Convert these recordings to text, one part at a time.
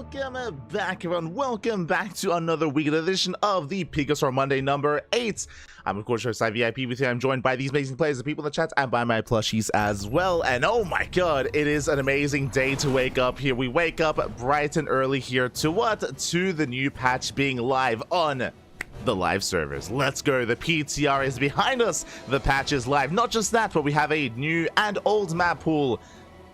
Welcome back, everyone. Welcome back to another weekend edition of the PiGosaur Monday number 8. I'm, of course, your side VIP with you. I'm joined by these amazing players, the people in the chat, and by my plushies as well. And oh my god, it is an amazing day to wake up here. We wake up bright and early here to what? To the new patch being live on the live servers. Let's go. The PTR is behind us. The patch is live. Not just that, but we have a new and old map pool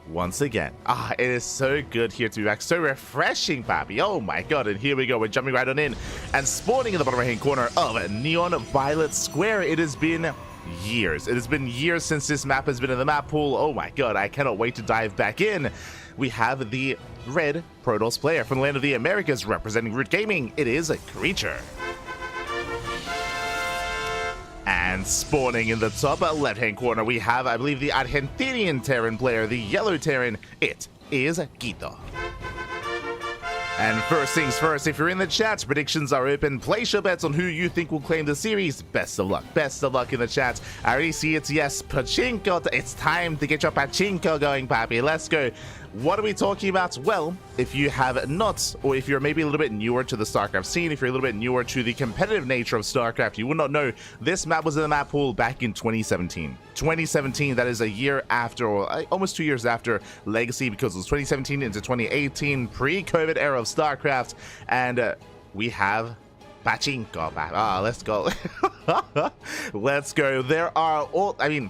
once again. It is so good here to be back. So refreshing, papi. Oh my god. And here we go. We're jumping right on in and spawning in the bottom right hand corner of Neon Violet Square. It has been years. It has been years since this map has been in the map pool. Oh my god. I cannot wait to dive back in. We have the red Protoss player from the land of the Americas representing Root Gaming. It is a creature. And spawning in the top left-hand corner, we have, I believe, the Argentinian Terran player, the yellow Terran. It is Quito. And first things first, if you're in the chat, predictions are open. Place your bets on who you think will claim the series. Best of luck. Best of luck in the chat. I already see it's yes, pachinko. It's time to get your pachinko going, papi. Let's go. What are we talking about? Well, if you have not, or if you're maybe a little bit newer to the StarCraft scene, if you're a little bit newer to the competitive nature of StarCraft, you would not know this map was in the map pool back in 2017. 2017, that is a year after, or almost 2 years after Legacy, because it was 2017 into 2018, pre-COVID era of StarCraft, and we have pachinko. Let's go. Let's go. There are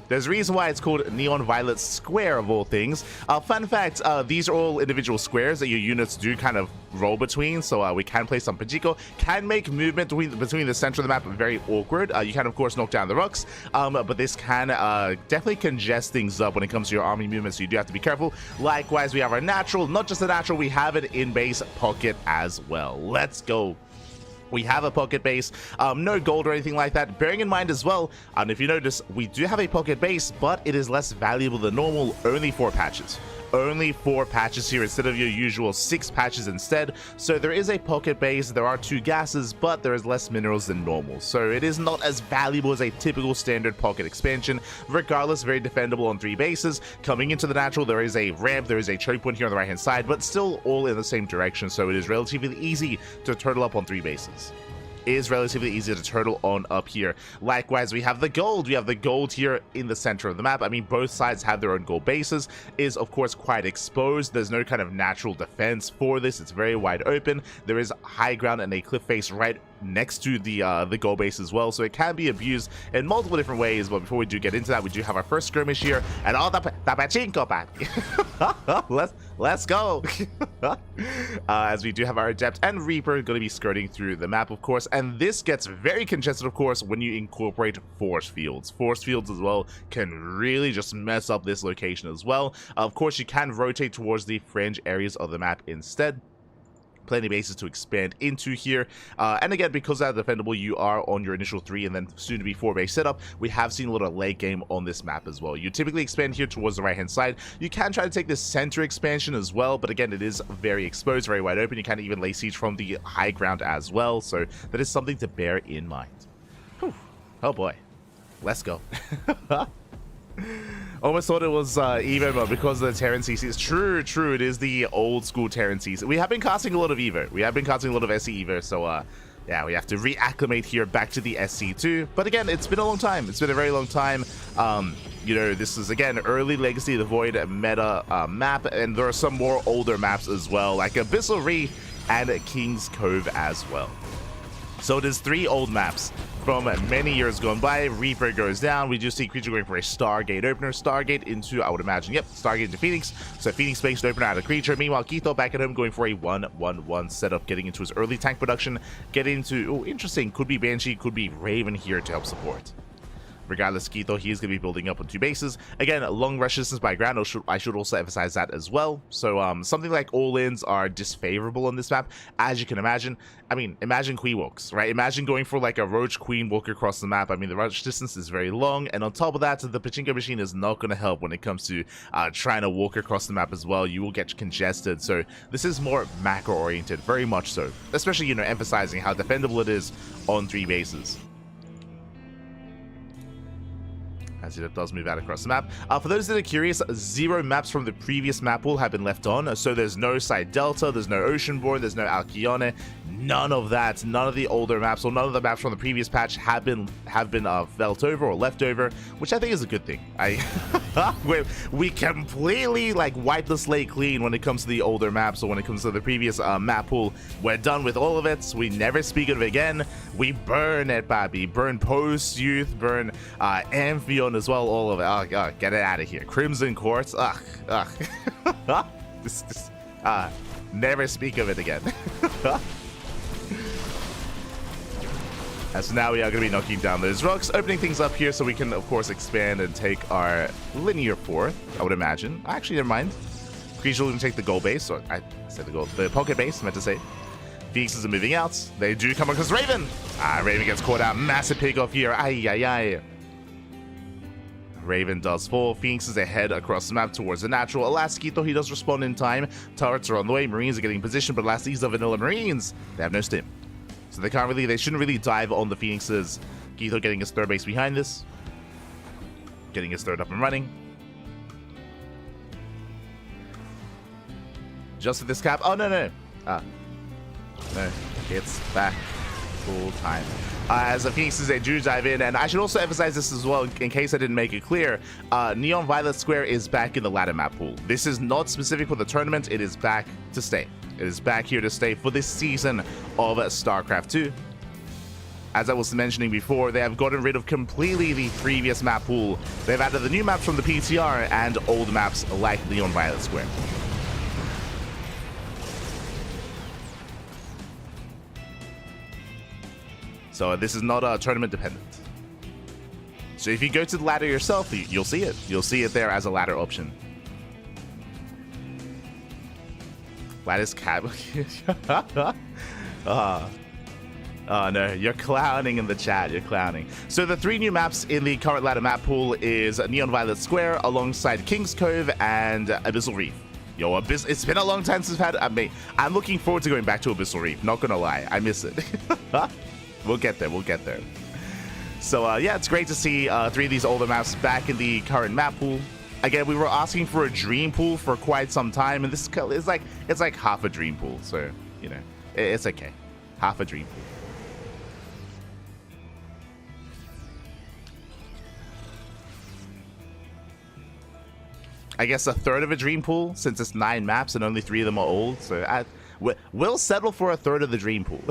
there's a reason why it's called Neon Violet Square of all things. Fun fact, these are all individual squares that your units do kind of roll between, so we can play some pachinko, can make movement between the center of the map very awkward. You can of course knock down the rocks, but this can definitely congest things up when it comes to your army movement, so you do have to be careful. Likewise, we have our natural, not just the natural, we have it in base pocket as well. Let's go. We have a pocket base, no gold or anything like that. Bearing in mind as well, and if you notice, we do have a pocket base, but it is less valuable than normal. Only 4 patches. Only 4 patches here instead of your usual 6 patches instead. So there is a pocket base, there are 2 gases, but there is less minerals than normal. So it is not as valuable as a typical standard pocket expansion. Regardless, very defendable on 3 bases. Coming into the natural, there is a ramp, there is a choke point here on the right hand side, but still all in the same direction. So it is relatively easy to turtle up on 3 bases. Is relatively easy to turtle on up here. Likewise, we have the gold. We have the gold here in the center of the map. I mean, both sides have their own gold bases. Is of course quite exposed. There's no kind of natural defense for this. It's very wide open. There is high ground and a cliff face right next to the gold base as well, so it can be abused in multiple different ways. But before we do get into that, we do have our first skirmish here, and all the pachinko back. let's go. As we do have our Adept and Reaper going to be skirting through the map, of course, and this gets very congested, of course, when you incorporate force fields. Force fields as well can really just mess up this location as well. Of course, you can rotate towards the fringe areas of the map instead. Plenty of bases to expand into here, and again, because that's defendable, you are on your initial 3 and then soon to be 4 base setup. We have seen a little late game on this map as well. You typically expand here towards the right hand side. You can try to take this center expansion as well, but again, it is very exposed, very wide open. You can't even lay siege from the high ground as well, so that is something to bear in mind. Whew. Oh boy, let's go. Almost thought it was Evo, but because of the Terran CC, it's true, it is the old school Terran CC. We have been casting a lot of Evo. We have been casting a lot of SC Evo, so yeah, we have to reacclimate here back to the SC2. But again, it's been a long time. It's been a very long time. You know, this is, again, early Legacy of the Void meta map, and there are some more older maps as well, like Abyssal Reef and King's Cove as well. So it is 3 old maps from many years gone by. Reaper goes down. We do see creature going for a Stargate opener. Stargate into, I would imagine, yep, Stargate into Phoenix. So Phoenix based opener out of creature. Meanwhile, Quito back at home going for a 1-1-1 setup, getting into his early tank production. Getting into, oh, interesting, could be Banshee, could be Raven here to help support. Regardless, Quito, he is going to be building up on 2 bases. Again, long rush distance by ground, I should also emphasize that as well. So something like all-ins are disfavorable on this map, as you can imagine. I mean, imagine Queen Walks, right? Imagine going for like a Roach Queen Walk across the map. I mean, the rush distance is very long, and on top of that, the pachinko machine is not going to help when it comes to trying to walk across the map as well. You will get congested, so this is more macro-oriented, very much so. Especially, you know, emphasizing how defendable it is on 3 bases. as it does move out across the map. For those that are curious, 0 maps from the previous map pool have been left on, so there's no Side Delta, there's no Oceanborn, there's no Alcyone, none of that. None of the older maps, or none of the maps from the previous patch have been felt over or left over, which I think is a good thing. We completely like wiped the slate clean when it comes to the older maps, or when it comes to the previous map pool. We're done with all of it. We never speak of it again. We burn it, baby. Burn Post Youth, burn Amphion as well, all of it. Oh god, get it out of here. Crimson Courts, ugh. Never speak of it again. As now we are going to be knocking down those rocks, opening things up here so we can, of course, expand and take our linear fourth, I would imagine. Actually, never mind. Creature will take the gold base, or I said the pocket base, I meant to say. Phoenixes are moving out. They do come across Raven. Raven gets caught out. Massive pick off here. Ay. Raven does fall. Phoenix is ahead across the map towards the natural. Alas, Quito, he does respond in time. Turrets are on the way. Marines are getting in position, but alas, these are vanilla Marines. They have no stim. So they shouldn't really dive on the Phoenixes. Quito getting his third base behind this. Getting his third up and running. Just at this cap. Oh, no. No, it's back full time. As the Phoenixes, they do dive in, and I should also emphasize this as well, in case I didn't make it clear. Neon Violet Square is back in the ladder map pool. This is not specific for the tournament. It is back to stay. It is back here to stay for this season of StarCraft 2. As I was mentioning before, they have gotten rid of completely the previous map pool. They've added the new maps from the PTR and old maps like Neon Violet Square. So this is not tournament dependent. So if you go to the ladder yourself, you'll see it. You'll see it there as a ladder option. Ladder's cab. Oh no, you're clowning in the chat. You're clowning. So the 3 new maps in the current ladder map pool is Neon Violet Square alongside King's Cove and Abyssal Reef. Yo, it's been a long time since I've had. I'm looking forward to going back to Abyssal Reef. Not gonna lie, I miss it. We'll get there. So yeah, it's great to see 3 of these older maps back in the current map pool. Again, we were asking for a dream pool for quite some time, and this is like half a dream pool. So you know, it's okay, half a dream pool. I guess a third of a dream pool, since it's 9 maps and only 3 of them are old. So we'll settle for a third of the dream pool.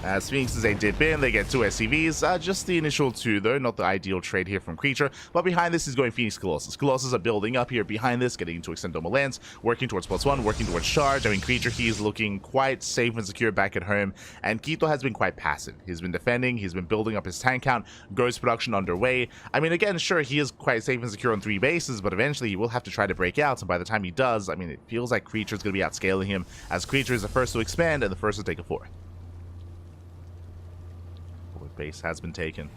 As Phoenixes, they dip in, they get 2 SCVs, just the initial 2 though, not the ideal trade here from Creature, but behind this is going Phoenix Colossus. Colossus are building up here behind this, getting into Extendoma Lance, working towards +1, working towards charge. I mean, Creature, he is looking quite safe and secure back at home, and Quito has been quite passive. He's been defending, he's been building up his tank count, Ghost production underway. I mean, again, sure, he is quite safe and secure on 3 bases, but eventually he will have to try to break out, and by the time he does, I mean, it feels like Creature is going to be outscaling him, as Creature is the first to expand and the first to take a 4. Base has been taken.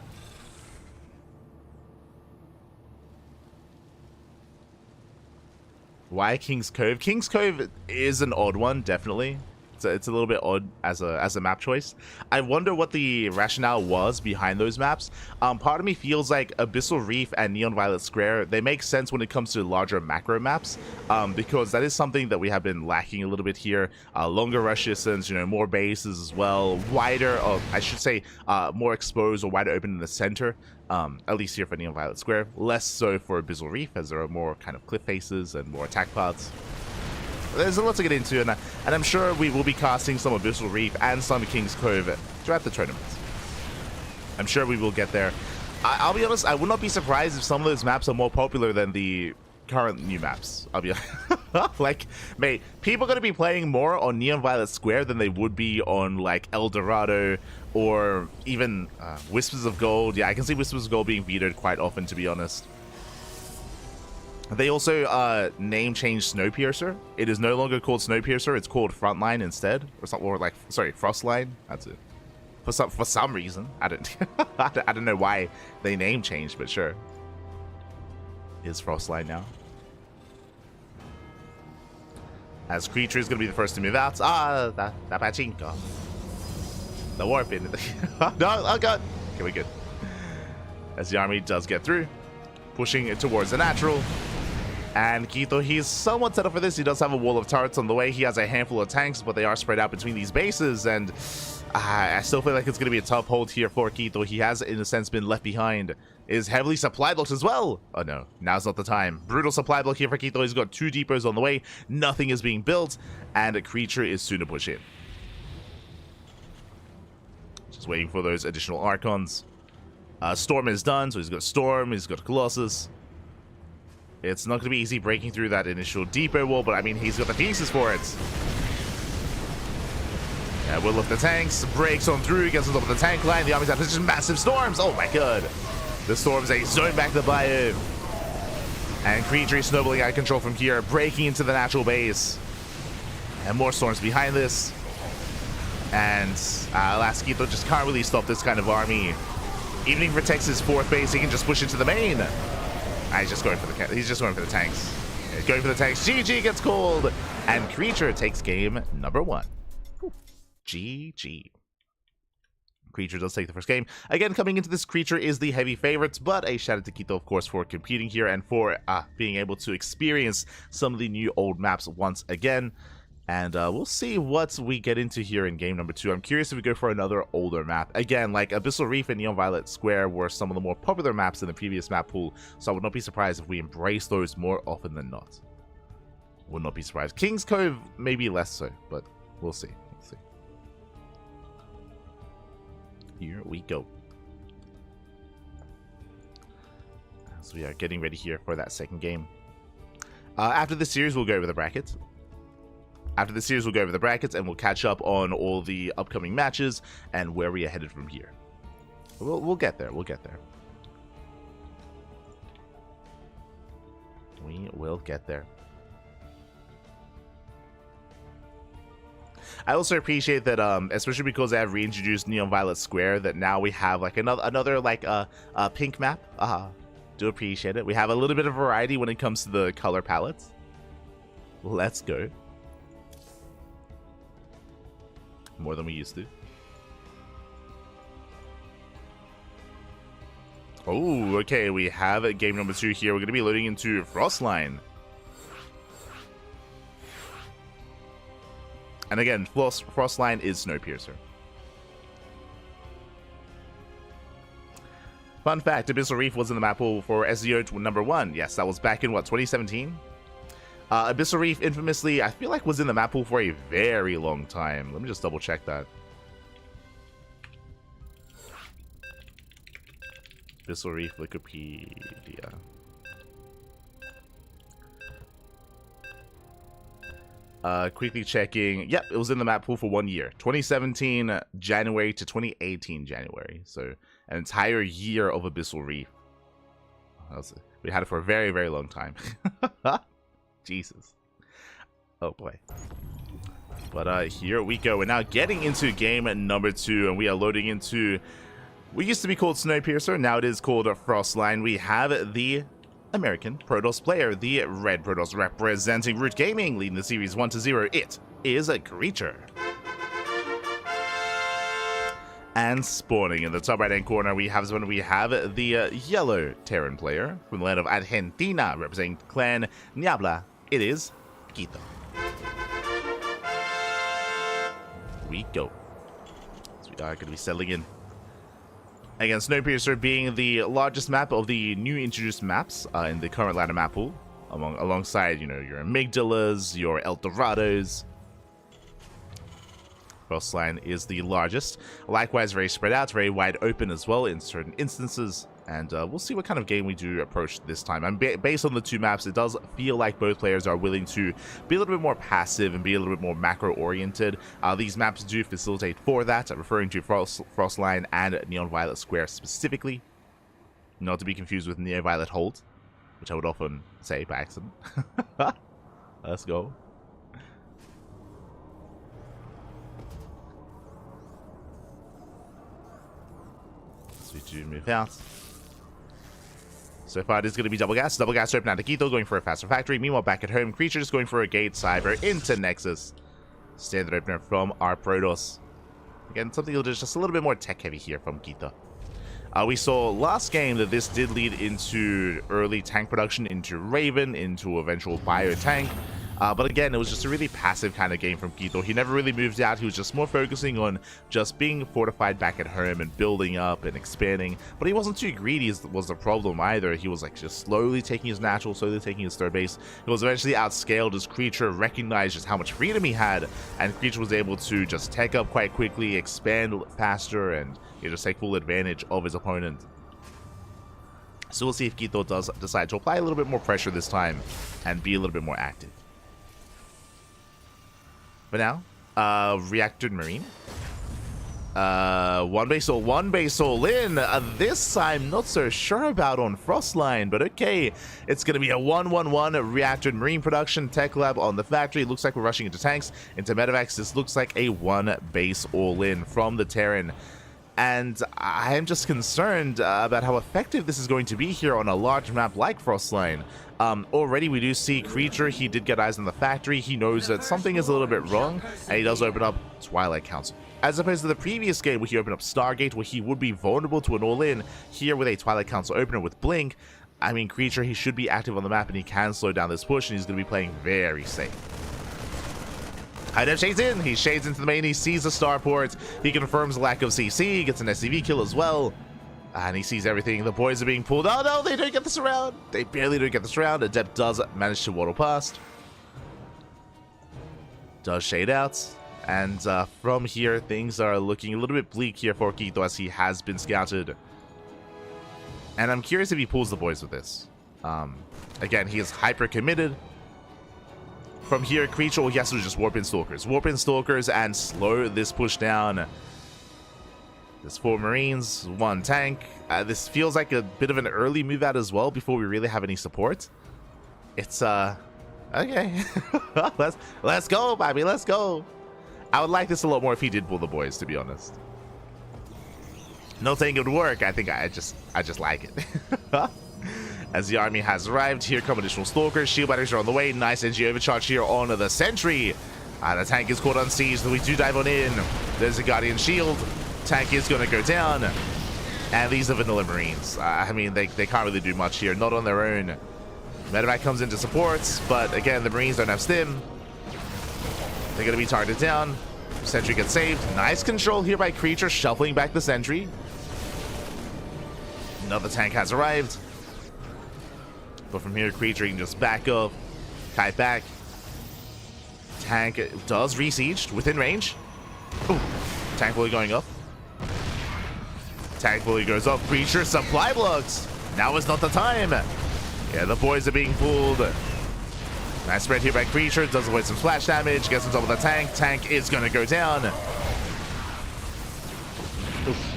Why King's Cove? King's Cove is an odd one, definitely. It's a little bit odd as a map choice. I wonder what the rationale was behind those maps. Part of me feels like Abyssal Reef and Neon Violet Square, they make sense when it comes to larger macro maps, because that is something that we have been lacking a little bit here. Longer rush distance, you know, more bases as well, wider, I should say, more exposed or wider open in the center. At least here for Neon Violet Square. Less so for Abyssal Reef, as there are more kind of cliff faces and more attack paths. There's a lot to get into, and I'm sure we will be casting some Abyssal Reef and some King's Cove throughout the tournament. I'm sure we will get there. I'll be honest, I would not be surprised if some of those maps are more popular than the current new maps. I'll be like, mate, people are going to be playing more on Neon Violet Square than they would be on like El Dorado or even Whispers of Gold. Yeah, I can see Whispers of Gold being vetoed quite often, to be honest. They also name changed Snowpiercer. It is no longer called Snowpiercer. It's called Frontline instead, or something, or like, sorry, Frostline. That's it. For some reason, I don't know why they name changed, but sure. Is Frostline now. As Creature is going to be the first to move out. Da Pachinko. The warp in. No, oh god. Okay, we're good. As the army does get through, pushing it towards the natural. And Quito, he's somewhat set up for this. He does have a wall of turrets on the way. He has a handful of tanks, but they are spread out between these bases. And I still feel like it's going to be a tough hold here for Quito. He has, in a sense, been left behind. Is heavily supply blocked as well. Oh no, now's not the time. Brutal supply block here for Quito. He's got 2 depots on the way. Nothing is being built. And a creature is soon to push in. Just waiting for those additional Archons. Storm is done, so he's got Storm, he's got Colossus. It's not going to be easy breaking through that initial depot wall, but I mean, he's got the pieces for it. Yeah, Will of the Tanks breaks on through, gets on top of the tank line. The army's out position, massive storms. Oh my god. The storms a zone back the ByuN. And creature is snowballing out of control from here, breaking into the natural base. And more storms behind this. And Lasquito just can't really stop this kind of army. Even if he protects his 4th base, he can just push into the main. He's just going for the tanks. He's going for the tanks. GG gets called, and creature takes game number 1. GG. Creature does take the first game. Again, coming into this, creature is the heavy favorites, but a shout out to Quito, of course, for competing here and for being able to experience some of the new old maps once again. And we'll see what we get into here in game number 2. I'm curious if we go for another older map. Again, like Abyssal Reef and Neon Violet Square were some of the more popular maps in the previous map pool, so I would not be surprised if we embrace those more often than not. Would not be surprised. King's Cove, maybe less so, but we'll see. We'll see. Here we go. So we are getting ready here for that second game. After this series, we'll go over the brackets. After the series, we'll go over the brackets and we'll catch up on all the upcoming matches and where we are headed from here. We'll get there. We'll get there. We will get there. I also appreciate that, especially because they have reintroduced Neon Violet Square, that now we have like another like pink map. Do appreciate it. We have a little bit of variety when it comes to the color palettes. Let's go. More than we used to. Oh, okay. We have game number 2 here. We're going to be loading into Frostline. And again, Frostline is Snowpiercer. Fun fact, Abyssal Reef was in the map pool for SEO number 1. Yes, that was back in, what, 2017? Abyssal Reef, infamously, I feel like was in the map pool for a very long time. Let me just double check that. Abyssal Reef Wikipedia. Quickly checking. Yep, it was in the map pool for 1 year. 2017 January to 2018 January. So an entire year of Abyssal Reef. We had it for a very, very long time. Jesus. Oh boy. But here we go. We're now getting into game number 2, and we are loading into... We used to be called Snowpiercer, now it is called Frostline. We have the American Protoss player, the Red Protoss representing Root Gaming, leading the series 1-0. It is a creature. And spawning in the top right-hand corner, we have the yellow Terran player from the land of Argentina, representing Clan Niebla. It is Quito. We go. So we are going to be settling in. Again, Snowpiercer being the largest map of the new introduced maps in the current ladder map pool, alongside, you know, your Amygdalas, your El Dorados. Frostline is the largest. Likewise, very spread out, very wide open as well in certain instances. And we'll see what kind of game we do approach this time. And based on the 2 maps, it does feel like both players are willing to be a little bit more passive and be a little bit more macro-oriented. These maps do facilitate for that, referring to Frostline and Neon Violet Square specifically. Not to be confused with Neon Violet Hold, which I would often say by accident. Let's go. So we do move out. So far, it is going to be double gas. Double gas open out to Quito, going for a faster factory. Meanwhile, back at home, creature just going for a gate cyber into Nexus. Standard opener from our Protoss. Again, something just a little bit more tech-heavy here from Geetho. We saw last game that this did lead into early tank production, into Raven, into eventual Bio tank. But again, it was just a really passive kind of game from Geetho. He never really moved out. He was just more focusing on just being fortified back at home and building up and expanding. But he wasn't too greedy was the problem either. He was like just slowly taking his natural, slowly taking his third base. He was eventually outscaled as Creature recognized just how much freedom he had. And Creature was able to just tech up quite quickly, expand faster, and just take full advantage of his opponent. So we'll see if Geetho does decide to apply a little bit more pressure this time and be a little bit more active. But now, Reacted Marine. One base all in. This I'm not so sure about on Frostline, but okay. It's going to be a 1-1-1 Reacted Marine production. Tech Lab on the factory. Looks like we're rushing into tanks, into medevacs. This looks like a one base all in from the Terran. And I am just concerned about how effective this is going to be here on a large map like Frostline. Already we do see Creature. He did get eyes on the factory. He knows that something is a little bit wrong, and he does open up Twilight Council. As opposed to the previous game where he opened up Stargate, where he would be vulnerable to an all-in, here with a Twilight Council opener with Blink, I mean, Creature, he should be active on the map, and he can slow down this push, and he's going to be playing very safe. High-Def shades in. He shades into the main. He sees the starport. He confirms lack of CC. He gets an SCV kill as well. And he sees everything. The boys are being pulled. Oh no, they don't get this around. They barely don't get this around. Adept does manage to waddle past. Does shade out. And from here, things are looking a little bit bleak here for Geetho as he has been scouted. And I'm curious if he pulls the boys with this. Again, he is hyper committed. From here, Creature, all he has to do is just warp in Stalkers. Warp in Stalkers and slow this push down. There's 4 Marines, 1 tank. This feels like a bit of an early move out as well before we really have any support. It's, okay. let's go, baby, let's go. I would like this a lot more if he did pull the boys, to be honest. Not saying it would work. I think I just like it. As the army has arrived, here come additional Stalkers. Shield batteries are on the way. Nice energy overcharge here on the sentry. The tank is caught on siege, so we do dive on in. There's a Guardian Shield. Tank is going to go down. And these are vanilla Marines. I mean, they can't really do much here. Not on their own. Medevac comes into supports, but again, the Marines don't have stim. They're going to be targeted down. Sentry gets saved. Nice control here by Creature, shuffling back the sentry. Another tank has arrived. But from here, Creature can just back up, kite back. Tank does re-sieged within range. Ooh. Tank bully going up. Tank bully goes up. Creature supply blocks. Now is not the time. Yeah, the boys are being pulled. Nice spread here by Creature. Does avoid some splash damage. Gets on top of the tank. Tank is going to go down. Oof.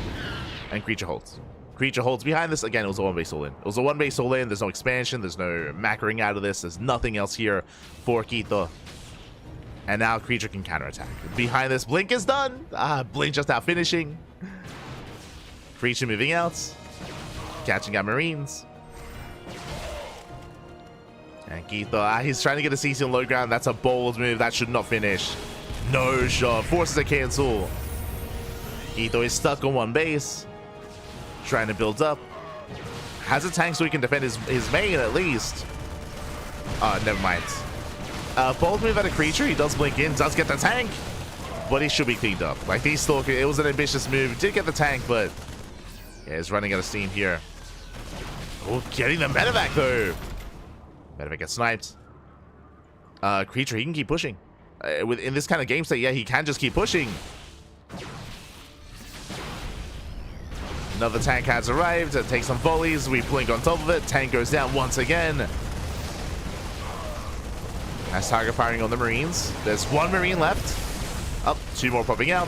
And Creature holds. Creature holds behind this. Again, it was a one base all in. It was a one base all in. There's no expansion. There's no macroing out of this. There's nothing else here for Geetho. And now Creature can counterattack. Behind this, Blink is done. Blink just out finishing. Creature moving out. Catching out Marines. And Geetho, he's trying to get a CC on low ground. That's a bold move. That should not finish. No shot. Forces a cancel. Geetho is stuck on one base. Trying to build up. Has a tank so he can defend his main at least. Never mind. Bold move at a Creature. He does blink in. Does get the tank. But he should be cleaned up. Like these Stalkers, it was an ambitious move. Did get the tank, but yeah, he's running out of steam here. Oh, getting the medevac though. Medevac gets sniped. Creature, he can keep pushing. In this kind of game state, yeah, he can just keep pushing. Another tank has arrived. Takes some volleys. We blink on top of it. Tank goes down once again. Nice target firing on the Marines. There's 1 Marine left. Up, 2 more popping out.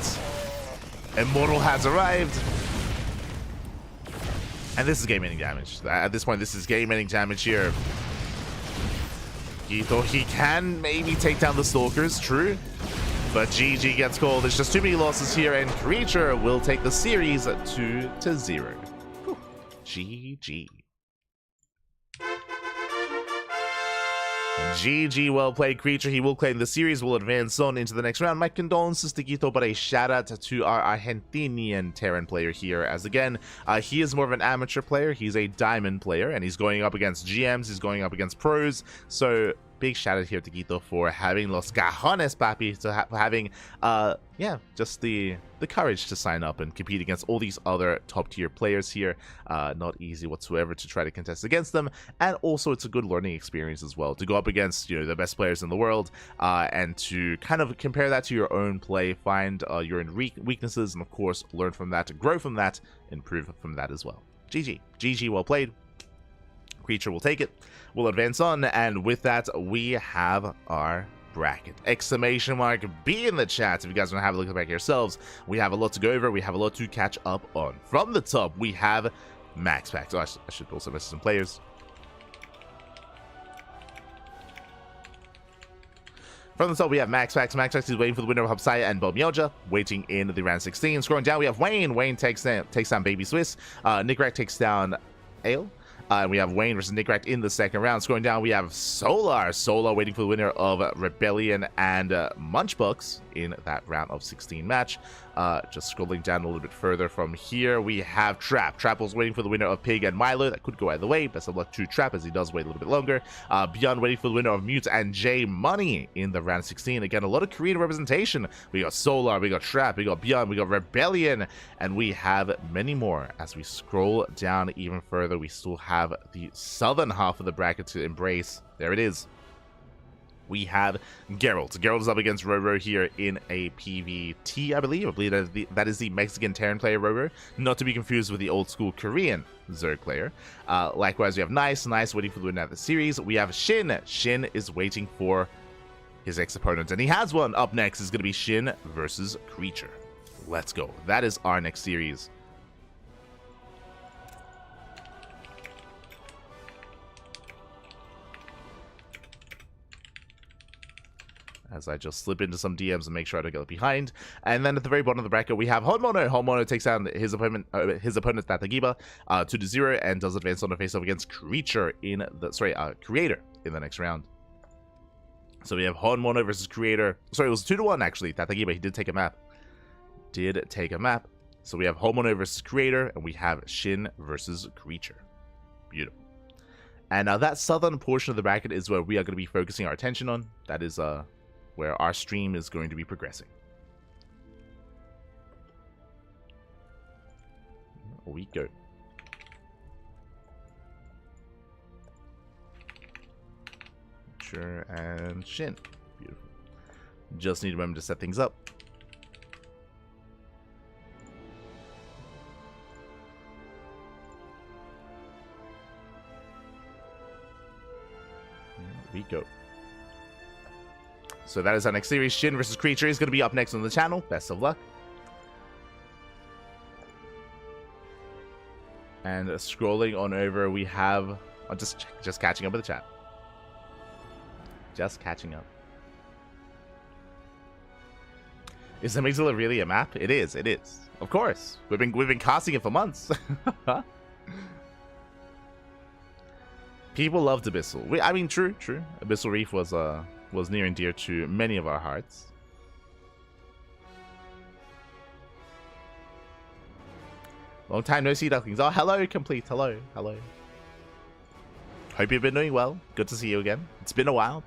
Immortal has arrived. And this is game-ending damage. At this point, this is game-ending damage here. He thought he can maybe take down the Stalkers, true. But GG gets called. There's just too many losses here, and Creature will take the series 2-0. GG. GG, well played, Creature. He will claim the series, will advance on into the next round. My condolences to Guito, but a shout out to our Argentinian Terran player here, as again, he is more of an amateur player. He's a diamond player, and he's going up against GMs, he's going up against pros, so big shout out here to Guito for having los cajones, papi, for having, yeah, just the courage to sign up and compete against all these other top tier players here. Not easy whatsoever to try to contest against them, and also it's a good learning experience as well to go up against, you know, the best players in the world, and to kind of compare that to your own play, find your own weaknesses, and of course learn from that, grow from that, improve from that as well. GG, well played. Creature will take it, we'll advance on, and with that we have our bracket. Exclamation mark B in the chat if you guys want to have a look back yourselves. We have a lot to go over, we have a lot to catch up on. From the top we have MaxPax. Oh, I should also message some players. From the top, we have MaxPax. MaxPax is waiting for the winner of Hubsaya and Bomyoja, waiting in the round 16. Scrolling down, we have Wayne. Wayne takes down Baby Swiss. Nickrak takes down Ale. We have Wayne versus Nickrak in the second round. Scrolling down, we have Solar. Solar waiting for the winner of Rebellion and Munchbox in that round of 16 match. Just scrolling down a little bit further from here, we have Trap. Trap was waiting for the winner of Pig and Milo. That could go either way. Best of luck to Trap as he does wait a little bit longer. ByuN waiting for the winner of Mute and J Money in the round 16. Again, a lot of Korean representation. We got Solar, we got Trap, we got ByuN, we got Rebellion, and we have many more. As we scroll down even further, we still have the southern half of the bracket to embrace. There it is. We have Geralt. Geralt is up against Roro here in a PvT, I believe. I believe that is the Mexican Terran player, Roro. Not to be confused with the old school Korean Zerg player. Likewise, we have Nice waiting for the winner of the series. We have SHIN. SHIN is waiting for his ex-opponent, and he has one. Up next is going to be SHIN versus Creature. Let's go. That is our next series. As I just slip into some DMs and make sure I don't get behind. And then at the very bottom of the bracket, we have Honmono. Honmono takes down his opponent Tatagiba 2-0, and does advance on a face-off against Creature in the Creator in the next round. So we have Honmono versus Creator. Sorry, it was 2-1 actually. Tatagiba, he did take a map. So we have Honmono versus Creator, and we have SHIN versus Creature. Beautiful. And now that southern portion of the bracket is where we are going to be focusing our attention on. That is where our stream is going to be progressing. We go. Sure, and SHIN. Beautiful. Just need a moment to set things up. Here we go. So that is our next series. SHIN versus Creature is going to be up next on the channel. Best of luck. And scrolling on over, we have... just catching up with the chat. Just catching up. Is Amygdala really a map? It is. It is. Of course. We've been casting it for months. People loved Abyssal. I mean, true. Abyssal Reef was near and dear to many of our hearts. Long time no see, Ducklings. Oh, hello, Complete. Hello. Hope you've been doing well. Good to see you again. It's been a while.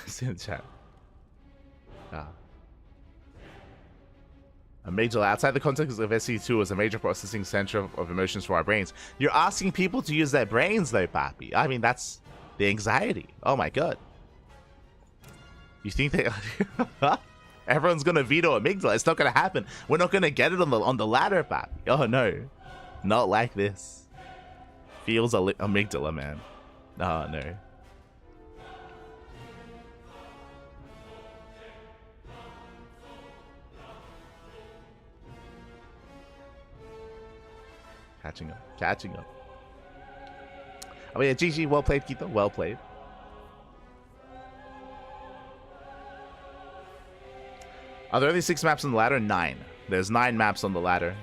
See in the chat. A major outside the context of SC2 is a major processing center of emotions for our brains. You're asking people to use their brains though, papi. I mean, that's the anxiety. Oh my god. You think that everyone's gonna veto Amygdala? It's not gonna happen. We're not gonna get it on the ladder, papi. Oh no. Not like this. Feels Amygdala, man. Oh no. Catching up. Oh yeah, GG, well played, Keith. Well played. Are there only 6 maps on the ladder? 9. There's 9 maps on the ladder.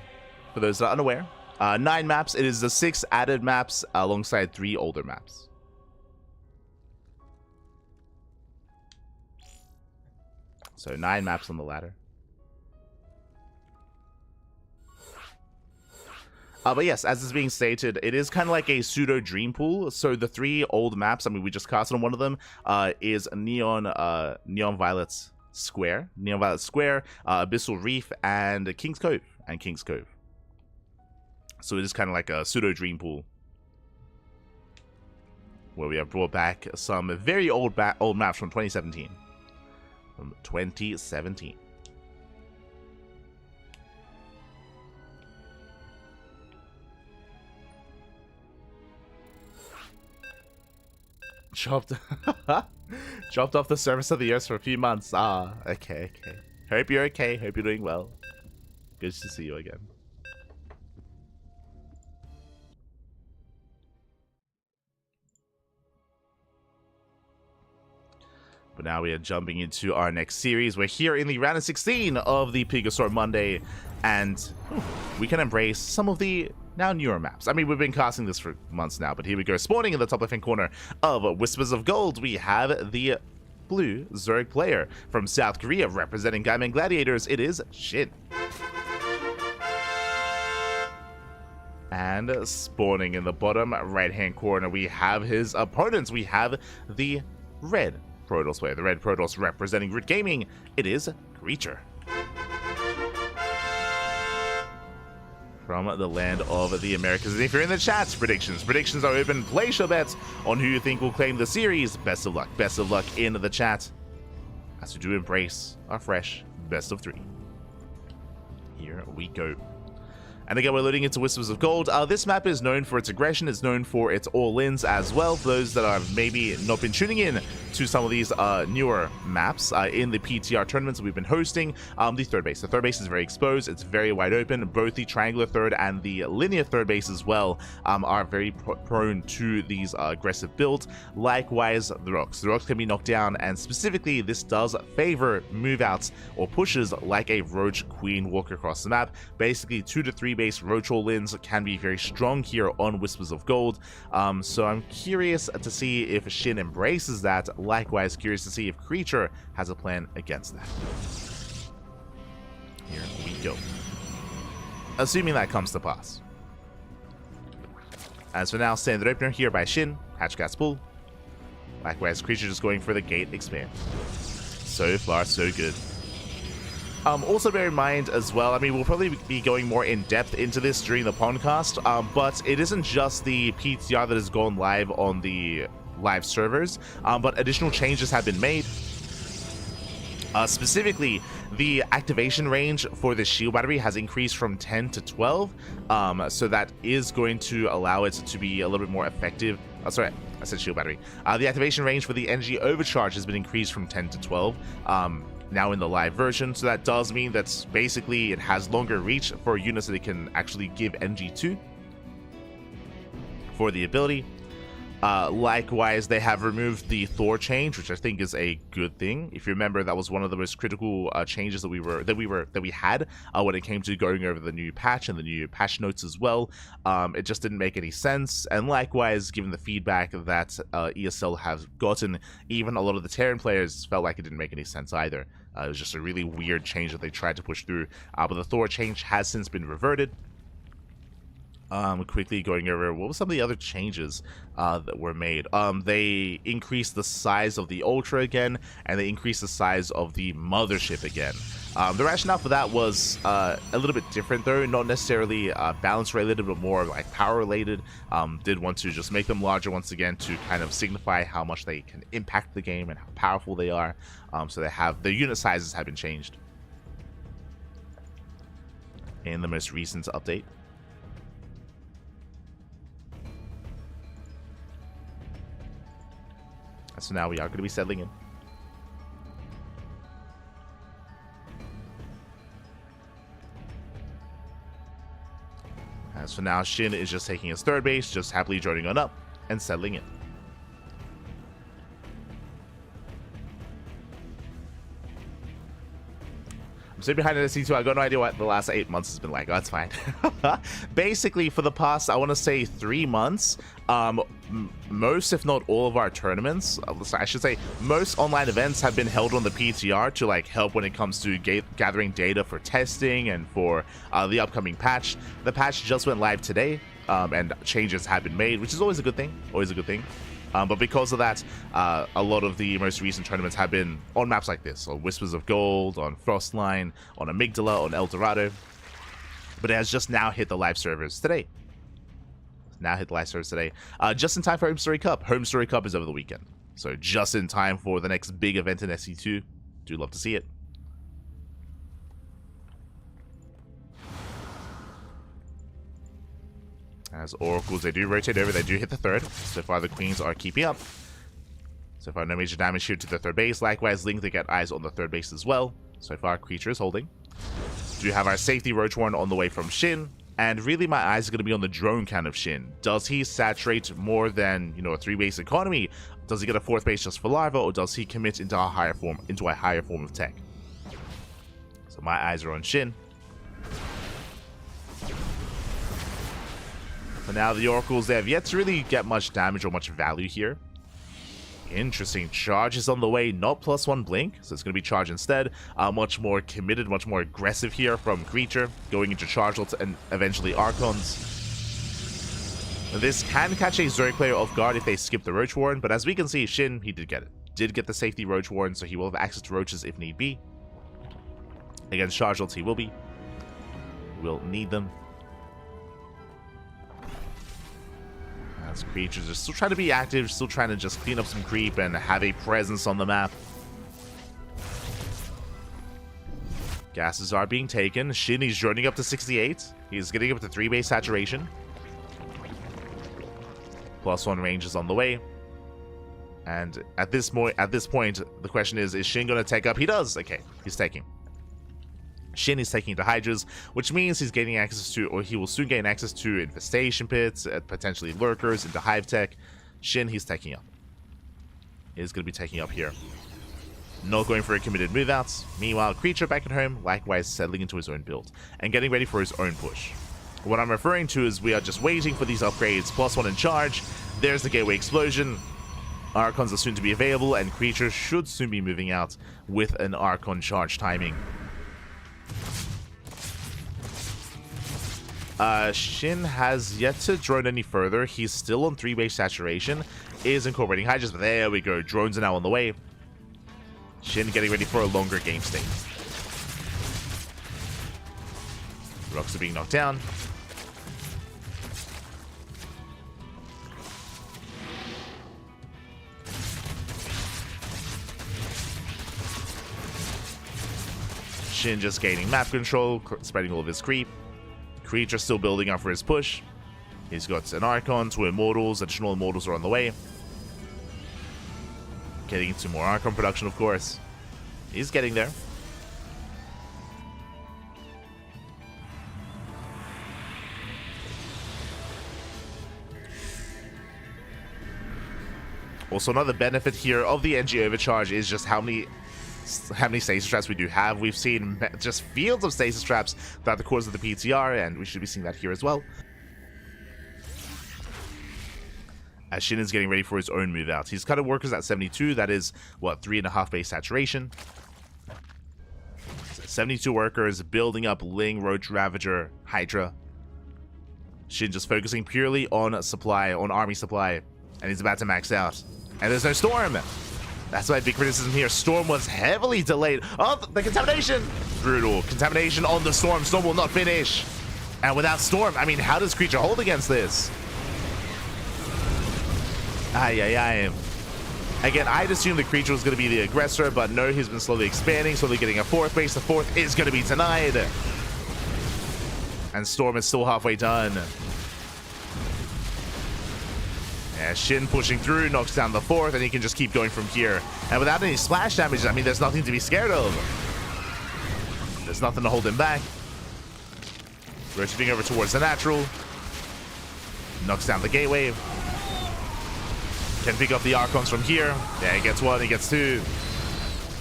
For those that are unaware, 9 maps. It is the 6 added maps alongside 3 older maps. So 9 maps on the ladder. But yes, as is being stated, it is kind of like a pseudo dream pool. So the 3 old maps, I mean, we just casted on one of them, is Neon Violet Square, Abyssal Reef, and King's Cove, So it is kind of like a pseudo dream pool, where we have brought back some very old maps from 2017. Chopped off the surface of the earth for a few months. Ah, okay. Hope you're okay. Hope you're doing well. Good to see you again. But now we are jumping into our next series. We're here in the round of 16 of the PiGosaur Monday, and we can embrace some of the now newer maps. I mean, we've been casting this for months now, but here we go. Spawning in the top left-hand corner of Whispers of Gold, we have the blue Zerg player from South Korea representing Gaiman Gladiators. It is SHIN. And spawning in the bottom right-hand corner, we have his opponents. We have the red Protoss player, the red Protoss representing Root Gaming. It is Creature. From the land of the Americas. And if you're in the chat, predictions are open. Place your bets on who you think will claim the series. Best of luck in the chat, as we do embrace our fresh best of 3. Here we go. And again, we're loading into Whispers of Gold. This map is known for its aggression. It's known for its all-ins as well. For those that have maybe not been tuning in to some of these newer maps in the PTR tournaments we've been hosting, the third base. The third base is very exposed. It's very wide open. Both the triangular third and the linear third base as well are very prone to these aggressive builds. Likewise, the rocks. The rocks can be knocked down, and specifically, this does favor move-outs or pushes like a Roach Queen walk across the map. Basically, 2 to 3 base Roach all-ins can be very strong here on Whispers of Gold. So I'm curious to see if SHIN embraces that. Likewise, curious to see if Creature has a plan against that. Here we go. Assuming that comes to pass. As for now, standard opener here by SHIN, Hatchcats Pool. Likewise, Creature just going for the gate expand. So far, so good. Also bear in mind as well, I mean, we'll probably be going more in depth into this during the podcast, but it isn't just the PTR that has gone live on the live servers, but additional changes have been made. Specifically, the activation range for the shield battery has increased from 10 to 12, so that is going to allow it to be a little bit more effective. Sorry, I said shield battery. The activation range for the energy overcharge has been increased from 10 to 12. Now in the live version, so that does mean that basically it has longer reach for units that it can actually give energy to for the ability. Likewise, they have removed the Thor change, which I think is a good thing. If you remember, that was one of the most critical changes that we had when it came to going over the new patch and the new patch notes as well. It just didn't make any sense. And likewise, given the feedback that ESL has gotten, even a lot of the Terran players felt like it didn't make any sense either. It was just a really weird change that they tried to push through. But the Thor change has since been reverted. Quickly going over what were some of the other changes that were made. They increased the size of the Ultra again, and they increased the size of the Mothership again. The rationale for that was a little bit different though, not necessarily balance related, but more like power related. Did want to just make them larger once again to kind of signify how much they can impact the game and how powerful they are. So they have, the unit sizes have been changed in the most recent update. So now we are going to be settling in. As for now, SHIN is just taking his third base, just happily joining on up and settling in. I'm so behind in SC2, I got no idea what the last 8 months has been like. Oh, that's fine. Basically, for the past, I want to say 3 months, most, if not all of our tournaments, I should say, most online events have been held on the PTR to like help when it comes to gathering data for testing and for the upcoming patch. The patch just went live today, and changes have been made, which is always a good thing. Always a good thing. But because of that, a lot of the most recent tournaments have been on maps like this, on Whispers of Gold, on Frostline, on Amygdala, on El Dorado. But it has just now hit the live servers today. Just in time for Home Story Cup. Home Story Cup is over the weekend. So just in time for the next big event in SC2. Do love to see it. As Oracles, they do rotate over, they do hit the third. So far, the Queens are keeping up. So far, no major damage here to the third base. Likewise, Link, they get eyes on the third base as well. So far, Creature is holding. Do have our safety Roachworn on the way from SHIN. And really, my eyes are going to be on the drone count of SHIN. Does he saturate more than, you know, a 3-base economy? Does he get a 4th base just for Larva? Or does he commit into a higher form of tech? So my eyes are on SHIN. For now, the Oracles, they have yet to really get much damage or much value here. Interesting. Charge is on the way, not +1 blink, so it's going to be charge instead. Much more committed, much more aggressive here from Creature, going into charge and eventually Archons. This can catch a Zerg player off guard if they skip the Roachworn, but as we can see, SHIN, he did get it. Did get the safety Roachworn, so he will have access to Roaches if need be. Against Charge he will be. Will need them. As Creatures are still trying to be active, still trying to just clean up some creep and have a presence on the map. Gases are being taken. SHIN, he's joining up to 68. He's getting up to 3-base saturation. +1 range is on the way. And at this point, the question is SHIN going to take up? He does. Okay, he's taking. SHIN is taking to Hydras, which means he's gaining access to, or he will soon gain access to, infestation pits, potentially lurkers, into hive tech. SHIN, he's taking up. He's going to be taking up here. Not going for a committed move outs. Meanwhile, Creature back at home, likewise settling into his own build and getting ready for his own push. What I'm referring to is we are just waiting for these upgrades. +1 in charge. There's the Gateway Explosion. Archons are soon to be available, and Creature should soon be moving out with an Archon charge timing. SHIN has yet to drone any further. He's still on 3-base saturation. Is incorporating Hydras, but there we go. Drones are now on the way. SHIN getting ready for a longer game state. Rocks are being knocked down. SHIN just gaining map control, spreading all of his creep. Creature still building up for his push. He's got an Archon, 2 Immortals, additional Immortals are on the way. Getting into more Archon production, of course. He's getting there. Also, another benefit here of the NG overcharge is just how many stasis traps we do have. We've seen just fields of stasis traps throughout the course of the PTR, and we should be seeing that here as well. As SHIN is getting ready for his own move out. He's cut a workers at 72. That is, what, 3.5 base saturation. So 72 workers, building up Ling, Roach, Ravager, Hydra. SHIN just focusing purely on supply, on army supply, and he's about to max out. And there's no Storm! That's my big criticism here. Storm was heavily delayed. Oh, the contamination! Brutal. Contamination on the Storm. Storm will not finish. And without Storm, I mean, how does Creature hold against this? Again, I'd assume the Creature was going to be the aggressor, but no, he's been slowly expanding, slowly getting a 4th base. The 4th is going to be denied. And Storm is still halfway done. Yeah, SHIN pushing through, knocks down the 4th, and he can just keep going from here. And without any splash damage, I mean, there's nothing to be scared of. There's nothing to hold him back. Rotating over towards the natural. Knocks down the gateway. Can pick up the Archons from here. Yeah, he gets 1, he gets 2.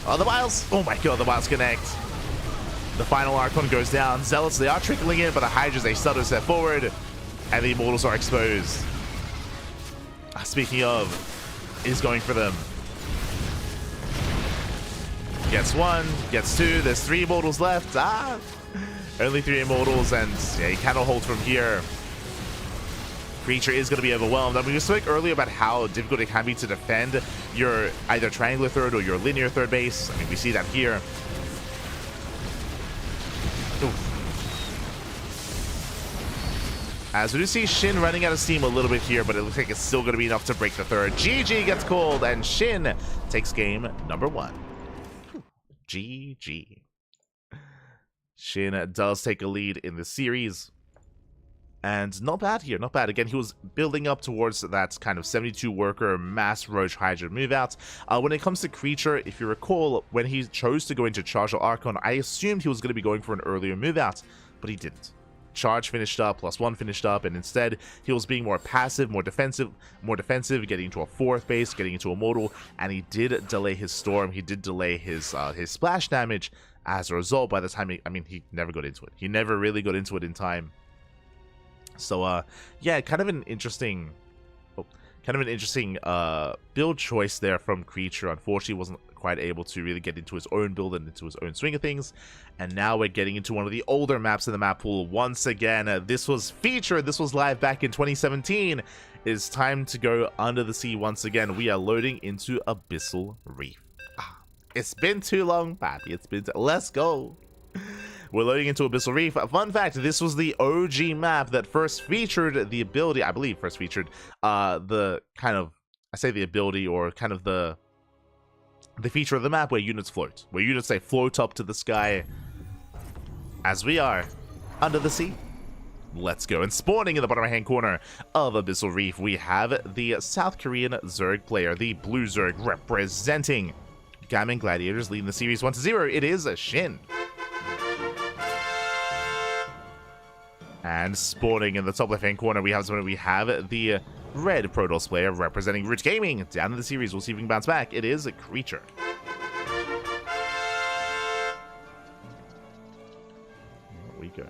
Oh, the Wiles! Oh my god, the Wiles connect. The final Archon goes down. Zealots, they are trickling in, but the Hydras, they stutter step forward, and the Immortals are exposed. Speaking of, is going for them. Gets one, gets two, there's 3 Immortals left. Only 3 Immortals, and yeah, he cannot hold from here. Creature is going to be overwhelmed. I mean, we spoke earlier about how difficult it can be to defend your either triangular third or your linear third base. I mean, we see that here. Oof. As we do see SHIN running out of steam a little bit here, but it looks like it's still going to be enough to break the third. GG gets called, and SHIN takes game number 1. GG. SHIN does take a lead in the series. And not bad here, not bad. Again, he was building up towards that kind of 72 worker mass Roach Hydra move out. When it comes to creature, if you recall, when he chose to go into Charge or Archon, I assumed he was going to be going for an earlier move out, but he didn't. Charge finished up, +1 finished up, and instead he was being more passive, more defensive, getting into a 4th base, getting into a mortal, and he did delay his storm. He did delay his splash damage. As a result, by the time he never got into it. He never really got into it in time. So yeah, kind of an interesting build choice there from creature. Unfortunately, wasn't quite able to really get into his own build and into his own swing of things. And now we're getting into one of the older maps in the map pool once again. This was featured, this was live back in 2017. It's time to go under the sea once again. We are loading into Abyssal Reef. It's been too long, Pappy. Let's go. We're loading into Abyssal Reef. Fun fact, this was the OG map that first featured the ability, I believe first featured the kind of, I say the ability, or kind of the feature of the map where units float. Where units, they float up to the sky as we are under the sea. Let's go. And spawning in the bottom right-hand corner of Abyssal Reef, we have the South Korean Zerg player, the Blue Zerg, representing Gammon Gladiators, leading the series 1-0. It is SHIN. And spawning in the top left-hand corner, we have the red Protoss player representing Root Gaming. Down in the series, we'll see if we can bounce back. It is a creature. Here we go.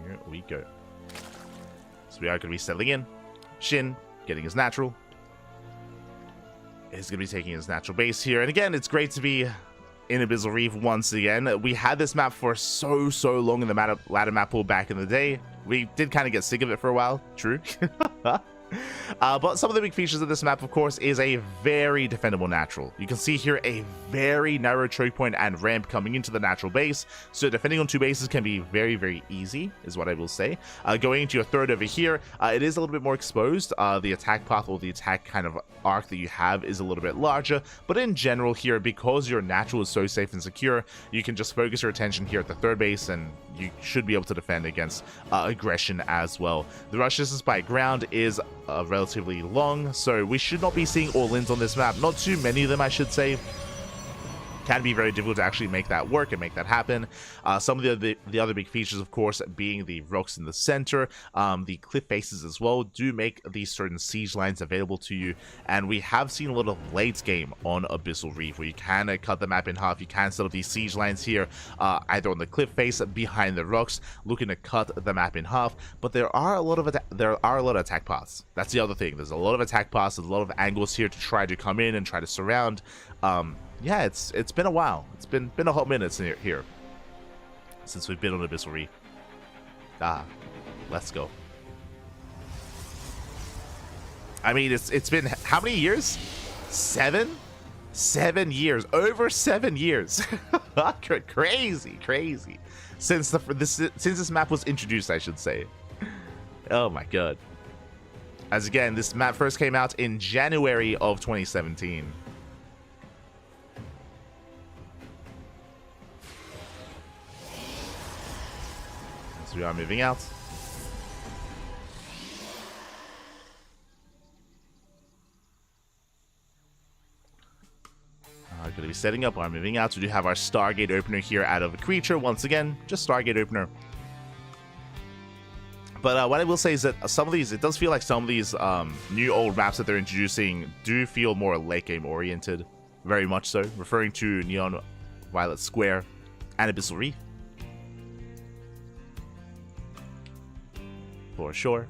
Here we go. So we are going to be settling in. SHIN getting his natural. Is going to be taking his natural base here. And again, it's great to be in Abyssal Reef once again. We had this map for so long in the ladder map pool back in the day. We did kind of get sick of it for a while, true. But some of the big features of this map, of course, is a very defendable natural. You can see here a very narrow choke point and ramp coming into the natural base, so defending on 2 bases can be very easy, is what I will say. Going into your third over here, it is a little bit more exposed. The attack path, or the attack kind of arc that you have, is a little bit larger, but in general here, because your natural is so safe and secure, you can just focus your attention here at the third base, and you should be able to defend against aggression as well. The rush distance by ground is relatively long, so we should not be seeing all-ins on this map. Not too many of them, I should say. Can be very difficult to actually make that work and make that happen. Some of the other big features, of course, being the rocks in the center, the cliff faces as well, do make these certain siege lines available to you. And we have seen a lot of late game on Abyssal Reef, where you can cut the map in half. You can set up these siege lines here, either on the cliff face, behind the rocks, looking to cut the map in half. But there are a lot of attack paths. That's the other thing. There's a lot of attack paths. There's a lot of angles here to try to come in and try to surround. Yeah, it's been a while. It's been a hot minute here since we've been on Abyssal Reef. Let's go. I mean, it's been how many years? 7 years. Over 7 years. Crazy. Since this map was introduced, I should say. Oh my god. As again, this map first came out in January of 2017. So we are moving out. Going to be setting up. We're moving out. So we do have our Stargate opener here out of a creature. Once again, just Stargate opener. But what I will say is that some of these, it does feel like some of these new old maps that they're introducing do feel more late game oriented. Very much so. Referring to Neon Violet Square and Abyssal Reef. For sure.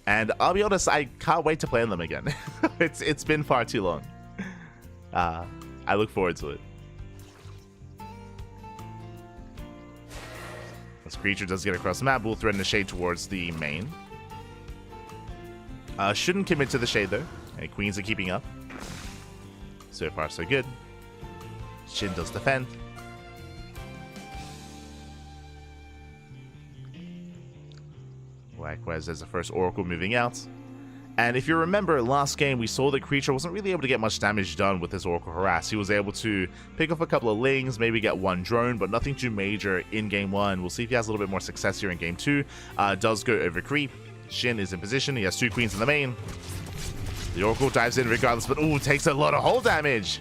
And I'll be honest, I can't wait to play on them again. It's been far too long. I look forward to it. This creature does get across the map. We'll threaten the shade towards the main. Shouldn't commit to the shade though. Okay, Queens are keeping up. So far so good. Shin does defend. Likewise, there's the first Oracle moving out. And if you remember, last game we saw the creature wasn't really able to get much damage done with his Oracle Harass. He was able to pick off a couple of lings, maybe get one drone, but nothing too major in game 1. We'll see if he has a little bit more success here in game 2. Does go over creep. Shin is in position. He has 2 queens in the main. The Oracle dives in regardless, but ooh, takes a lot of hull damage.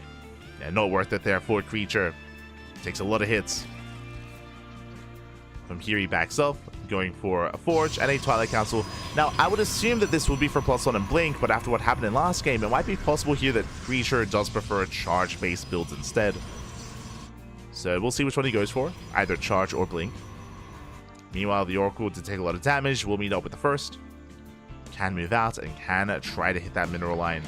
Yeah, not worth it there for creature. Takes a lot of hits. From here he backs off, going for a Forge and a Twilight Council. Now, I would assume that this would be for +1 and Blink, but after what happened in last game, it might be possible here that creature does prefer charge-based builds instead. So we'll see which one he goes for, either charge or Blink. Meanwhile, the Oracle did take a lot of damage. We'll meet up with the first. Can move out and can try to hit that mineral line.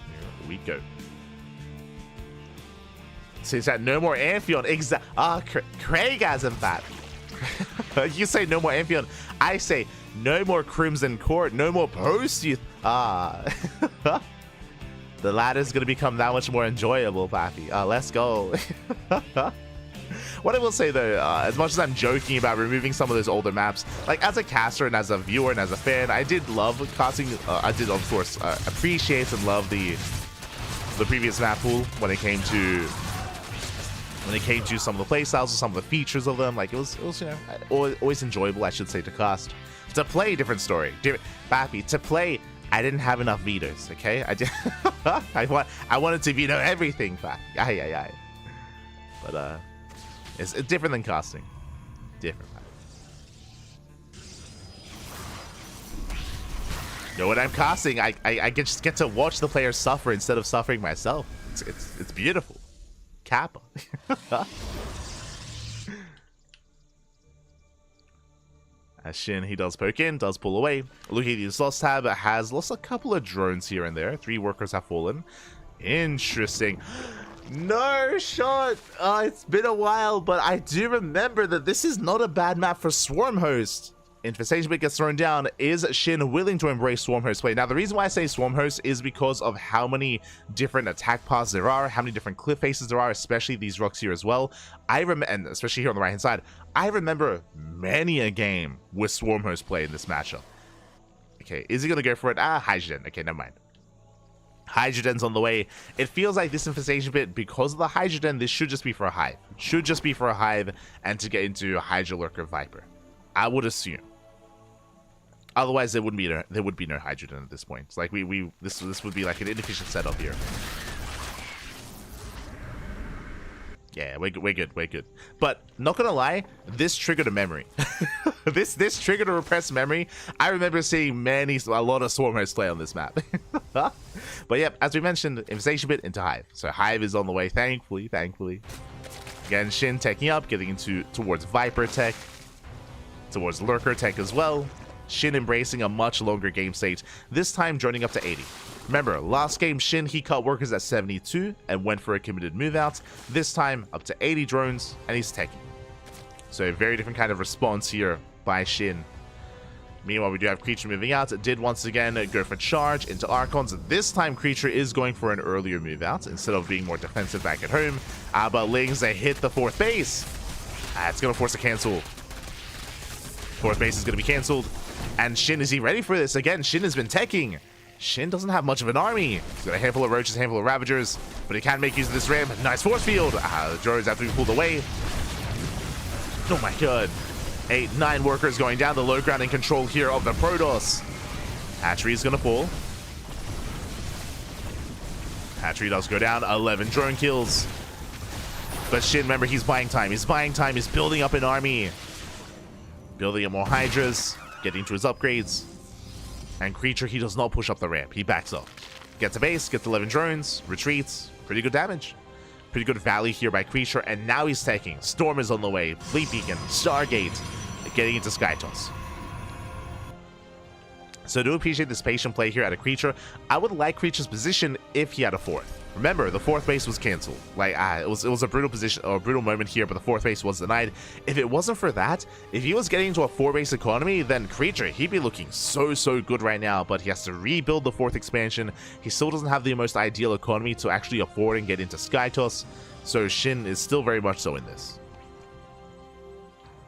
Here we go. So is that no more Amphion? Craigasm that. You say no more Amphion. I say no more Crimson Court. No more Post. The ladder's gonna become that much more enjoyable, Pappy. Let's go. What I will say though, as much as I'm joking about removing some of those older maps, like as a caster and as a viewer and as a fan, I did love casting. I did of course appreciate and love the previous map pool when it came to some of the playstyles or some of the features of them. Like it was you know, always enjoyable, I should say, to cast. To play, different story. Bappy, to play, I didn't have enough vetoes, okay? I did. I wanted to veto everything, Bappy. Aye. But it's different than casting. Different. You know, when I'm casting, I just get to watch the players suffer instead of suffering myself. It's beautiful. Kappa. As Shin, he does poke in, does pull away. Luhidi's lost tab has lost a couple of drones here and there. 3 workers have fallen. Interesting. No shot. It's been a while, but I do remember that this is not a bad map for Swarm Host. Infestation Bit gets thrown down. Is Shin willing to embrace Swarm Host play? Now, the reason why I say Swarm Host is because of how many different attack paths there are, how many different cliff faces there are, especially these rocks here as well. And especially here on the right-hand side, I remember many a game with Swarm Host play in this matchup. Okay, is he going to go for it? Hydrogen. Okay, never mind. Hydrogen's on the way. It feels like this Infestation Bit, because of the Hydrogen, this should just be for a Hive. Should just be for a Hive and to get into Hydra Lurker Viper. I would assume. Otherwise, there would be no Hydrogen at this point. It's like this would be like an inefficient setup here. Yeah, we're good. But not gonna lie, this triggered a memory. this triggered a repressed memory. I remember seeing a lot of Swarm Host play on this map. But yep, as we mentioned, Infestation Bit into Hive. So Hive is on the way, thankfully. Again, Shin taking up, getting towards Viper tech, towards Lurker tech as well. Shin embracing a much longer game state, this time joining up to 80. Remember, last game Shin, he cut workers at 72 and went for a committed move out. This time up to 80 drones and he's teching. So a very different kind of response here by Shin. Meanwhile, we do have creature moving out. It did once again go for charge into Archons. This time creature is going for an earlier move out instead of being more defensive back at home. But Lings, they hit the 4th base. It's going to force a cancel. 4th base is going to be cancelled. And Shin, is he ready for this? Again, Shin has been teching. Shin doesn't have much of an army. He's got a handful of roaches, a handful of ravagers, but he can make use of this ramp. Nice force field. The drones have to be pulled away. Oh my god. 9 workers going down. The low ground in control here of the Protoss. Hatchery is going to fall. Hatchery does go down. 11 drone kills. But Shin, remember, he's buying time. He's building up an army. Building up more Hydras, getting to his upgrades. And Creature, he does not push up the ramp. He backs up. Gets a base, gets 11 drones, retreats. Pretty good damage. Pretty good value here by Creature, and now he's taking. Storm is on the way. Fleet Beacon, Stargate, getting into Skytoss. So I do appreciate this patient play here at a Creature. I would like Creature's position if he had a fourth. Remember, the fourth base was cancelled. Like, it was a brutal position or a brutal moment here, but the fourth base was denied. If it wasn't for that, if he was getting into a 4-base economy, then Creature, he'd be looking so good right now, but he has to rebuild the fourth expansion. He still doesn't have the most ideal economy to actually afford and get into Skytoss, so Shin is still very much so in this.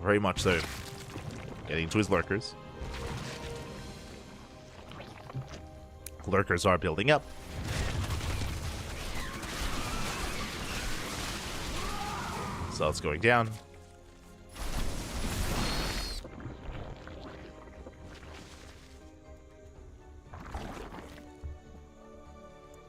Very much so. Getting to his lurkers. Lurkers are building up. So it's going down.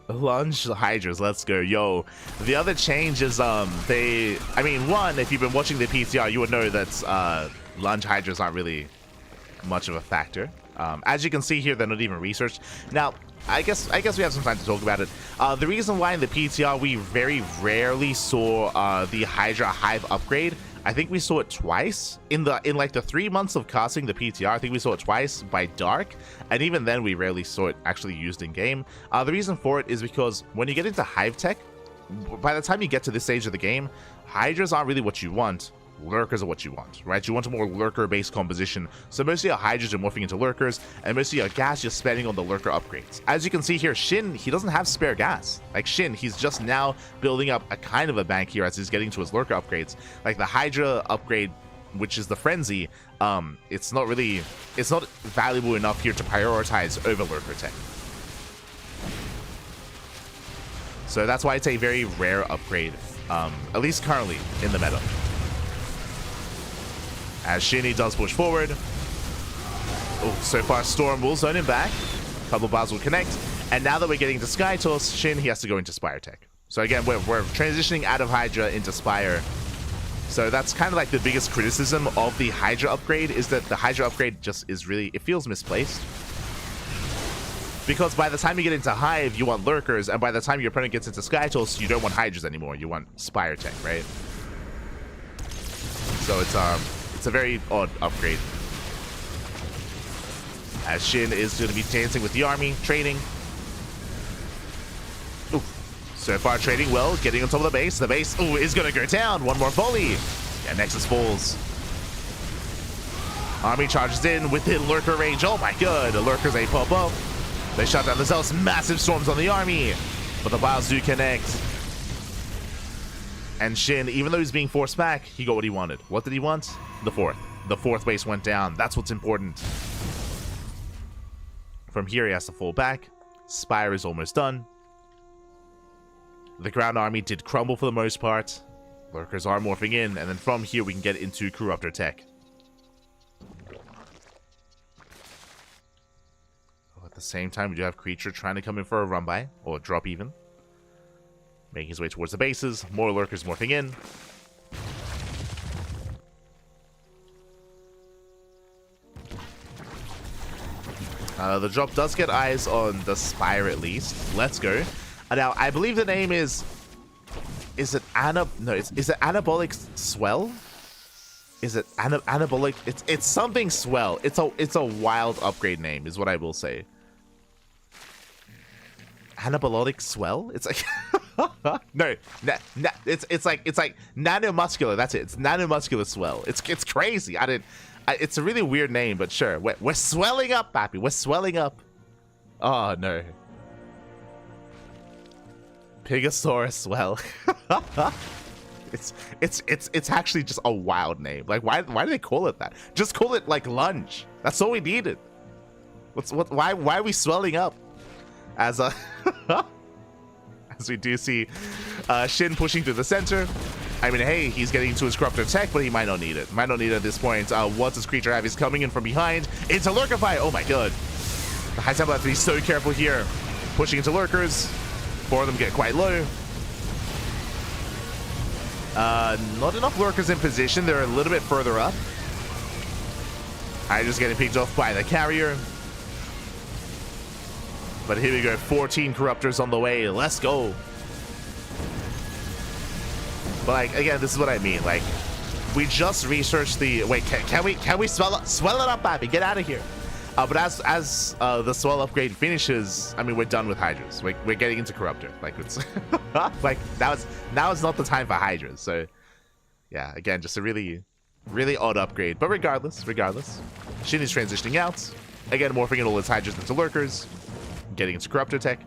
Lunge Hydras, let's go. Yo, the other change is I mean, one, if you've been watching the PTR, you would know that Lunge Hydras aren't really much of a factor. As you can see here, they're not even researched. Now, I guess we have some time to talk about it. The reason why in the PTR we very rarely saw the Hydra Hive upgrade, I think we saw it twice in like the 3 months of casting the PTR. I think we saw it twice by Dark, and even then we rarely saw it actually used in game. The reason for it is because when you get into Hive tech, by the time you get to this stage of the game, Hydras aren't really what you want. Lurkers are what you want, right? You want a more lurker-based composition. So most of your Hydras are morphing into lurkers, and most of your gas you're spending on the lurker upgrades. As you can see here, Shin, he doesn't have spare gas. Like Shin, he's just now building up a kind of a bank here as he's getting to his lurker upgrades. Like the Hydra upgrade, which is the Frenzy, it's not valuable enough here to prioritize over lurker tech. So that's why it's a very rare upgrade, at least currently in the meta. As Shin does push forward. Oh, so far Storm will zone him back. A couple of bars will connect. And now that we're getting to Skytoss, Shin, he has to go into Spire tech. So again, we're transitioning out of Hydra into Spire. So that's kind of like the biggest criticism of the Hydra upgrade, is that the Hydra upgrade just is really, it feels misplaced. Because by the time you get into Hive, you want Lurkers, and by the time your opponent gets into Skytoss, you don't want Hydras anymore. You want Spire tech, right? So it's a very odd upgrade. As Shin is going to be dancing with the army, trading. Ooh. So far trading well, getting on top of the base. The base, ooh, is going to go down. One more volley. Yeah, Nexus falls. Army charges in within lurker range. Oh my god, the lurkers ain't pop up. They shut down the Zealous. Massive storms on the army. But the vials do connect. And Shin, even though he's being forced back, he got what he wanted. What did he want? The fourth. The fourth base went down. That's what's important. From here, he has to fall back. Spire is almost done. The ground army did crumble for the most part. Lurkers are morphing in. And then from here, we can get into Corruptor tech. Oh, at the same time, we do have Creature trying to come in for a run-by. Or drop even. Making his way towards the bases. More lurkers morphing in. The drop does get eyes on the Spire at least. Let's go. Now, I believe the name is... Is it Anabolic Swell? Is it Anabolic? It's something Swell. It's a wild upgrade name, is what I will say. Anabolic Swell? It's like... no, it's like nanomuscular. That's it. It's nanomuscular swell. It's crazy. It's a really weird name, but sure. We're swelling up, Pappy. We're swelling up. Oh no. PiGosaur swell. It's actually just a wild name. Like why do they call it that? Just call it like lunge. That's all we needed. Why are we swelling up? As we do see Shin pushing to the center. I mean, hey, he's getting to his Corruptor tech, but he might not need it. Might not need it at this point. What does Creature have? He's coming in from behind. Into Lurkify. Oh my god. The High Temple has to be so careful here. Pushing into Lurkers. 4 of them get quite low. Not enough Lurkers in position. They're a little bit further up. Hydra's getting picked off by the carrier. But here we go, 14 Corruptors on the way. Let's go. But like, again, this is what I mean. Like, we just researched the. Wait, can we swell it up, Babby? Get out of here. But as the swell upgrade finishes, I mean, we're done with Hydras. We're getting into Corruptor. Like, it's like now is not the time for Hydras. So yeah, again, just a really odd upgrade. But regardless, Shin is transitioning out. Again, morphing in all its Hydras into Lurkers. Getting into Corruptor tech.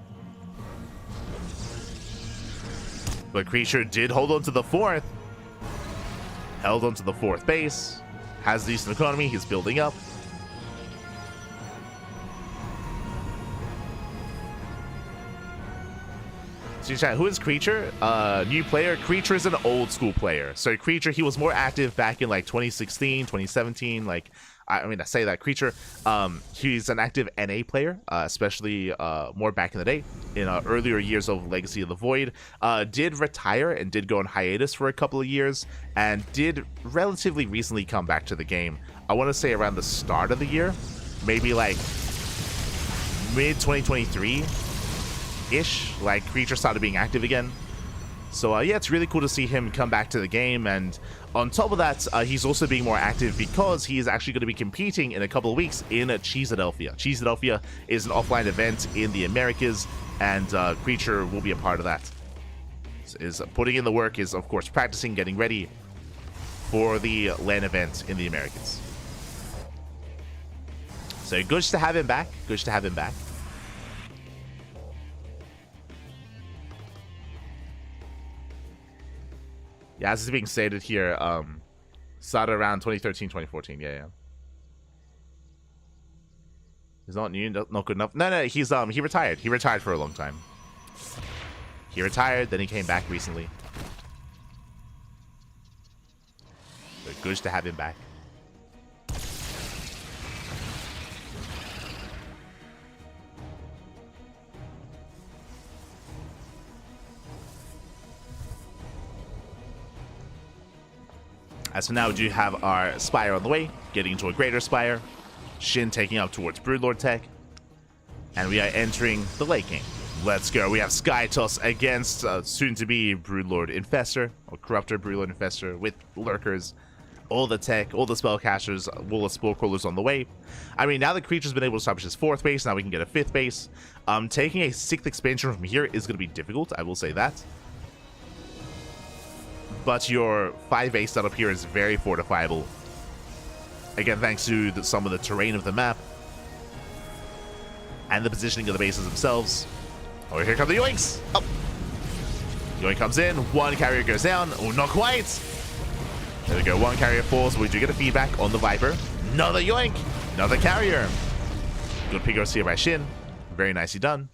But Creature did hold on to the 4th. Held on to the 4th base. Has decent economy. He's building up. Who is Creature? New player. Creature is an old school player. So Creature, he was more active back in like 2016, 2017. Like, I mean, I say that Creature, he's an active NA player, especially more back in the day, in earlier years of Legacy of the Void. Did retire and did go on hiatus for a couple of years, and did relatively recently come back to the game. I want to say around the start of the year, maybe like mid 2023. Ish, like Creature started being active again. So yeah, it's really cool to see him come back to the game. And on top of that, he's also being more active because he is actually going to be competing in a couple of weeks in Cheeseadelphia. Cheeseadelphia is an offline event in the Americas, and Creature will be a part of that. Is putting in the work, is of course practicing, getting ready for the LAN event in the Americas. So good to have him back. Good to have him back. Yeah, as is being stated here, started around 2013, 2014. Yeah. He's not new, not good enough. No, he's he retired. He retired for a long time. He retired, then he came back recently. But good to have him back. As for now, we do have our Spire on the way, getting into a Greater Spire. Shin taking up towards Broodlord tech. And we are entering the late game. Let's go. We have Skytoss against soon-to-be Broodlord Infestor, or Corruptor Broodlord Infestor, with Lurkers. All the tech, all the spellcasters, Wall of Spellcrawlers on the way. I mean, now the Creature's been able to establish his 4th base, now we can get a 5th base. Taking a 6th expansion from here is going to be difficult, I will say that. But your 5 base setup here is very fortifiable. Again, thanks to some of the terrain of the map. And the positioning of the bases themselves. Oh, here come the Yoinks! Oh! Yoink comes in, 1 carrier goes down. Oh, not quite! There we go, 1 carrier falls. We do get a feedback on the Viper. Another Yoink! Another carrier! Good PiGosaur here by Shin. Very nicely done.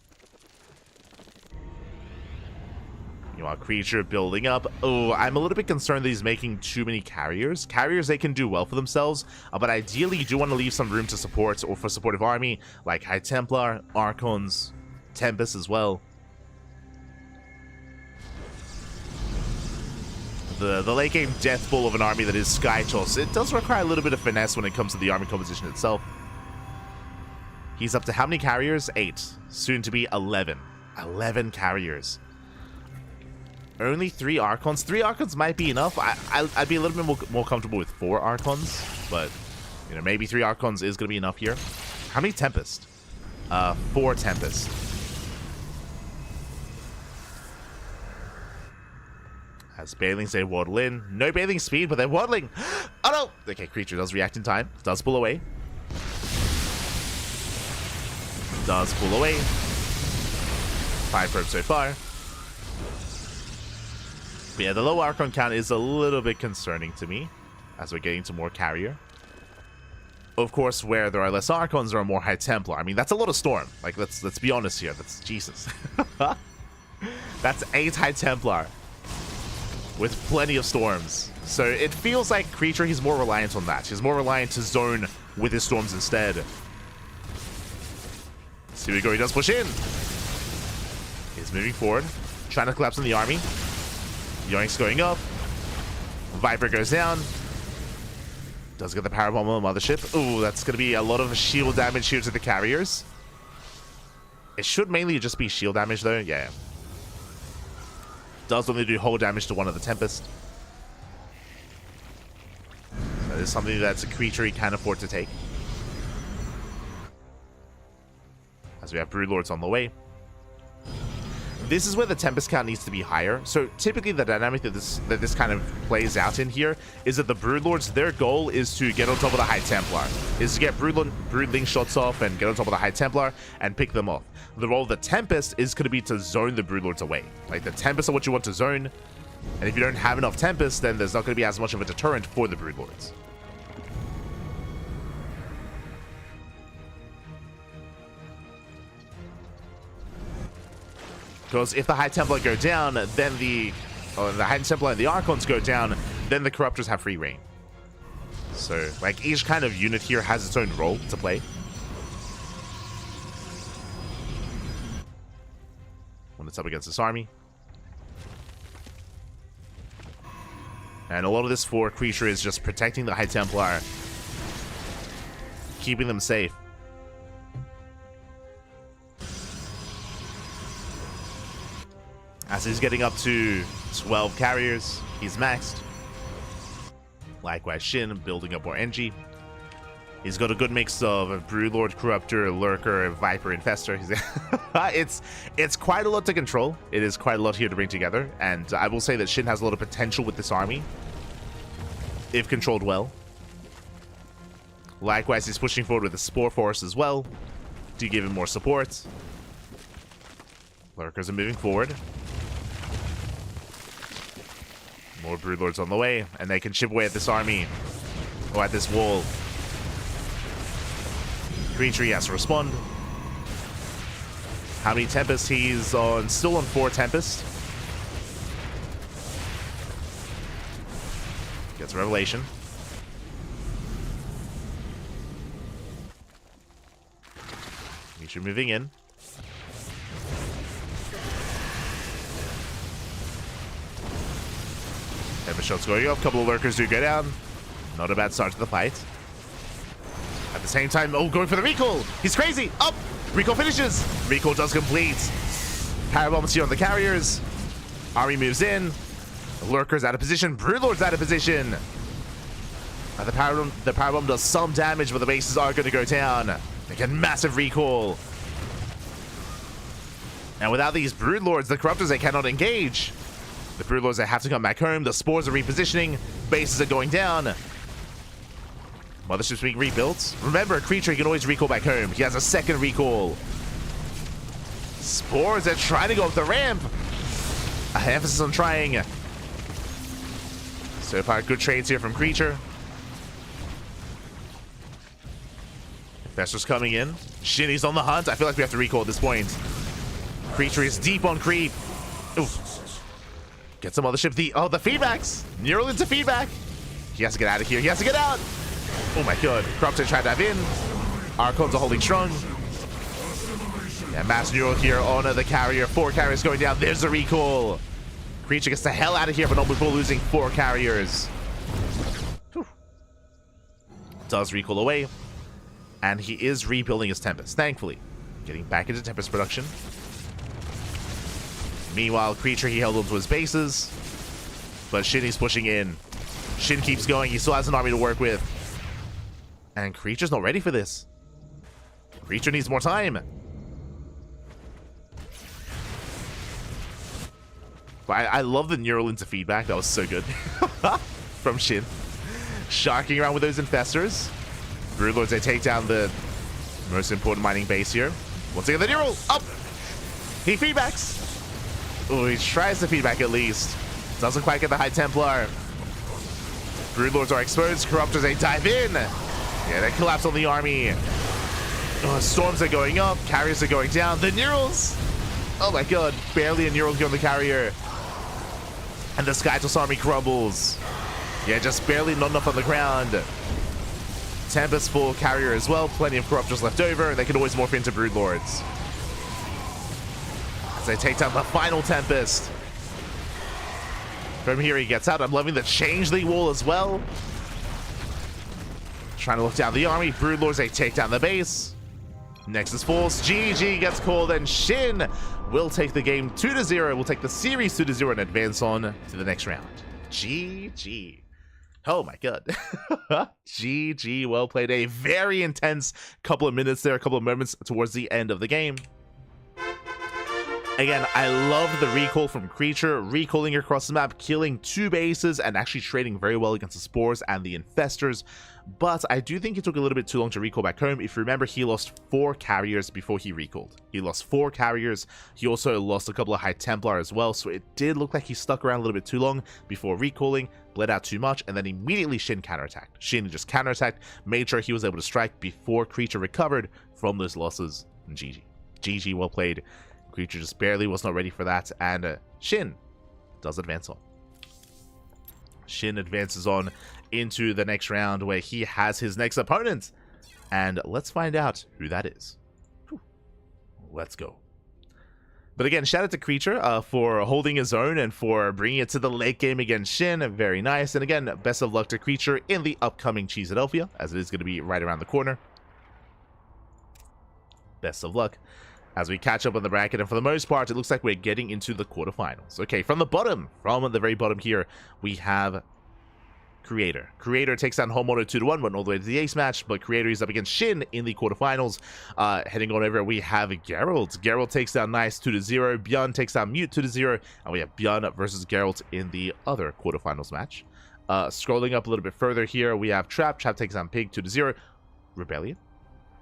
Meanwhile, Creature building up. Oh, I'm a little bit concerned that he's making too many carriers. Carriers, they can do well for themselves, but ideally you do want to leave some room to support, or for supportive army, like High Templar, Archons, Tempest as well. The late game death ball of an army that is Skytoss, it does require a little bit of finesse when it comes to the army composition itself. He's up to how many carriers? 8. Soon to be 11. 11 carriers. Only 3 Archons. 3 Archons might be enough. I'd be a little bit more comfortable with 4 Archons, but you know, maybe 3 Archons is going to be enough here. How many Tempest? 4 Tempest. As Bailings, they waddle in. No bailing speed, but they're waddling. Oh no! Okay, Creature does react in time. Does pull away. Does pull away. 5 probes so far. But yeah, the low Archon count is a little bit concerning to me, as we're getting to more carrier. Of course, where there are less Archons, there are more High Templar. I mean, that's a lot of Storm. Like, let's be honest here. That's Jesus. That's 8 High Templar with plenty of Storms. So it feels like Creature, he's more reliant on that. He's more reliant to zone with his Storms instead. So here we go. He does push in. He's moving forward, trying to collapse on the army. Yoink's going up. Viper goes down. Does get the power bomb on the mothership. Ooh, that's going to be a lot of shield damage here to the carriers. It should mainly just be shield damage, though. Yeah. Does only do whole damage to one of the Tempest. That is something that's a creature he can afford to take. As we have Broodlords on the way. This is where the Tempest count needs to be higher. So typically the dynamic that this kind of plays out in here is that the Broodlords, their goal is to get on top of the High Templar. Is to get Broodling shots off and get on top of the High Templar and pick them off. The role of the Tempest is going to be to zone the Broodlords away. Like, the Tempest are what you want to zone. And if you don't have enough Tempest, then there's not going to be as much of a deterrent for the Broodlords. Because if the High Templar go down, then the High Templar and the Archons go down, then the Corruptors have free reign. So, like, each kind of unit here has its own role to play. When it's up against this army. And a lot of this for creature is just protecting the High Templar. Keeping them safe. As he's getting up to 12 carriers, he's maxed. Likewise, SHIN building up more NG. He's got a good mix of Broodlord, Corruptor, Lurker, Viper, Infester. It's quite a lot to control. It is quite a lot here to bring together. And I will say that SHIN has a lot of potential with this army, if controlled well. Likewise, he's pushing forward with the Spore Force as well to give him more support. Lurkers are moving forward. More Broodlords on the way, and they can chip away at this army. Or at this wall. Creature, he has to respond. How many Tempest? He's on, still on 4 Tempest. Gets a Revelation. Creature moving in. Tempest shots going up. Couple of Lurkers do go down. Not a bad start to the fight. At the same time, oh, going for the recall. He's crazy. Up. Recall finishes. Recall does complete. Powerbombs here on the carriers. Army moves in. The Lurker's out of position. Broodlord's out of position. The powerbomb does some damage, but the bases are going to go down. They get massive recall. And without these Broodlords, the Corruptors, they cannot engage. The Broodlords, they have to come back home. The Spores are repositioning. Bases are going down. Mothership's being rebuilt. Remember, a creature, he can always recall back home. He has a second recall. Spores are trying to go up the ramp. Emphasis on trying. So far, good trades here from creature. Infestor's coming in. SHIN's on the hunt. I feel like we have to recall at this point. Creature is deep on creep. Oof. Get some mothership. The feedbacks. Neural into feedback. He has to get out of here. He has to get out. Oh my god. Corruptor tried to have in. Archons are holding strong. Yeah, mass neural here on the carrier. 4 carriers going down. There's a recall. Creature gets the hell out of here, but not before losing 4 carriers. Whew. Does recall away. And he is rebuilding his Tempest, thankfully. Getting back into Tempest production. Meanwhile, creature, he held onto his bases. But SHIN is pushing in. SHIN keeps going. He still has an army to work with. And creature's not ready for this. Creature needs more time. But I love the neural into feedback. That was so good. From SHIN. Sharking around with those Infestors. Broodlords, they take down the most important mining base here. Once again, the neural. Up! He feedbacks. Oh, he tries to feedback at least. Doesn't quite get the High Templar. Broodlords are exposed. Corruptors, they dive in. Yeah, they collapse on the army. Oh, storms are going up. Carriers are going down. The Neurals. Oh my god. Barely a Neural here on the carrier. And the Skytos army crumbles. Yeah, just barely not enough on the ground. Tempest full carrier as well. Plenty of Corruptors left over. And they can always morph into Broodlords. As they take down the final Tempest. From here he gets out. I'm loving the Changeling wall as well. trying to look down the army. Broodlords, they take down the base. Nexus Force, GG gets called, and SHIN will take the game 2-0. We'll take the series 2-0 and advance on to the next round. GG. Oh my god. GG, well played. A very intense couple of minutes there, a couple of moments towards the end of the game. Again, I love the recall from Creature, recalling across the map, killing 2 bases, and actually trading very well against the Spores and the Infestors. But I do think it took a little bit too long to recall back home. If you remember, he lost 4 carriers before he recalled. He lost 4 carriers. He also lost a couple of High Templar as well, so it did look like he stuck around a little bit too long before recalling, bled out too much, and then immediately SHIN counterattacked. SHIN just counterattacked, made sure he was able to strike before Creature recovered from those losses. And GG. GG, well played. Creature just barely was not ready for that, and SHIN does advance on. SHIN advances on into the next round where he has his next opponent, and let's find out who that is. Whew. Let's go. But again, shout out to Creature for holding his own and for bringing it to the late game against SHIN. Very nice. And again, best of luck to Creature in the upcoming Cheeseadelphia, as it is going to be right around the corner. Best of luck as we catch up on the bracket, and for the most part, it looks like we're getting into the quarterfinals. Okay, from the very bottom here, we have Creator. Creator takes down Home Auto 2-1, went all the way to the ace match, but Creator is up against SHIN in the quarterfinals. Heading on over, we have Geralt. Geralt takes down Nice 2-0. ByuN takes down Mute 2-0, and we have ByuN versus Geralt in the other quarterfinals match. Scrolling up a little bit further here, we have Trap. Trap takes down Pig 2-0. Rebellion?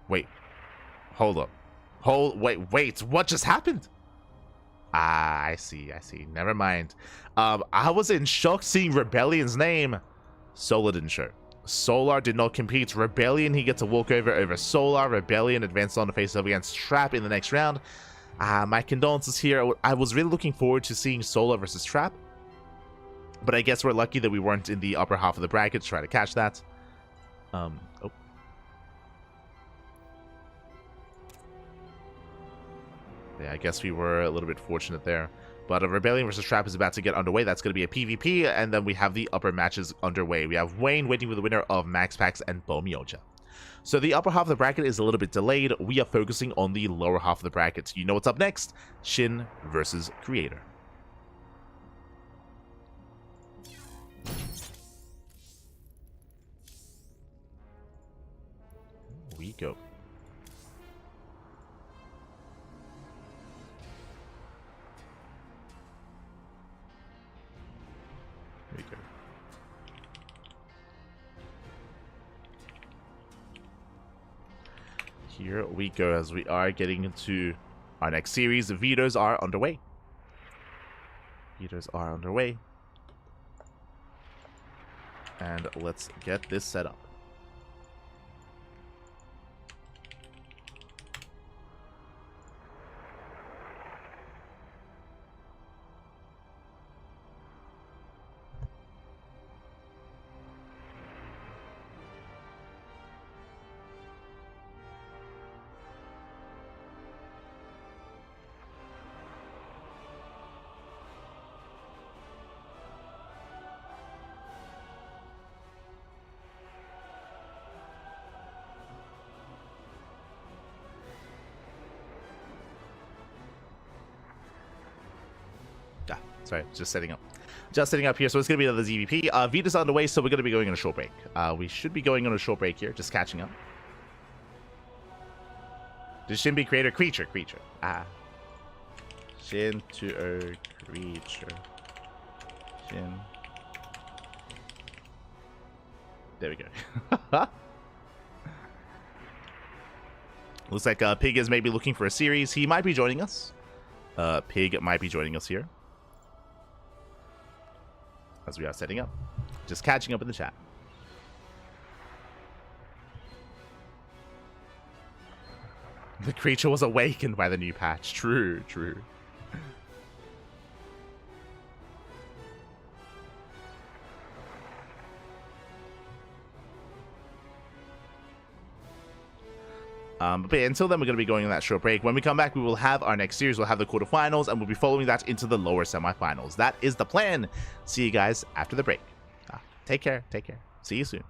Wait. Hold up. Wait, what just happened? Ah, I see. Never mind. I was in shock seeing Rebellion's name. Solar didn't show. Solar did not compete. Rebellion, he gets a walkover over Solar. Rebellion advanced on to face off against Trap in the next round. My condolences here. I was really looking forward to seeing Solar versus Trap, but I guess we're lucky that we weren't in the upper half of the bracket to try to catch that. Oh. Yeah, I guess we were a little bit fortunate there. But Rebellion versus Trap is about to get underway. That's going to be a PvP, and then we have the upper matches underway. We have Wayne waiting for the winner of MaxPax and Bomioja. So the upper half of the bracket is a little bit delayed. We are focusing on the lower half of the bracket. You know what's up next? SHIN versus Creator. Here we go. Here we go as we are getting into our next series. The vetoes are underway. And let's get this set up. Sorry, just setting up here. So it's going to be another ZVP. Vita's underway, so we're going to be going on a short break. We should be going on a short break here, just catching up. Did SHIN be Creator? Creature. SHIN to a Creature. SHIN. There we go. Looks like Pig is maybe looking for a series. He might be joining us. Pig might be joining us here as we are setting up. Just catching up in the chat. The creature was awakened by the new patch. True. But yeah, until then, we're going to be going on that short break. When we come back, we will have our next series. We'll have the quarterfinals, and we'll be following that into the lower semifinals. That is the plan. See you guys after the break. Take care. See you soon.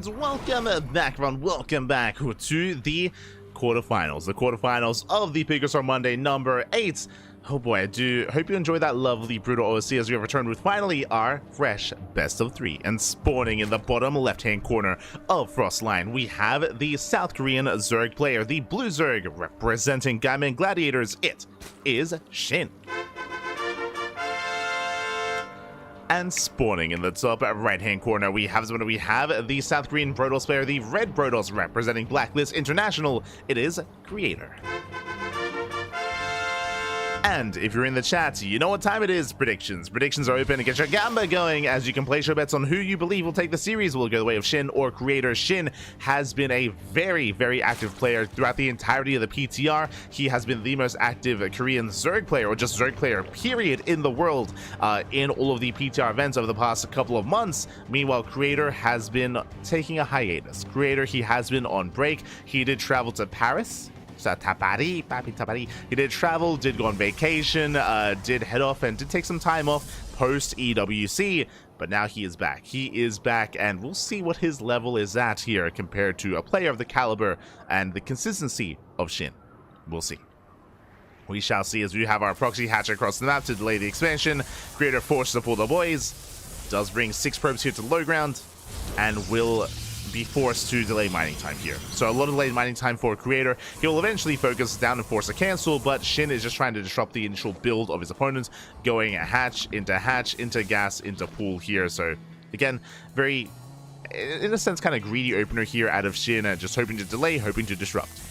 and welcome back, everyone. Welcome back to the quarterfinals. The quarterfinals of the PiGosaur Monday number 8. Oh boy, I do hope you enjoyed that lovely brutal OC as we have returned with finally our fresh best of 3. And spawning in the bottom left-hand corner of Frostline, we have the South Korean Zerg player, the Blue Zerg, representing Gaiman Gladiators. It is SHIN. And spawning in the top right-hand corner, we have the South Korean Brodos player, the Red Brodos, representing Blacklist International. It is Creator. And if you're in the chat, you know what time it is. Predictions. Predictions are open. Get your gamba going as you can place your bets on who you believe will take the series. Will go the way of SHIN or Creator. SHIN has been a very, very active player throughout the entirety of the PTR. He has been the most active Korean Zerg player, or just Zerg player, period, in the world in all of the PTR events over the past couple of months. Meanwhile, Creator has been taking a hiatus. Creator, he has been on break. He did travel to Paris. He did travel, did go on vacation, did head off and did take some time off post EWC, but now he is back. He is back, and we'll see what his level is at here compared to a player of the caliber and the consistency of SHIN. We'll see. We shall see as we have our proxy hatch across the map to delay the expansion. Creator forces to pull the boys, does bring 6 probes here to low ground, and will be forced to delay mining time here. So a lot of delayed mining time for Creator. He will eventually focus down and force a cancel, but SHIN is just trying to disrupt the initial build of his opponent, going hatch, into gas, into pool here. So again, very, in a sense, kind of greedy opener here out of SHIN, just hoping to delay, hoping to disrupt.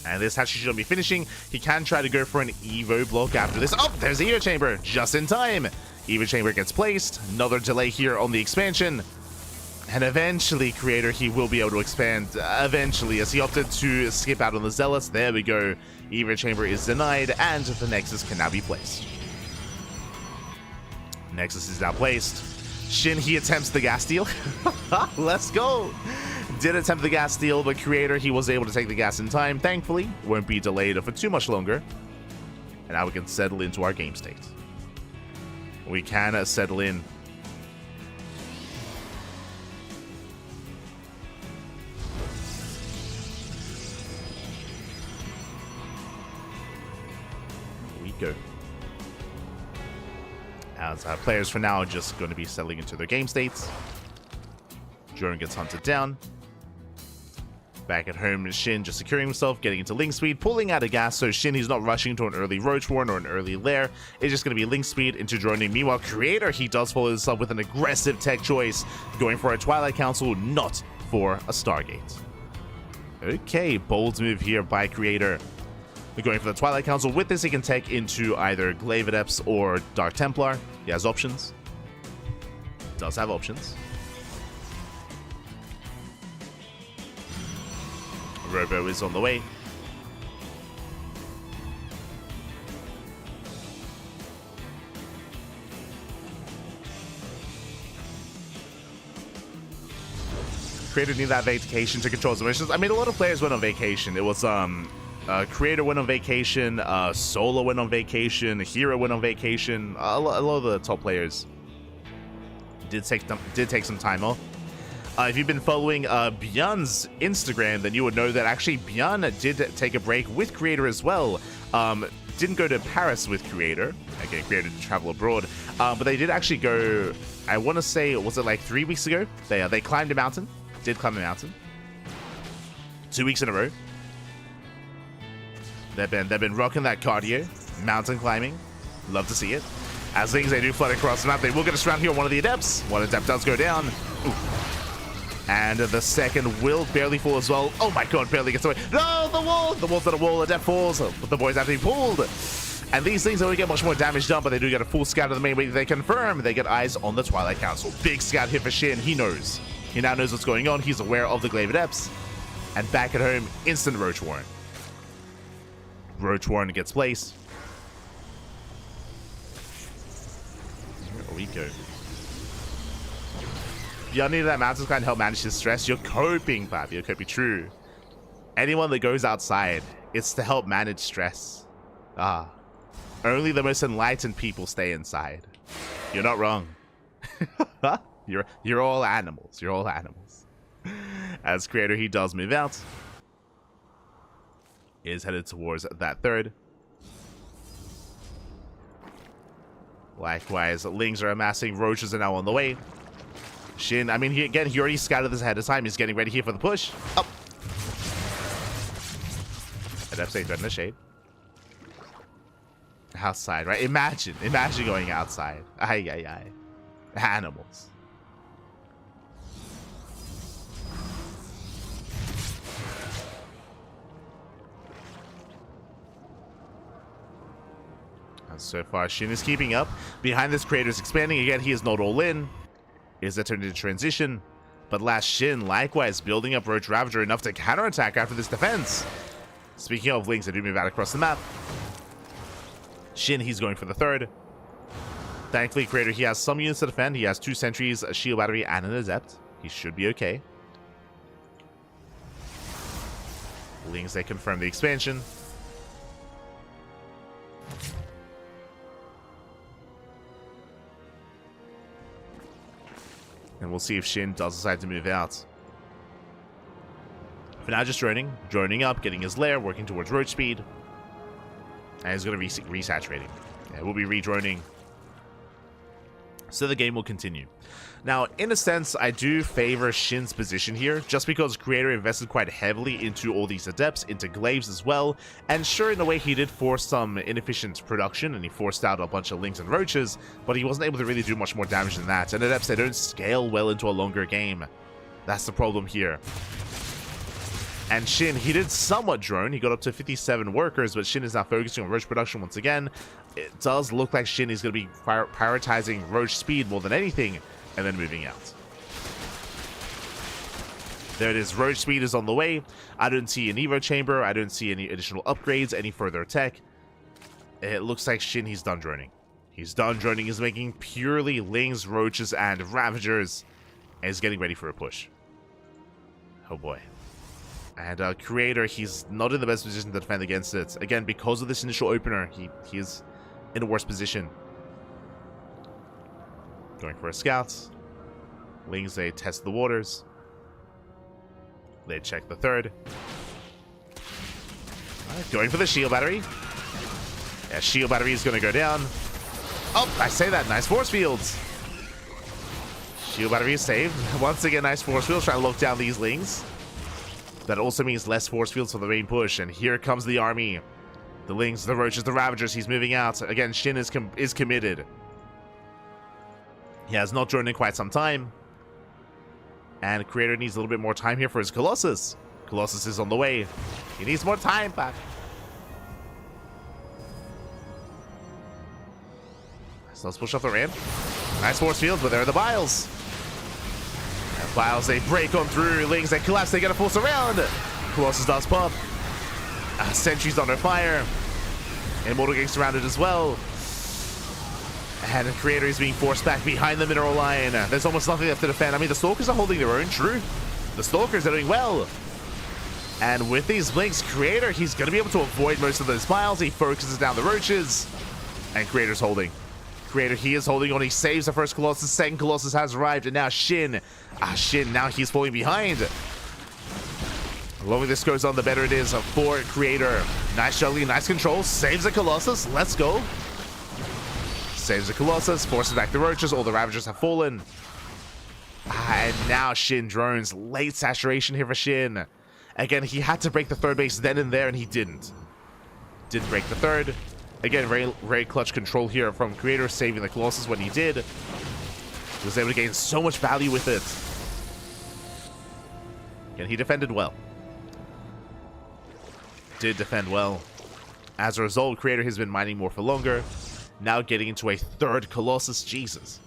And this hatch should be finishing. He can try to go for an Evo block after this. Oh, there's the Evo Chamber, just in time. Evo Chamber gets placed. Another delay here on the expansion. And eventually, Creator, he will be able to expand, eventually, as he opted to skip out on the Zealots. There we go. Evo Chamber is denied, and the Nexus can now be placed. Nexus is now placed. SHIN, he attempts the gas steal. Let's go. Did attempt the gas steal, but Creator, he was able to take the gas in time. Thankfully, won't be delayed for too much longer. And now we can settle into our game state. We can settle in. Go. As our players for now are just going to be settling into their game states. Jordan gets hunted down. Back at home, SHIN just securing himself, getting into link speed, pulling out of gas, so SHIN, he's not rushing to an early Roach Warren or an early Lair. It's just going to be link speed into droning. Meanwhile, Creator, he does follow this up with an aggressive tech choice, going for a Twilight Council, not for a Stargate. Okay, bold move here by Creator. We're going for the Twilight Council. With this, he can take into either Glaive Adepts or Dark Templar. He has options. Does have options. Robo is on the way. Creator need that vacation to control his missions. I mean, a lot of players went on vacation. It was Creator went on vacation, Solo went on vacation, Hero went on vacation. A lot of the top players did take some time off. If you've been following ByuN's Instagram, then you would know that actually ByuN did take a break with Creator as well. Didn't go to Paris with Creator. Again, Creator to travel abroad. But they did actually go, I want to say, was it like 3 weeks ago? They climbed a mountain. Did climb a mountain. 2 weeks in a row. They've been rocking that cardio, mountain climbing. Love to see it. As things they do flood across the map, they will get a surround here on one of the Adepts. One Adept does go down. Ooh. And the second will barely fall as well. Oh my god, barely gets away. No, the wall! The wall's not a wall, Adept falls, but the boys have to be pulled. And these things only get much more damage done, but they do get a full scout of the main wave. They confirm they get eyes on the Twilight Council. Big scout hit for SHIN. He knows. He now knows what's going on. He's aware of the Glaive Adepts. And back at home, instant Roach Warren. Roach Warren gets placed. Here we go. You need that mountain kind of help manage his stress. You're coping, Bobby. You're coping. True. Anyone that goes outside, it's to help manage stress. Only the most enlightened people stay inside. You're not wrong. You're all animals. You're all animals. As creator, he does move out. Is headed towards that third. Likewise, Lings are amassing. Roaches are now on the way. Shin, I mean, he already scouted this ahead of time. He's getting ready here for the push. Up. Adepts threaten the shade. Outside, right? Imagine going outside. Ay, ay, ay. Animals. And so far, Shin is keeping up. Behind this, creator is expanding. Again, he is not all in. Is that turned into transition? But last Shin, likewise, building up Roach Ravager enough to counterattack after this defense. Speaking of Lings, they do move out across the map. Shin, he's going for the third. Thankfully, creator, he has some units to defend. He has 2 sentries, a shield battery, and an adept. He should be okay. Lings, they confirm the expansion. And we'll see if Shin does decide to move out. For now, just droning up, getting his lair, working towards roach speed. And he's going to be resaturating. Yeah, we'll be redroning. So the game will continue. Now, in a sense, I do favor Shin's position here, just because creator invested quite heavily into all these adepts, into glaives as well, and sure, in a way, he did force some inefficient production, and he forced out a bunch of Lings and roaches, but he wasn't able to really do much more damage than that, and adepts, they don't scale well into a longer game. That's the problem here. And Shin, he did somewhat drone. He got up to 57 workers, but Shin is now focusing on roach production once again. It does look like Shin is going to be prioritizing roach speed more than anything, and then moving out. There it is. Roach speed is on the way. I don't see an Evo chamber. I don't see any additional upgrades, any further tech. It looks like Shin, he's done droning. He's done droning. He's making purely Lings, roaches, and ravagers. And he's getting ready for a push. Oh boy. And creator, he's not in the best position to defend against it. Again, because of this initial opener, he is in a worse position. Going for a scout. Lings, they test the waters. They check the third. Going for the shield battery. Yeah, shield battery is going to go down. Oh, I say that. Nice force fields. Shield battery is saved. Once again, nice force fields. Trying to lock down these Lings. That also means less force fields for the main push. And here comes the army. The Lings, the roaches, the ravagers. He's moving out. Again, Shin is committed. He has not joined in quite some time. And creator needs a little bit more time here for his Colossus. Colossus is on the way. He needs more time back. So let's push off the ramp. Nice force fields, but there are the Biles. And Biles, they break on through. Lings, they collapse. They get a force around. Colossus does pop. Sentry's under fire. Immortal getting surrounded as well. And the creator is being forced back behind the mineral line. There's almost nothing left to defend. I mean, the Stalkers are holding their own, true. The Stalkers are doing well. And with these blinks, creator, he's going to be able to avoid most of those piles. He focuses down the roaches. And creator's holding. Creator, he is holding on. He saves the first Colossus. Second Colossus has arrived. And now Shin. Shin, now he's falling behind. The longer this goes on, the better it is for creator. Nice juggling, nice control. Saves the Colossus. Let's go. Saves the Colossus, forces back the roaches, all the Ravagers have fallen. And now Shin drones. Late saturation here for Shin. Again, he had to break the third base then and there, and he didn't. Didn't break the third. Again, very clutch control here from creator, saving the Colossus when he did. He was able to gain so much value with it. Again, he defended well. Did defend well. As a result, creator has been mining more for longer. Now getting into a third Colossus. Jesus.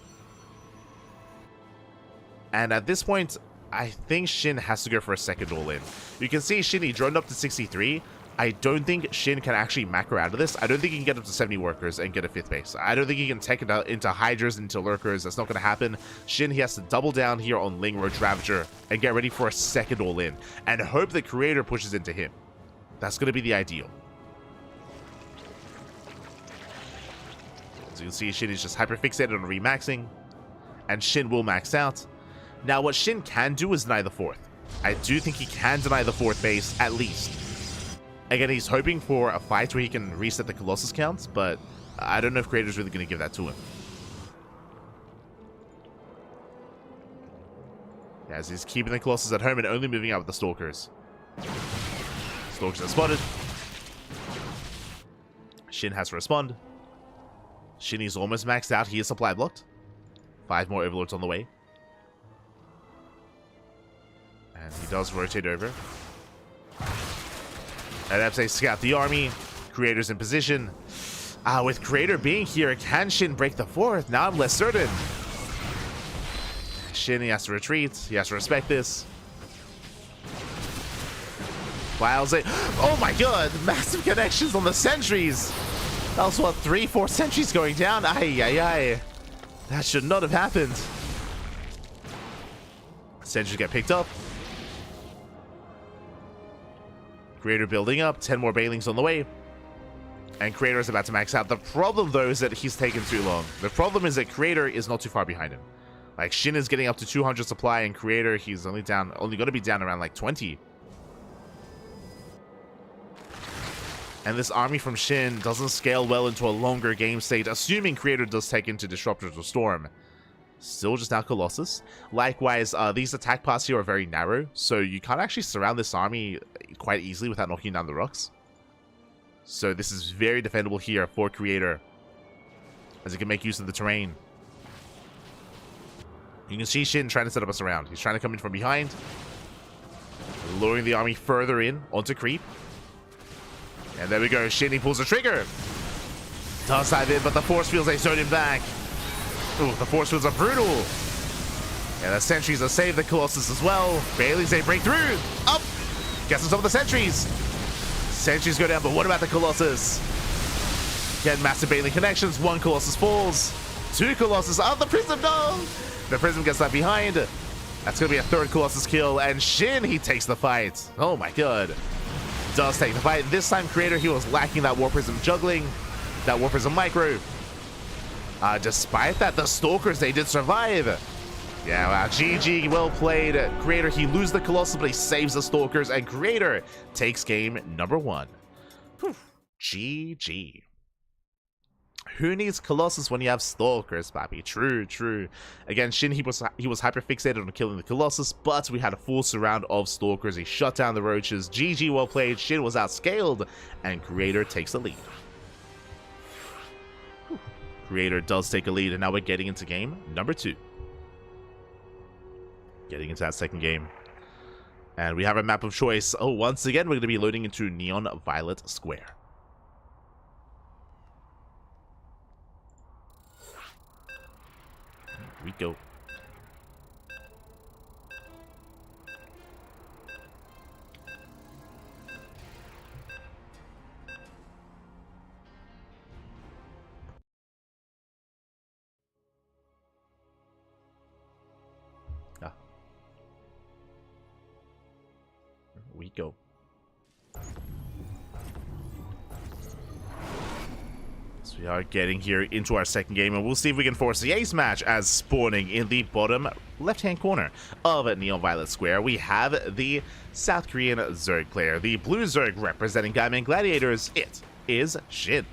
And at this point, I think Shin has to go for a second all-in. You can see Shin, he droned up to 63. I don't think Shin can actually macro out of this. I don't think he can get up to 70 workers and get a 5th base. I don't think he can take it out into Hydras, into Lurkers. That's not going to happen. Shin, he has to double down here on Ling, Roach, Ravager and get ready for a second all-in. And hope the creator pushes into him. That's going to be the ideal. As you can see, Shin is just hyper-fixated on remaxing. and SHIN will max out. Now, what SHIN can do is deny the fourth. I do think he can deny the fourth base, at least. Again, he's hoping for a fight where he can reset the Colossus count, but I don't know if Creator's really going to give that to him. As he's keeping the Colossus at home and only moving out with the Stalkers. Stalkers are spotted. SHIN has to respond. SHIN is almost maxed out. He is supply blocked. 5 more Overlords on the way. And he does rotate over. Adepts scout the army. Creator's in position. With Creator being here, can SHIN break the fourth? Now I'm less certain. SHIN, he has to retreat. He has to respect this. Wowza. Oh my god! Massive connections on the sentries! That was what, 3-4 sentries going down? Ay, ay, ay. That should not have happened. Sentries get picked up. Creator building up. 10 more Bailings on the way. And Creator is about to max out. The problem, though, is that he's taken too long. The problem is that Creator is not too far behind him. Like, SHIN is getting up to 200 supply, and Creator, he's only going to be down around, like, 20. And this army from SHIN doesn't scale well into a longer game state, assuming Creator does take into Disruptors or Storm. Still just out Colossus. Likewise, these attack paths here are very narrow, so you can't actually surround this army quite easily without knocking down the rocks. So this is very defendable here for Creator, as he can make use of the terrain. You can see SHIN trying to set up a surround. He's trying to come in from behind, luring the army further in onto creep. And there we go. SHIN, he pulls the trigger. Does dive in, but the force fields, they zone him back. Ooh, the force fields are brutal. And the sentries have saved the Colossus as well. Bailey's, they break through. Up! Gets on some of the sentries. Sentries go down, but what about the Colossus? Again, massive Bailey connections. 1 Colossus falls. 2 Colossus. Oh, the Prism, no! The Prism gets left behind. That's going to be a 3rd Colossus kill. And SHIN, he takes the fight. Oh my god. Does take the fight. This time, Creator, he was lacking that War Prism juggling. That War Prism micro. Despite that, the Stalkers, they did survive. Yeah, wow, GG, well played. Creator, he loses the Colossus, but he saves the Stalkers, and Creator takes game number 1. Whew. GG. Who needs Colossus when you have Stalkers, papi? True, true. Again, SHIN, he was hyper-fixated on killing the Colossus, but we had a full surround of Stalkers. He shut down the roaches. GG, well played. SHIN was outscaled, and Creator takes the lead. Creator does take a lead, and now we're getting into game number 2. Getting into that second game. And we have a map of choice. Oh, once again, we're going to be loading into Neon Violet Square. Here we go. We go. So we are getting here into our second game, and we'll see if we can force the ace match, as spawning in the bottom left-hand corner of Neon Violet Square, we have the South Korean Zerg player. The blue Zerg representing Diamond Gladiators, it is SHIN.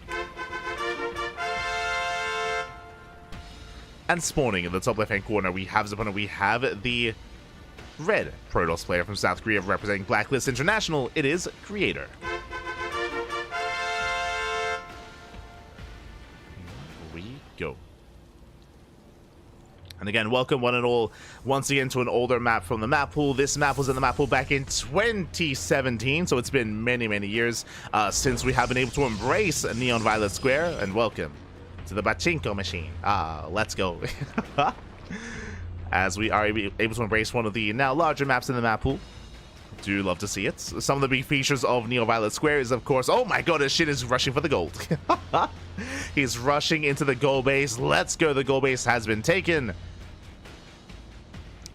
And spawning in the top left-hand corner, we have the red Protoss player from South Korea representing Blacklist International. It is Creator. Here we go. And again, welcome one and all once again to an older map from the map pool. This map was in the map pool back in 2017, so it's been many, many years since we have been able to embrace Neon Violet Square. And welcome to the Pachinko machine. Let's go. As we are able to embrace one of the now larger maps in the map pool. Do love to see it. Some of the big features of Neon Violet Square is, of course, oh my god, this SHIN is rushing for the gold. He's rushing into the gold base. Let's go, the gold base has been taken.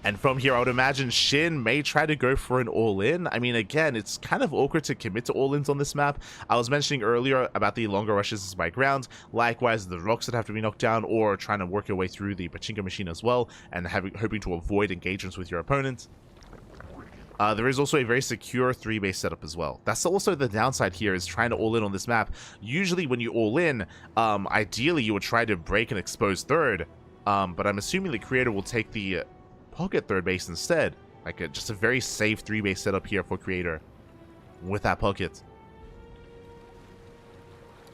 And from here, I would imagine SHIN may try to go for an all-in. I mean, again, it's kind of awkward to commit to all-ins on this map. I was mentioning earlier about the longer rushes by ground. Likewise, the rocks that have to be knocked down, or trying to work your way through the pachinko machine as well, and hoping to avoid engagements with your opponent. There is also a very secure 3-base setup as well. That's also the downside here, is trying to all-in on this map. Usually when you all-in, ideally you would try to break an exposed third, but I'm assuming the creator will take the pocket 3rd base instead. Like just a very safe 3-base setup here for creator with that pocket.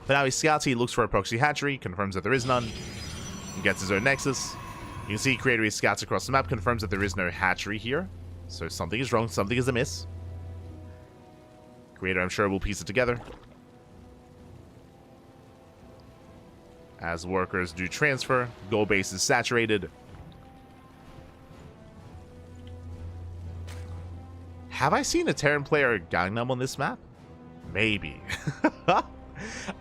But now he scouts, he looks for a proxy hatchery, confirms that there is none, and gets his own nexus. You can see creator, he scouts across the map, confirms that there is no hatchery here. So something is wrong, something is amiss. Creator, I'm sure, will piece it together. As workers do transfer, goal base is saturated. Have I seen a Terran player Gangnam on this map? Maybe.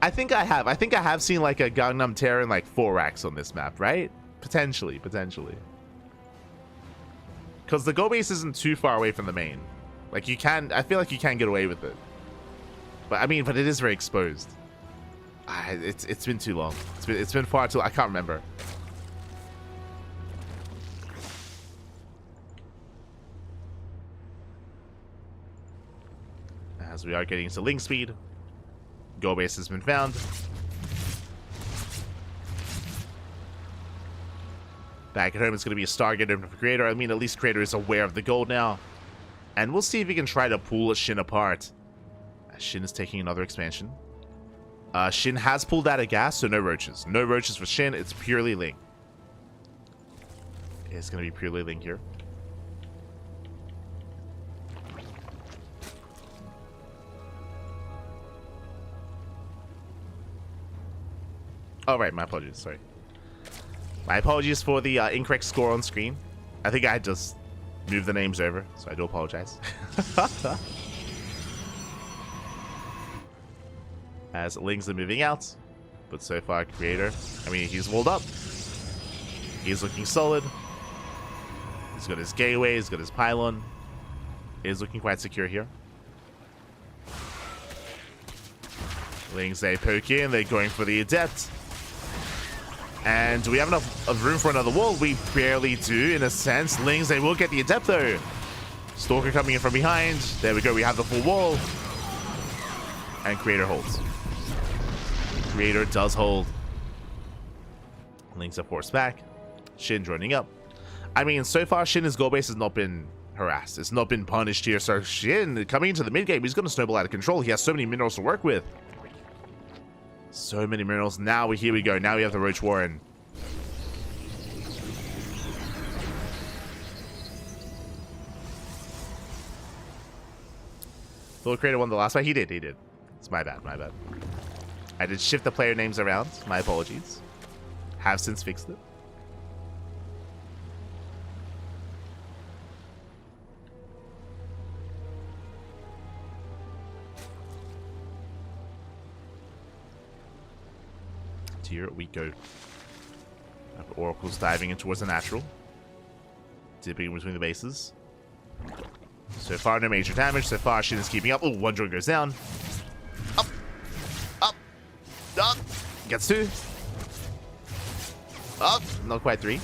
I think I have. I think I have seen like a Gangnam Terran like 4x on this map, right? Potentially. Because the goal base isn't too far away from the main. Like you can, I feel like you can get away with it. But I mean, but it is very exposed. It's been too long. It's been far too. I can't remember. As we are getting into link speed, goal base has been found. Back at home, it's going to be a Stargate open for creator. I mean, at least creator is aware of the gold now. And we'll see if he can try to pull SHIN apart. SHIN is taking another expansion. SHIN has pulled out of gas, so no roaches. No roaches for SHIN. It's purely Ling. It's going to be purely Ling here. Oh, right. My apologies. Sorry. My apologies for the incorrect score on screen. I think I just moved the names over, so I do apologize. As Lings are moving out, but so far creator, I mean, he's walled up. He's looking solid. He's got his gateway, he's got his pylon. He's looking quite secure here. Lings, they poke in, they're going for the adept. And do we have enough of room for another wall? We barely do, in a sense. Lings, they will get the adept though. Stalker coming in from behind. There we go, we have the full wall. And creator holds. Creator does hold. Lings are forced back. SHIN joining up. I mean, so far SHIN's goal base has not been harassed. It's not been punished here. So SHIN, coming into the mid game, he's going to snowball out of control. He has so many minerals to work with. So many minerals. Now here we go. Now we have the Roach Warren. Little creator won the last fight. He did. It's my bad. I did shift the player names around. My apologies. Have since fixed it. Here we go. Oracle's diving in towards the natural. Dipping in between the bases. So far, no major damage. So far, SHIN is keeping up. Oh, one drone goes down. Up. Gets 2. Up. Not quite 3.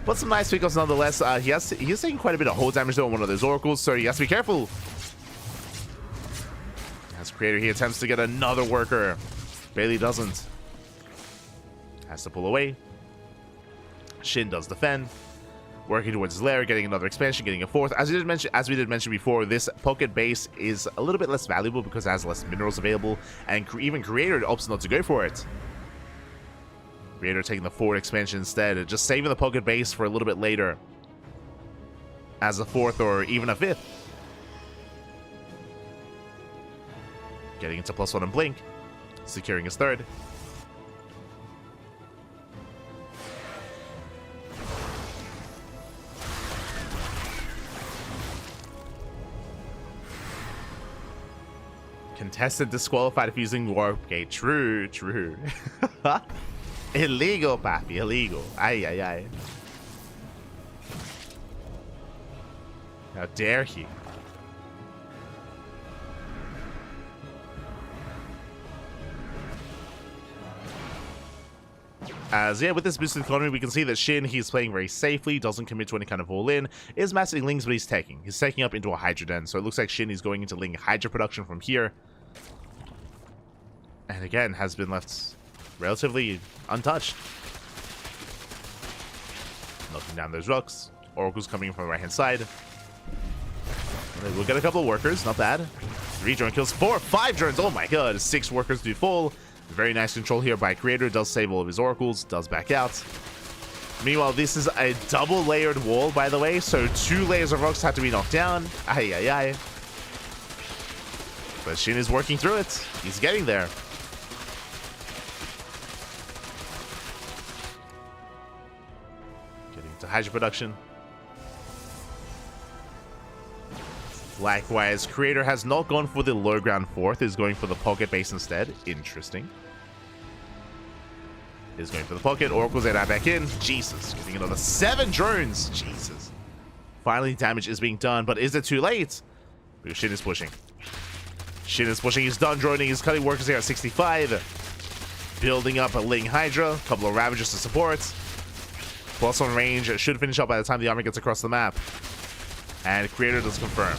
But some nice pickups nonetheless. He's taking quite a bit of hold damage though on one of those oracles, so he has to be careful. As creator, he attempts to get another worker. Bailey doesn't. Has to pull away. SHIN does defend. Working towards his lair, getting another expansion, getting a 4th. As we did mention before, this pocket base is a little bit less valuable because it has less minerals available, and even creator opts not to go for it. Creator taking the forward expansion instead, just saving the pocket base for a little bit later as a 4th or even a 5th. Getting into +1 and blink. Securing his 3rd. Contestant disqualified if using warp gate. True. Illegal, papi. Illegal. Ay. How dare he? As, yeah, with this boosted economy, we can see that SHIN, he's playing very safely, doesn't commit to any kind of all-in, is massing Lings, but he's taking. He's taking up into a Hydra Den, so it looks like SHIN is going into Ling Hydra production from here. And again, has been left relatively untouched. Knocking down those rocks. Oracle's coming in from the right-hand side. We'll get a couple of workers, not bad. 3 drone kills, 4, 5 drones, oh my god, 6 workers do fall. Very nice control here by Creator, does save all of his oracles, does back out. Meanwhile, this is a double layered wall, by the way, so 2 layers of rocks have to be knocked down. Ay, ay, ay. But SHIN is working through it. He's getting there. Getting to Hydra production. Likewise, Creator has not gone for the low ground 4th, is going for the pocket base instead. Interesting. Is going for the pocket. Oracle's that back in. Jesus, getting another 7 drones. Jesus. Finally, damage is being done, but is it too late? Because SHIN is pushing. SHIN is pushing. He's done droning. He's cutting workers here at 65. Building up a Ling Hydra. A couple of Ravagers to support. Plus on range. It should finish up by the time the army gets across the map. And Creator does confirm.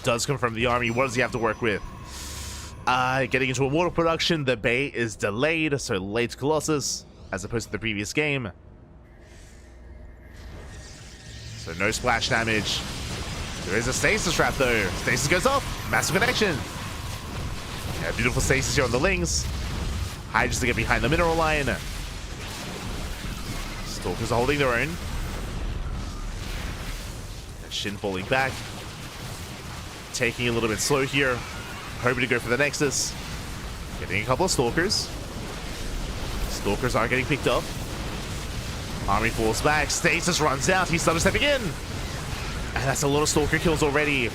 Does confirm the army. What does he have to work with? Getting into immortal production. The Bay is delayed, so late Colossus, as opposed to the previous game. So no splash damage. There is a stasis trap though. Stasis goes off. Massive connection. Yeah, beautiful stasis here on the Lings. Hydras to get behind the mineral line. Stalkers are holding their own. SHIN falling back. Taking a little bit slow here. Hoping to go for the Nexus. Getting a couple of Stalkers. Stalkers are getting picked up. Army falls back. Stasis runs out. He's started stepping in. And that's a lot of Stalker kills already.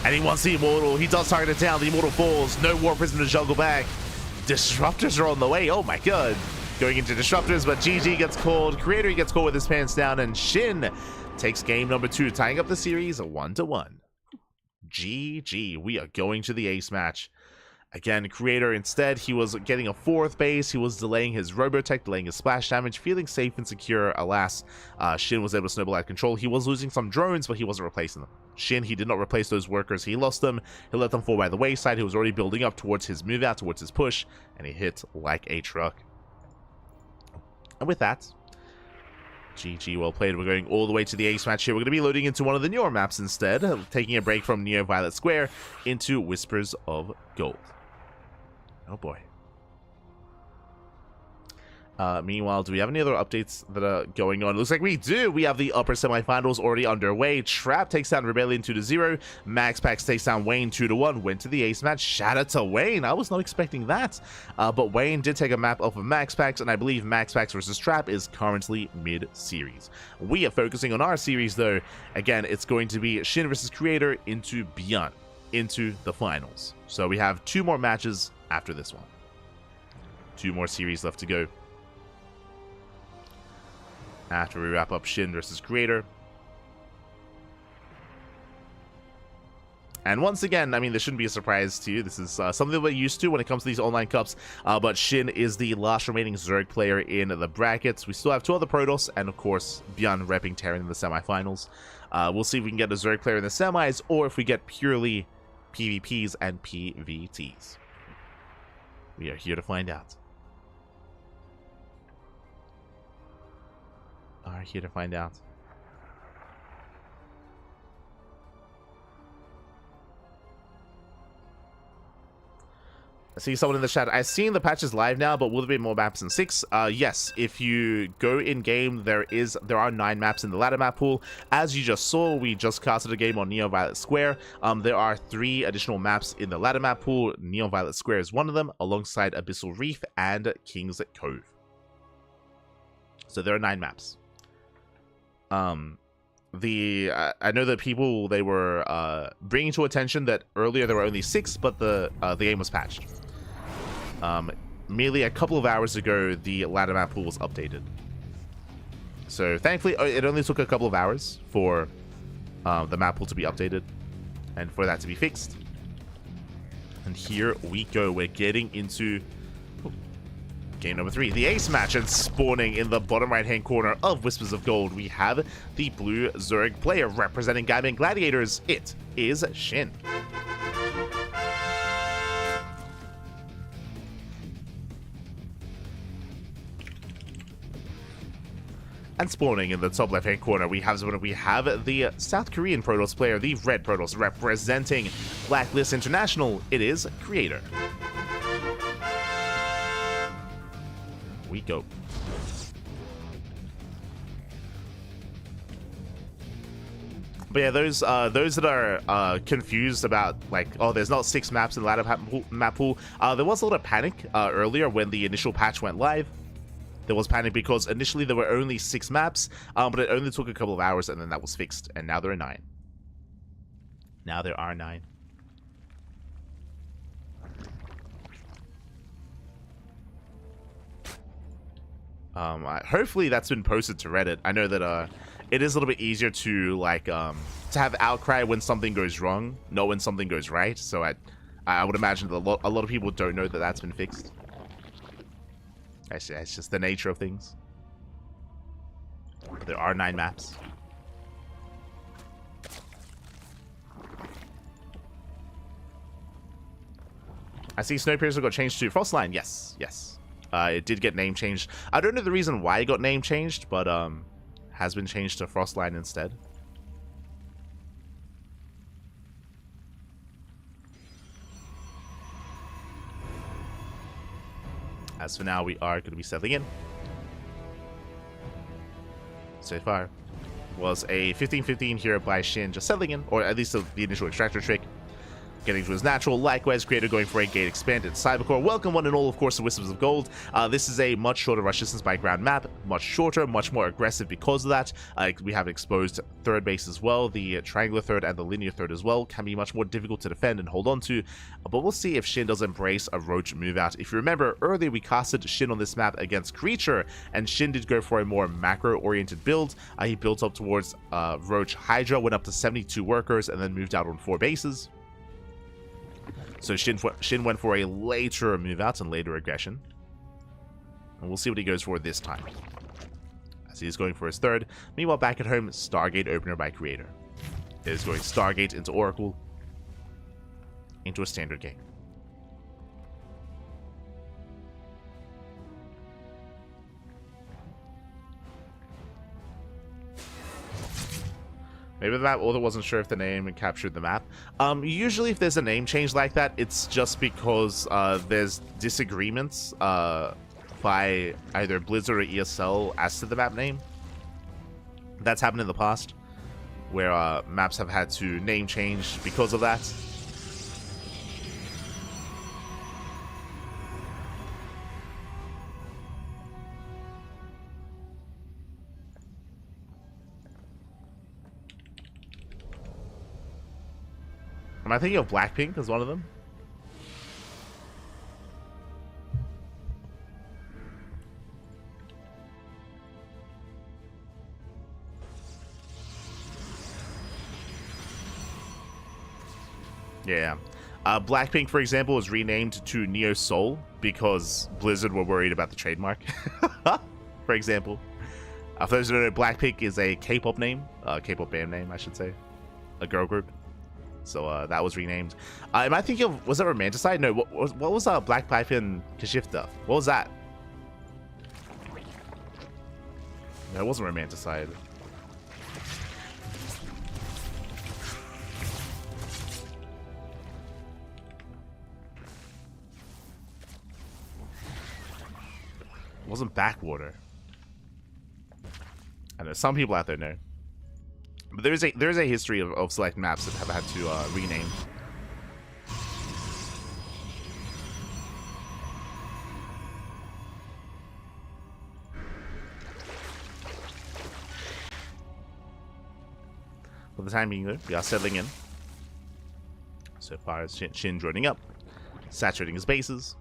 And he wants the Immortal. He does target it down. The Immortal falls. No War Prison to juggle back. Disruptors are on the way. Oh my god. Going into Disruptors, but GG gets called. Creator gets called with his pants down. And SHIN takes game number 2, tying up the series 1-1. GG. We are going to the ace match. Again, Creator instead, he was getting a 4th base. He was delaying his Robotech, delaying his splash damage, feeling safe and secure. Alas, SHIN was able to snowball out of control. He was losing some drones, but he wasn't replacing them. SHIN, he did not replace those workers. He lost them. He let them fall by the wayside. He was already building up towards his move out, towards his push, and he hit like a truck. And with that, GG, well played. We're going all the way to the ace match here. We're going to be loading into one of the newer maps instead, taking a break from Neo Violet Square into Whispers of Gold. Oh boy. Meanwhile, do we have any other updates that are going on? Looks like we do. We have the upper semifinals already underway. Trap takes down Rebellion 2-0. MaxPax takes down Wayne 2-1. Went to the ace match. Shout out to Wayne. I was not expecting that. But Wayne did take a map off of MaxPax, and I believe MaxPax versus Trap is currently mid-series. We are focusing on our series, though. Again, it's going to be SHIN versus Creator into ByuN, into the finals. So we have 2 more matches after this one. 2 more series left to go after we wrap up SHIN versus Creator. And once again, I mean, this shouldn't be a surprise to you. This is something we're used to when it comes to these online cups. But SHIN is the last remaining Zerg player in the brackets. We still have 2 other Protoss, and of course, ByuN repping Terran in the semifinals. We'll see if we can get a Zerg player in the semis, or if we get purely PvPs and PvTs. We are here to find out. Are here to find out. I see someone in the chat. I've seen the patches live now, but will there be more maps in 6? Yes, if you go in game, there are 9 maps in the ladder map pool. As you just saw, we just casted a game on Neo Violet Square. There are 3 additional maps in the ladder map pool. Neo Violet Square is one of them, alongside Abyssal Reef and King's Cove. So there are 9 maps. I know that people, they were bringing to attention that earlier there were only 6, but the game was patched. Merely a couple of hours ago, the ladder map pool was updated. So thankfully, it only took a couple of hours for the map pool to be updated and for that to be fixed. And here we go. We're getting into game number 3, the ace match, and spawning in the bottom right-hand corner of Whispers of Gold, we have the blue Zerg player representing Gaming Gladiators. It is SHIN. And spawning in the top left-hand corner, we have the South Korean Protoss player, the red Protoss, representing Blacklist International. It is Creator. We go. But yeah, those that are confused about, like, oh, there's not 6 maps in the ladder map pool, there was a lot of panic earlier when the initial patch went live. There was panic because initially there were only 6 maps, but it only took a couple of hours and then that was fixed, and now there are 9. Now there are 9. Hopefully that's been posted to Reddit. I know that it is a little bit easier to like to have outcry when something goes wrong, not when something goes right. So I would imagine that a lot of people don't know that that's been fixed. It's just the nature of things. There are 9 maps. I see Snowpiercer got changed to Frostline. Yes, yes. It did get name changed. I don't know the reason why it got name changed, but has been changed to Frostline instead. As for now, we are going to be settling in. So far, was a 15-15 here by SHIN, just settling in, or at least the initial extractor trick. Getting to his natural. Likewise, Creator going for a gate expanded Cybercore. Welcome one and all, of course, to Whispers of Gold. This is a much shorter rush distance by ground map, much shorter, much more aggressive because of that. We have an exposed third base as well. The triangular third and the linear third as well can be much more difficult to defend and hold on to. But we'll see if SHIN does embrace a Roach move out. If you remember, earlier we casted SHIN on this map against Creature, and SHIN did go for a more macro-oriented build. He built up towards Roach Hydra, went up to 72 workers, and then moved out on 4 bases. So SHIN went for a later move out and later aggression. And we'll see what he goes for this time, as he's going for his third. Meanwhile, back at home, Stargate opener by Creator. It is going Stargate into Oracle, into a standard game. Maybe the map author wasn't sure if the name captured the map. Usually if there's a name change like that, it's just because there's disagreements by either Blizzard or ESL as to the map name. That's happened in the past, where maps have had to name change because of that. Am I thinking of Blackpink as one of them? Yeah. Blackpink, for example, was renamed to Neo Soul because Blizzard were worried about the trademark, for example. For those who don't know, Blackpink is a K-pop name, K-pop band name, I should say. A girl group. So that was renamed. Am I thinking of, was that Romanticide? No, what was Black Pipe and Kashifta? What was that? No, it wasn't Romanticide. It wasn't Backwater. I know some people out there know. But there's a history of select maps that have had to rename. For the time being, though, we are settling in. So far as SHIN joining up, saturating his bases.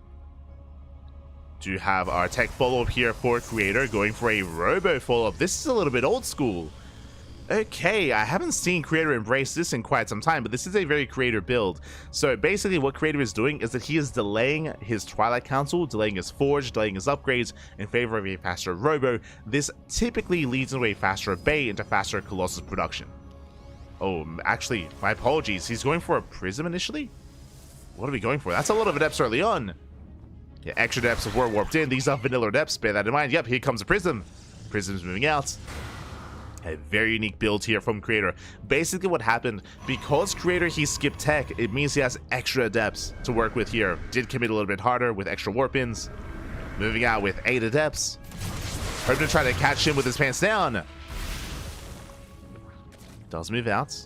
Do have our tech follow-up here for Creator, going for a robo follow-up. This is a little bit old school. Okay, I haven't seen Creator embrace this in quite some time, but this is a very Creator build. So basically what Creator is doing is that he is delaying his Twilight Council, delaying his Forge, delaying his upgrades in favor of a faster Robo. This typically leads into a faster Bay, into faster Colossus production. Oh, actually, my apologies. He's going for a Prism initially? What are we going for? That's a lot of Adepts early on. Yeah, extra Adepts were warped in. These are vanilla Adepts, bear that in mind. Yep, here comes a Prism. Prism's moving out. A very unique build here from Creator. Basically what happened, because Creator he skipped tech, it means he has extra Adepts to work with here. Did commit a little bit harder with extra warp-ins. Moving out with 8 Adepts. Hoping to try to catch him with his pants down. Does move out.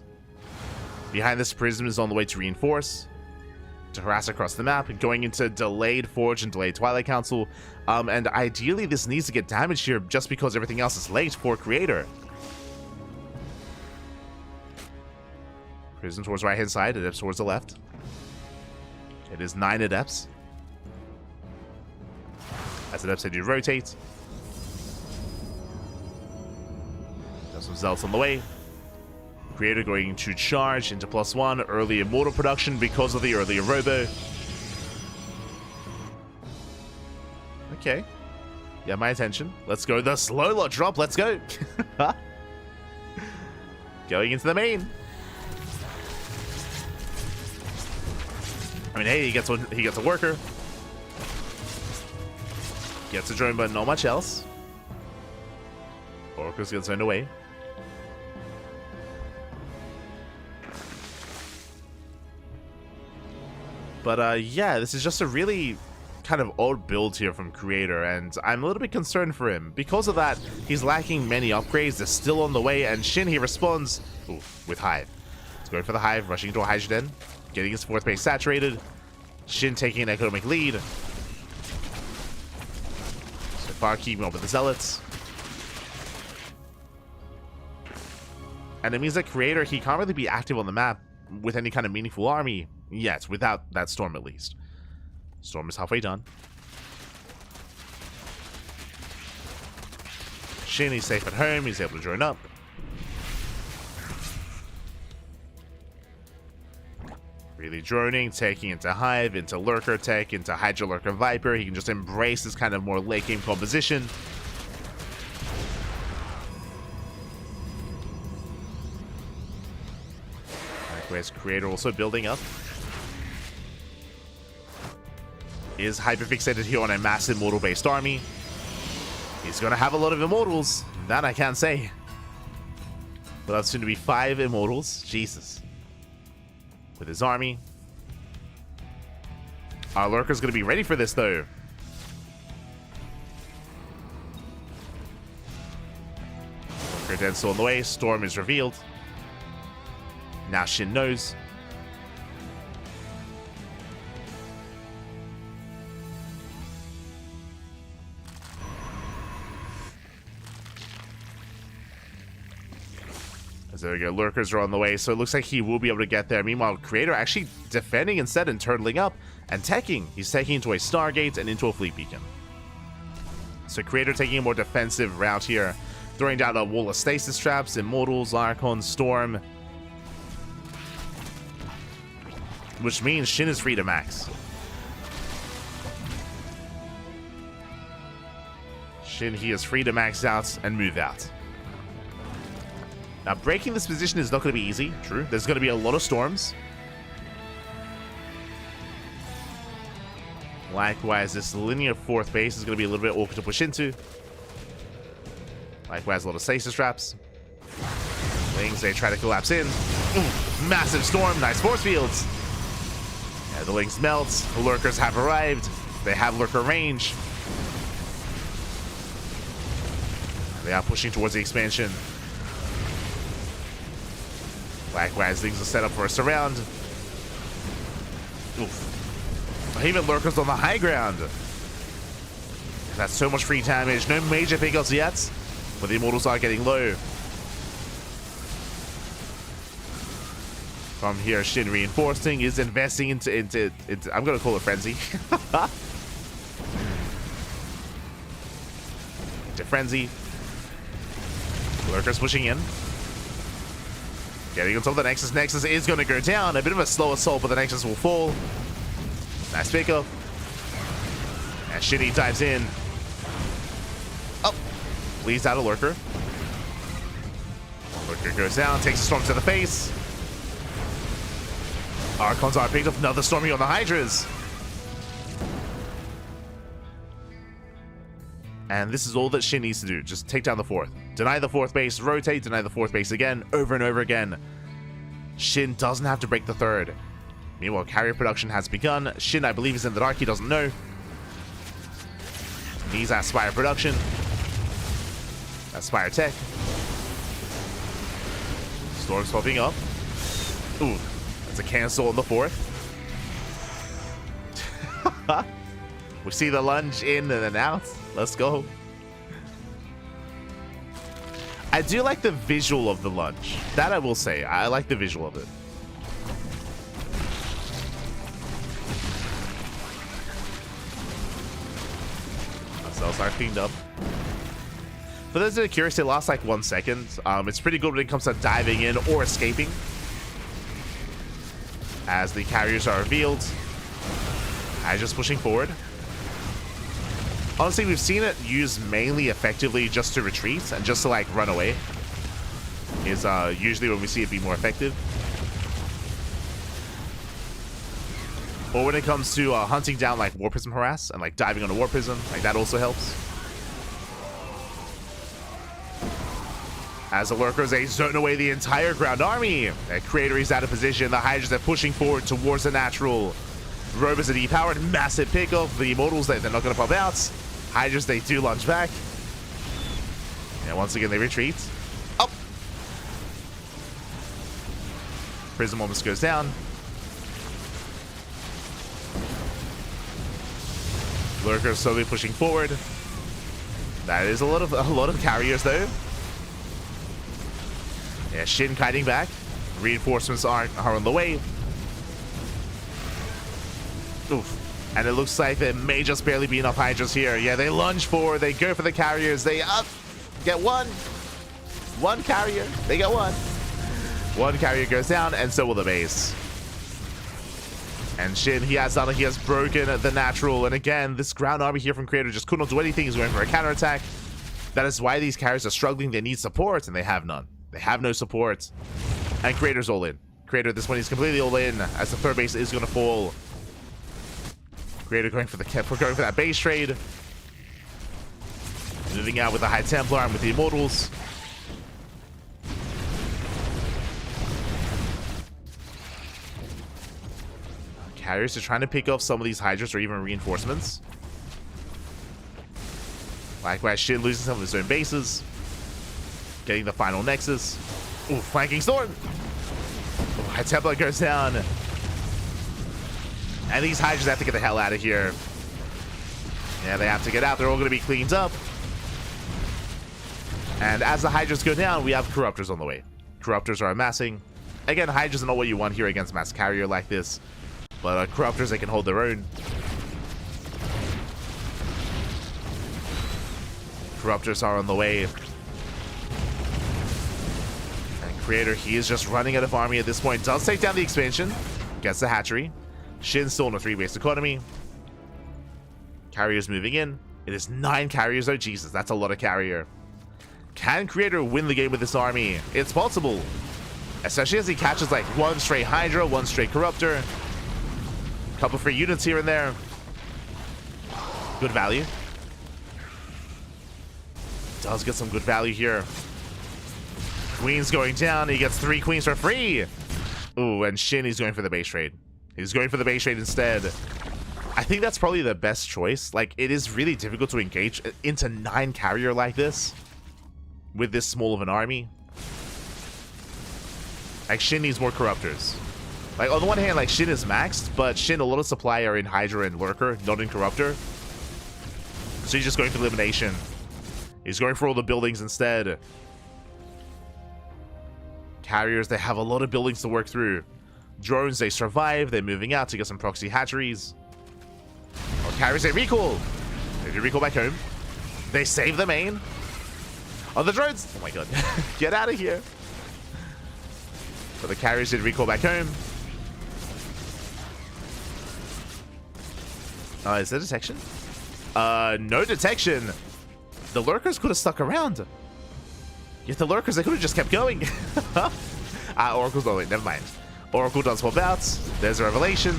Behind this, Prism is on the way to reinforce. To harass across the map, going into delayed Forge and delayed Twilight Council. And ideally this needs to get damaged here just because everything else is late for Creator. Prism towards right hand side, Adepts towards the left. It is 9 Adepts. As Adepts they do rotate. Got some Zealots on the way. Creator going to charge into +1 early Immortal production because of the earlier Robo. Okay. Yeah, my attention. Let's go. The slow lot drop. Let's go. Going into the main. I mean, hey, he gets a worker. Gets a drone, but not much else. Oracles gets turned away. But yeah, this is just a really kind of odd build here from Creator, and I'm a little bit concerned for him. Because of that, he's lacking many upgrades. They're still on the way, and SHIN, he responds with Hive. He's going for the Hive, rushing into a Hydrogen, getting his 4th base saturated. SHIN taking an economic lead. So far, keeping up with the Zealots. And it means that Creator, he can't really be active on the map with any kind of meaningful army yet, without that Storm at least. Storm is halfway done. SHIN, he's safe at home, he's able to drone up. Really droning, taking into Hive, into Lurker Tech, into Hydra Lurker Viper. He can just embrace this kind of more late game composition. Likewise, Creator also building up. Is hyper-fixated here on a massive Immortal-based army. He's going to have a lot of Immortals. That I can't say. But that's soon to be 5 Immortals. Jesus. With his army. Our Lurker's going to be ready for this, though. Lurker dead still on the way. Storm is revealed. Now SHIN knows. There we go, Lurkers are on the way, so it looks like he will be able to get there. Meanwhile, Creator actually defending instead and turtling up and teching. He's taking into a Stargate and into a Fleet Beacon. So Creator taking a more defensive route here, throwing down a wall of stasis traps, Immortals, Archon, Storm. Which means SHIN is free to max. SHIN, he is free to max out and move out. Now, breaking this position is not going to be easy. True. There's going to be a lot of storms. Likewise, this linear 4th base is going to be a little bit awkward to push into. Likewise, a lot of stasis traps. Lings, they try to collapse in. Ooh, massive storm. Nice force fields. Yeah, the Lings melt. The Lurkers have arrived. They have Lurker range. They are pushing towards the expansion. Likewise, things are set up for a surround. Oof. Even Lurkers on the high ground. That's so much free damage. No major pickups yet, but the Immortals are getting low. From here, SHIN reinforcing is investing into I'm gonna call it Frenzy. Into Frenzy. Lurkers pushing in. Getting on top of the Nexus. Nexus is going to go down. A bit of a slow assault, but the Nexus will fall. Nice pickup. And SHIN dives in. Oh. Leads out a Lurker. Lurker goes down. Takes a Storm to the face. Archons are picked up. Another Stormy on the Hydras. And this is all that SHIN needs to do. Just take down the fourth. Deny the fourth base. Rotate. Deny the fourth base again. Over and over again. SHIN doesn't have to break the third. Meanwhile, carrier production has begun. SHIN, I believe, is in the dark. He doesn't know. Needs Aspire production. Aspire tech. Storm's popping up. Ooh. That's a cancel on the fourth. We see the lunge in and then out. Let's go. I do like the visual of the lunge. That I will say. I like the visual of it. Ourselves are cleaned up. For those that are curious, it lasts like 1 second. It's pretty good when it comes to diving in or escaping. As the carriers are revealed. Just pushing forward. Honestly, we've seen it used mainly effectively just to retreat and just to like run away. Is usually when we see it be more effective. Or when it comes to hunting down like War Prism harass and like diving on a War Prism, like that also helps. As the Lurkers, they zone away the entire ground army. That Creator is out of position. The Hydras are pushing forward towards the natural. Rovers are depowered. Massive pickup. The Immortals, they're not going to pop out. Hydras, they do lunge back. And once again, they retreat. Up. Prism almost goes down. Lurkers slowly pushing forward. That is a lot of carriers though. Yeah, SHIN kiting back. Reinforcements are on the way. Oof. And it looks like there may just barely be enough Hydras here. Yeah, they lunge forward. They go for the carriers. They get one. One carrier. They get one. One carrier goes down, and so will the base. And SHIN, he has broken the natural. And again, this ground army here from Creator just could not do anything. He's going for a counterattack. That is why these carriers are struggling. They need support, and they have none. They have no support. And Creator's all in. Creator at this point is completely all in, as the third base is going to fall. Creator going for that base trade. Moving out with the High Templar and with the Immortals. Carriers are trying to pick off some of these Hydras or even reinforcements. Likewise, SHIN losing some of his own bases. Getting the final Nexus. Ooh, flanking Storm. Oh, High Templar goes down. And these Hydras have to get the hell out of here. Yeah, they have to get out. They're all going to be cleaned up. And as the Hydras go down, we have Corruptors on the way. Corruptors are amassing. Again, Hydras are not what you want here against Mass Carrier like this. But Corruptors, they can hold their own. Corruptors are on the way. And Creator, he is just running out of army at this point. Does take down the expansion. Gets the hatchery. SHIN's still in a 3-base economy. Carriers moving in. It is 9 carriers though. Jesus, that's a lot of carrier. Can Creator win the game with this army? It's possible. Especially as he catches like one straight Hydra, one straight Corruptor. Couple free units here and there. Good value. Does get some good value here. Queen's going down. He gets 3 queens for free. Ooh, and SHIN is going for the base trade. He's going for the base trade instead. I think that's probably the best choice. Like, it is really difficult to engage into 9 carrier like this with this small of an army. Like, SHIN needs more Corruptors. Like, on the one hand, like, SHIN is maxed, but SHIN, a lot of supply are in Hydra and Lurker, not in Corruptor. So he's just going for elimination. He's going for all the buildings instead. Carriers, they have a lot of buildings to work through. Drones, they survive. They're moving out to get some proxy hatcheries. Oh, carriers, they recall. They do recall back home. They save the main. Oh, the drones. Oh my god. Get out of here. But the carriers did recall back home. Is there detection? No detection. The lurkers could have stuck around. Yet the lurkers, they could have just kept going. Oracle's, oh wait, never mind. Oracle does swap out. There's a revelation.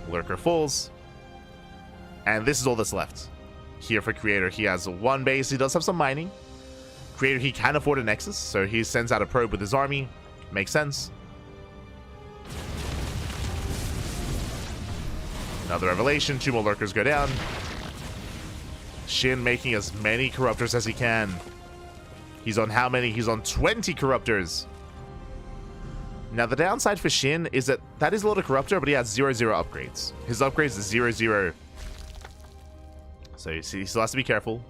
Lurker falls. And this is all that's left. Here for Creator, he has one base. He does have some mining. Creator, he can afford a Nexus, so he sends out a probe with his army. Makes sense. Another revelation. 2 more lurkers go down. SHIN making as many corruptors as he can. He's on how many? He's on 20 corruptors. Now, the downside for SHIN is that is a lot of corruptor, but he has 0-0 upgrades. His upgrades is 0-0. So you see, he still has to be careful.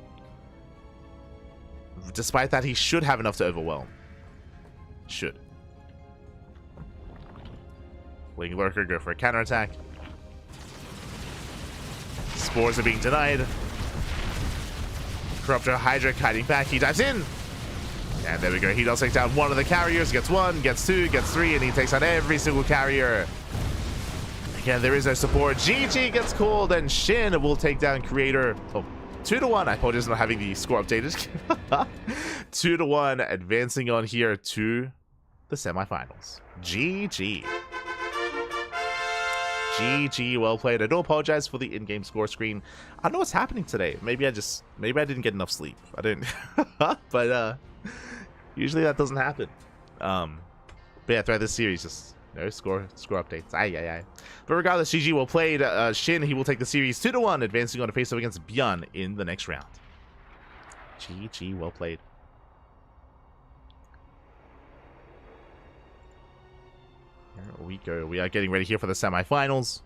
Despite that, he should have enough to overwhelm. Should. Wing Lurker, go for a counterattack. Spores are being denied. Corruptor Hydra hiding back. He dives in. And there we go. He does take down one of the carriers. Gets 1, gets 2, gets 3, and he takes out every single carrier. Again, there is no support. GG gets called, and SHIN will take down Creator. Oh, 2-1. I apologize for not having the score updated. 2-1, advancing on here to the semifinals. GG. GG, well played. I do apologize for the in-game score screen. I don't know what's happening today. Maybe I didn't get enough sleep. I didn't. But usually that doesn't happen. But yeah, throughout this series, just no score updates. Aye. But regardless, GG, well played. SHIN, he will take the series 2-1, advancing on to face off against ByuN in the next round. GG, well played. Here we go. We are getting ready here for the semifinals.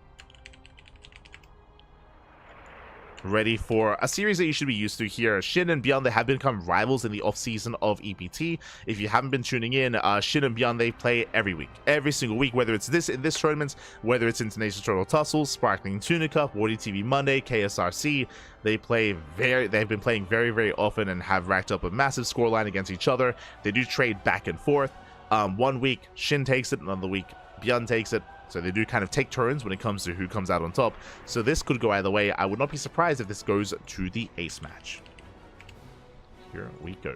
Ready for a series that you should be used to here. SHIN and ByuN, they have become rivals in the off-season of EPT. If you haven't been tuning in, SHIN and ByuN, they play every week. Every single week, whether it's in this tournament, whether it's International Turtle Tussles, Sparkling Tuna Cup, Wardy TV Monday, KSRC, they've been playing very, very often and have racked up a massive scoreline against each other. They do trade back and forth. One week, SHIN takes it, another week, ByuN takes it. So they do kind of take turns when it comes to who comes out on top. So this could go either way. I would not be surprised if this goes to the ace match. Here we go.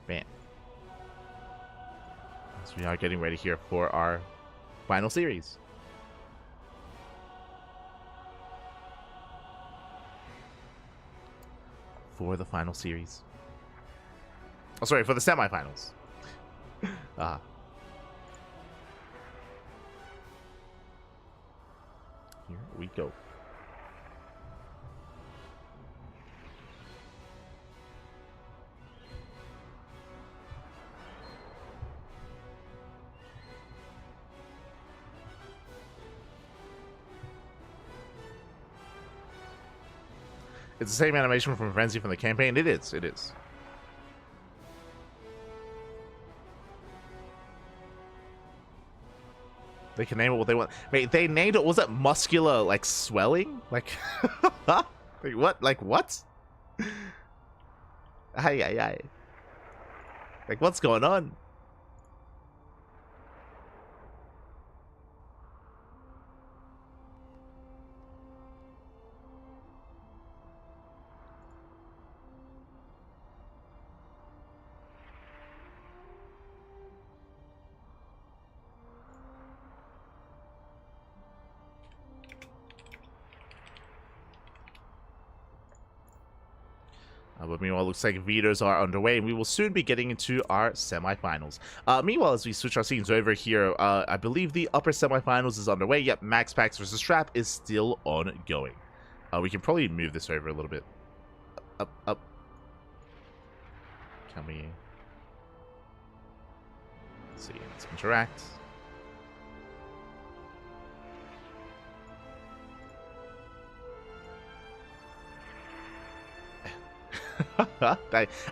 Bam. So we are getting ready here for our final series. For the final series. Oh, sorry, for the semifinals. Here we go. It's the same animation from Frenzy from the campaign. It is. They can name it what they want. Wait, they named it, was it muscular, like, swelling? Like, wait, what? Like, what? Aye. Like, what's going on? But meanwhile, it looks like vetoes are underway, and we will soon be getting into our semifinals. Meanwhile, as we switch our scenes over here, I believe the upper semifinals is underway. Yep, MaxPax versus Trap is still ongoing. We can probably move this over a little bit. Up. Can we... Let's see, let's interact.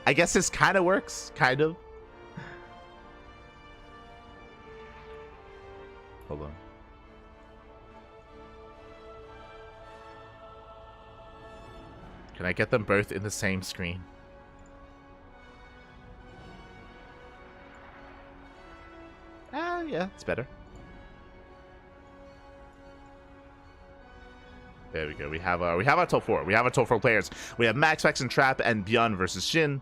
I guess this kind of works, kind of. Hold on. Can I get them both in the same screen? Yeah, it's better. There we go. We have our top four. We have our top four players. We have MaxPax and Trap and ByuN versus SHIN.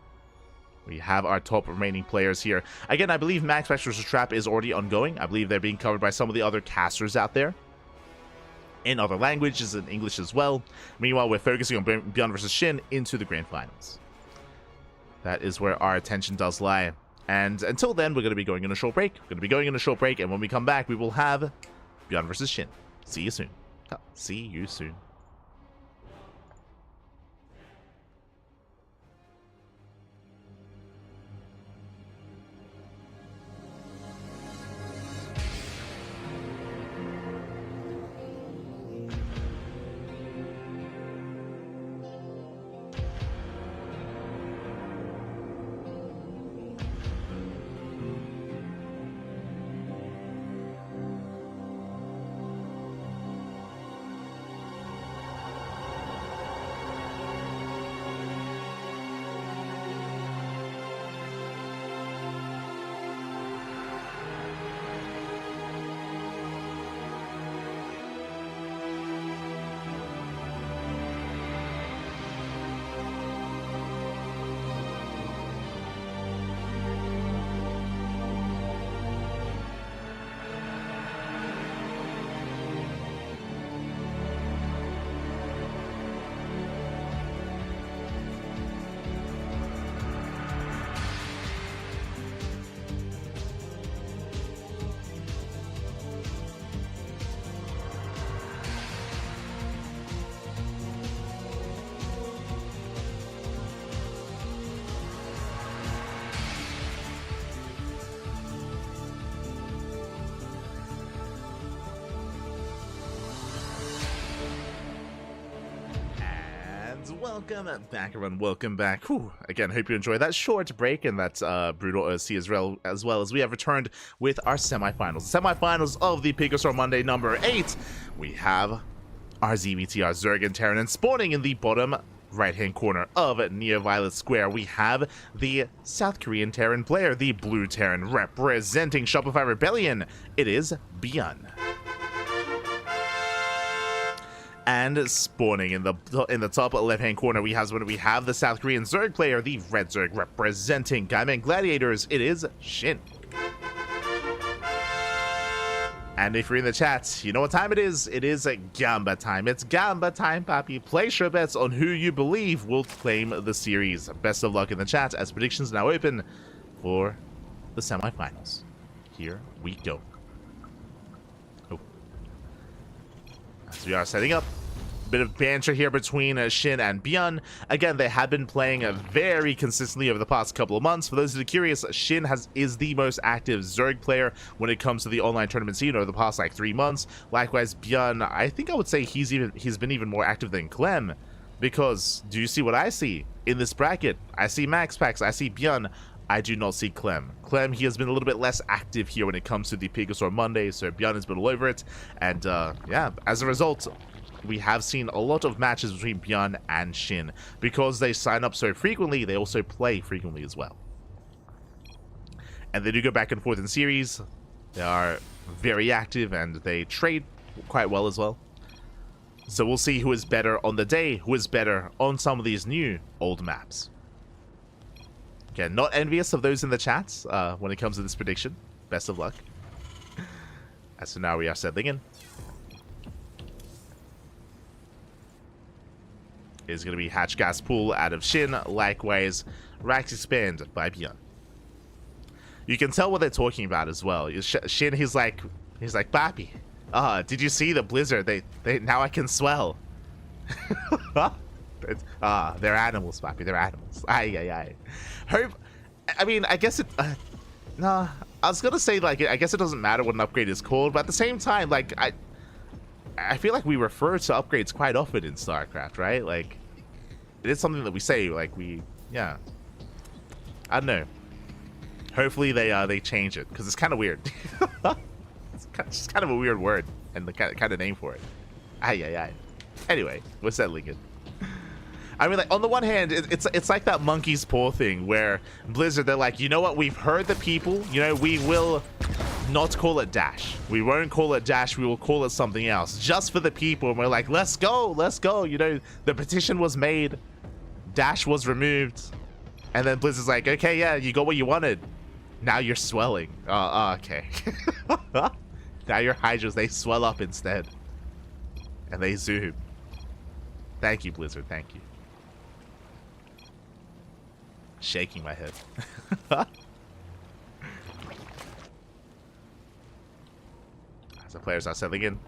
We have our top remaining players here. Again, I believe MaxPax versus Trap is already ongoing. I believe they're being covered by some of the other casters out there in other languages and English as well. Meanwhile, we're focusing on ByuN versus SHIN into the grand finals. That is where our attention does lie. And until then, we're going to be going on a short break. We're going to be going on a short break, and when we come back, we will have ByuN versus SHIN. See you soon. See you soon. Welcome back, everyone. Welcome back. Whew. Again, hope you enjoyed that short break and that brutal OC as well as we have returned with our semifinals. The semifinals of the PiGosaur Monday number 8. We have our ZBT, our Zerg and Terran, and spawning in the bottom right-hand corner of near Violet Square, we have the South Korean Terran player, the Blue Terran, representing Shopify Rebellion. It is ByuN. And spawning in the top left-hand corner, we have the South Korean Zerg player, the Red Zerg, representing Gaiman Gladiators. It is SHIN. And if you're in the chat, you know what time it is. It is Gamba time. It's Gamba time, papi. Place your bets on who you believe will claim the series. Best of luck in the chat as predictions now open for the semifinals. Here we go. As we are setting up, a bit of banter here between SHIN and ByuN. Again, they have been playing very consistently over the past couple of months. For those who are curious, SHIN is the most active Zerg player when it comes to the online tournament scene over the past like 3 months. Likewise, ByuN, I think I would say he's been even more active than Clem, because do you see what I see in this bracket? I see MaxPax, I see ByuN. I do not see Clem. Clem, he has been a little bit less active here when it comes to the PiGosaur Monday, so ByuN has been all over it. And yeah, as a result, we have seen a lot of matches between ByuN and SHIN. Because they sign up so frequently, they also play frequently as well. And they do go back and forth in series. They are very active and they trade quite well as well. So we'll see who is better on the day, who is better on some of these new old maps. Again, not envious of those in the chats when it comes to this prediction. Best of luck. As for now, we are settling in. It's going to be Hatch Gas Pool out of SHIN. Likewise, Rax Expand by ByuN. You can tell what they're talking about as well. SHIN, he's like, Papi, did you see the blizzard? They now I can swell. They're animals, Papi. They're animals. Aye. I mean, I guess it... no, I was gonna say, like, I guess it doesn't matter what an upgrade is called, but at the same time, like, I feel like we refer to upgrades quite often in StarCraft, right? Like, it is something that we say, like, yeah. I don't know. Hopefully they change it, because it's kind of weird. It's just kind of a weird word, and the kind of name for it. Aye. Anyway, we're settling it. I mean, like, on the one hand, it's like that monkey's paw thing where Blizzard, they're like, you know what, we've heard the people, you know, we will not call it Dash. We won't call it Dash, we will call it something else, just for the people. And we're like, let's go, you know, the petition was made, Dash was removed, and then Blizzard's like, okay, yeah, you got what you wanted. Now you're swelling. Okay. Now your Hydras, they swell up instead. And they zoom. Thank you, Blizzard, thank you. Shaking my head. As the players are settling in.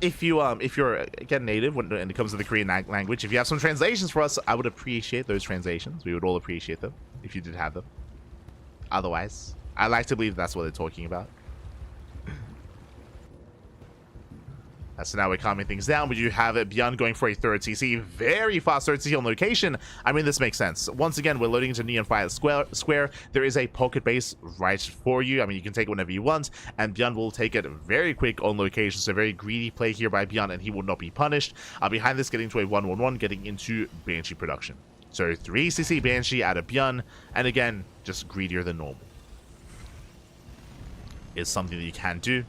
If you're again native when it comes to the Korean language, if you have some translations for us, I would appreciate those translations. We would all appreciate them if you did have them. Otherwise, I like to believe that's what they're talking about. So now we're calming things down. We do have ByuN going for a third CC. Very fast third CC on location. I mean, this makes sense. Once again, we're loading into Neon Fire Square. There is a pocket base right for you. I mean, you can take it whenever you want. And ByuN will take it very quick on location. So very greedy play here by ByuN, and he will not be punished. Behind this, getting to a 1-1-1, getting into Banshee production. So 3 CC Banshee out of ByuN. And again, just greedier than normal. Is something that you can do.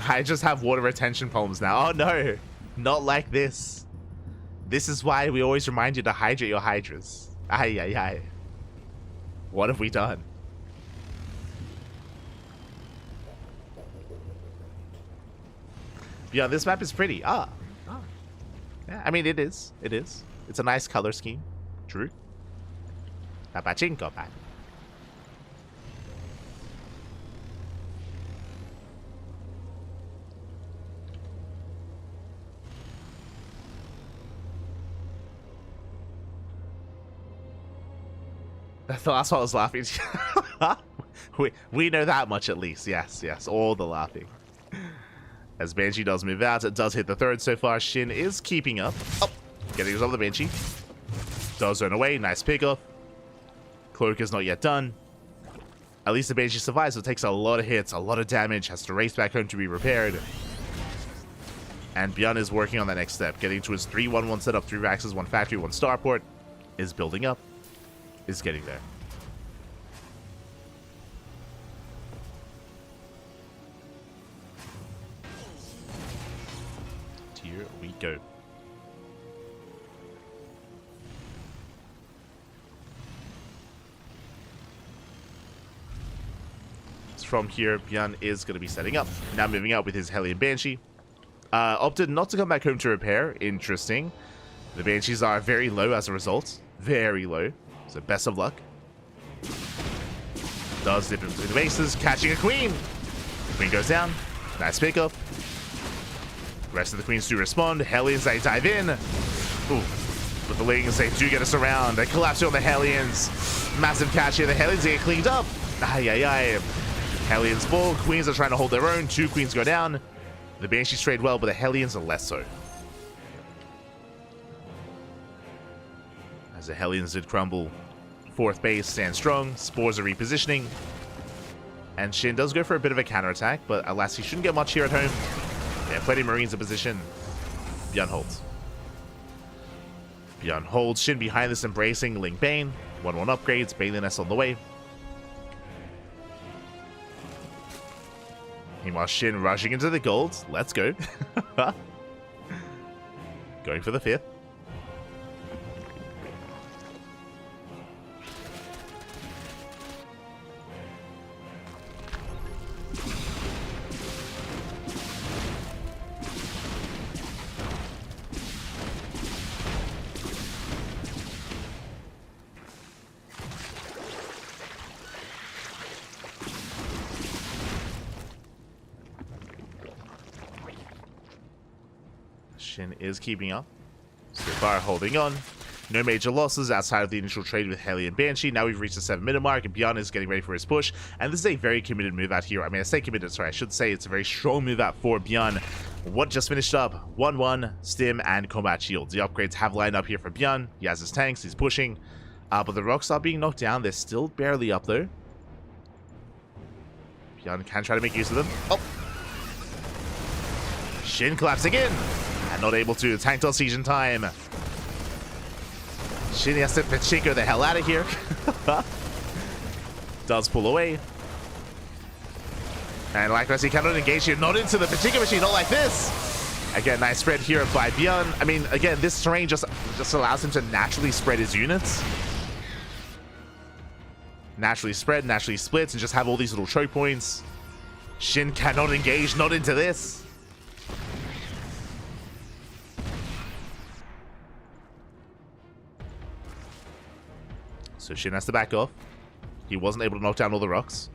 I just have water retention problems now. Oh no, not like this. This is why we always remind you to hydrate your Hydras. Ay, ay, ay. What have we done? Yeah, this map is pretty. Yeah, I mean, it is. It's a nice color scheme. True. Tapachinko, man. That's the last one I was laughing. we know that much at least. Yes, all the laughing. As Banshee does move out, it does hit the third so far. SHIN is keeping up. Oh, getting rid of the Banshee. Does run away. Nice pickup. Cloak is not yet done. At least the Banshee survives, so it takes a lot of hits, a lot of damage, has to race back home to be repaired. And ByuN is working on that next step, getting to his 3-1-1 setup, 3 Raxes, 1 Factory, 1 Starport. Is building up. Is getting there. Here we go. From here, ByuN is going to be setting up. Now moving out with his Hellion Banshee. Opted not to come back home to repair. Interesting. The Banshees are very low as a result. Very low. So best of luck. Does dip into the bases, catching a queen. Queen goes down. Nice pickup. The rest of the queens do respond. Hellions, they dive in. Ooh. But the Lings, they do get us around. They collapse on the Hellions. Massive catch here. The Hellions get cleaned up. Ay, ay, ay. Hellions fall. Queens are trying to hold their own. 2 queens go down. The Banshees trade well, but the Hellions are less so. As the Hellions did crumble, 4th base stands strong. Spores are repositioning. And SHIN does go for a bit of a counterattack, but alas, he shouldn't get much here at home. Yeah, plenty of Marines in position. ByuN holds. ByuN holds. SHIN behind this, embracing Ling Bane. 1-1 upgrades. Baliness on the way. Meanwhile, SHIN rushing into the gold. Let's go. Going for the 5th. SHIN is keeping up. So far, holding on. No major losses outside of the initial trade with Hellion Banshee. Now we've reached the 7-minute mark, and ByuN is getting ready for his push. And this is a very committed move out here. I mean, I say committed, sorry, I should say it's a very strong move out for ByuN. What just finished up? 1-1, Stim, and Combat Shields. The upgrades have lined up here for ByuN. He has his tanks, he's pushing. But the rocks are being knocked down. They're still barely up, though. ByuN can try to make use of them. Oh! SHIN collapsing in. And not able to. Tank does siege in time. SHIN has to Pachinko the hell out of here. Does pull away. And likewise, he cannot engage here. Not into the Pachinko machine. Not like this. Again, nice spread here by ByuN. I mean, again, this terrain just allows him to naturally spread his units. Naturally spread, naturally splits, and just have all these little choke points. SHIN cannot engage. Not into this. So SHIN has to back off. He wasn't able to knock down all the rocks.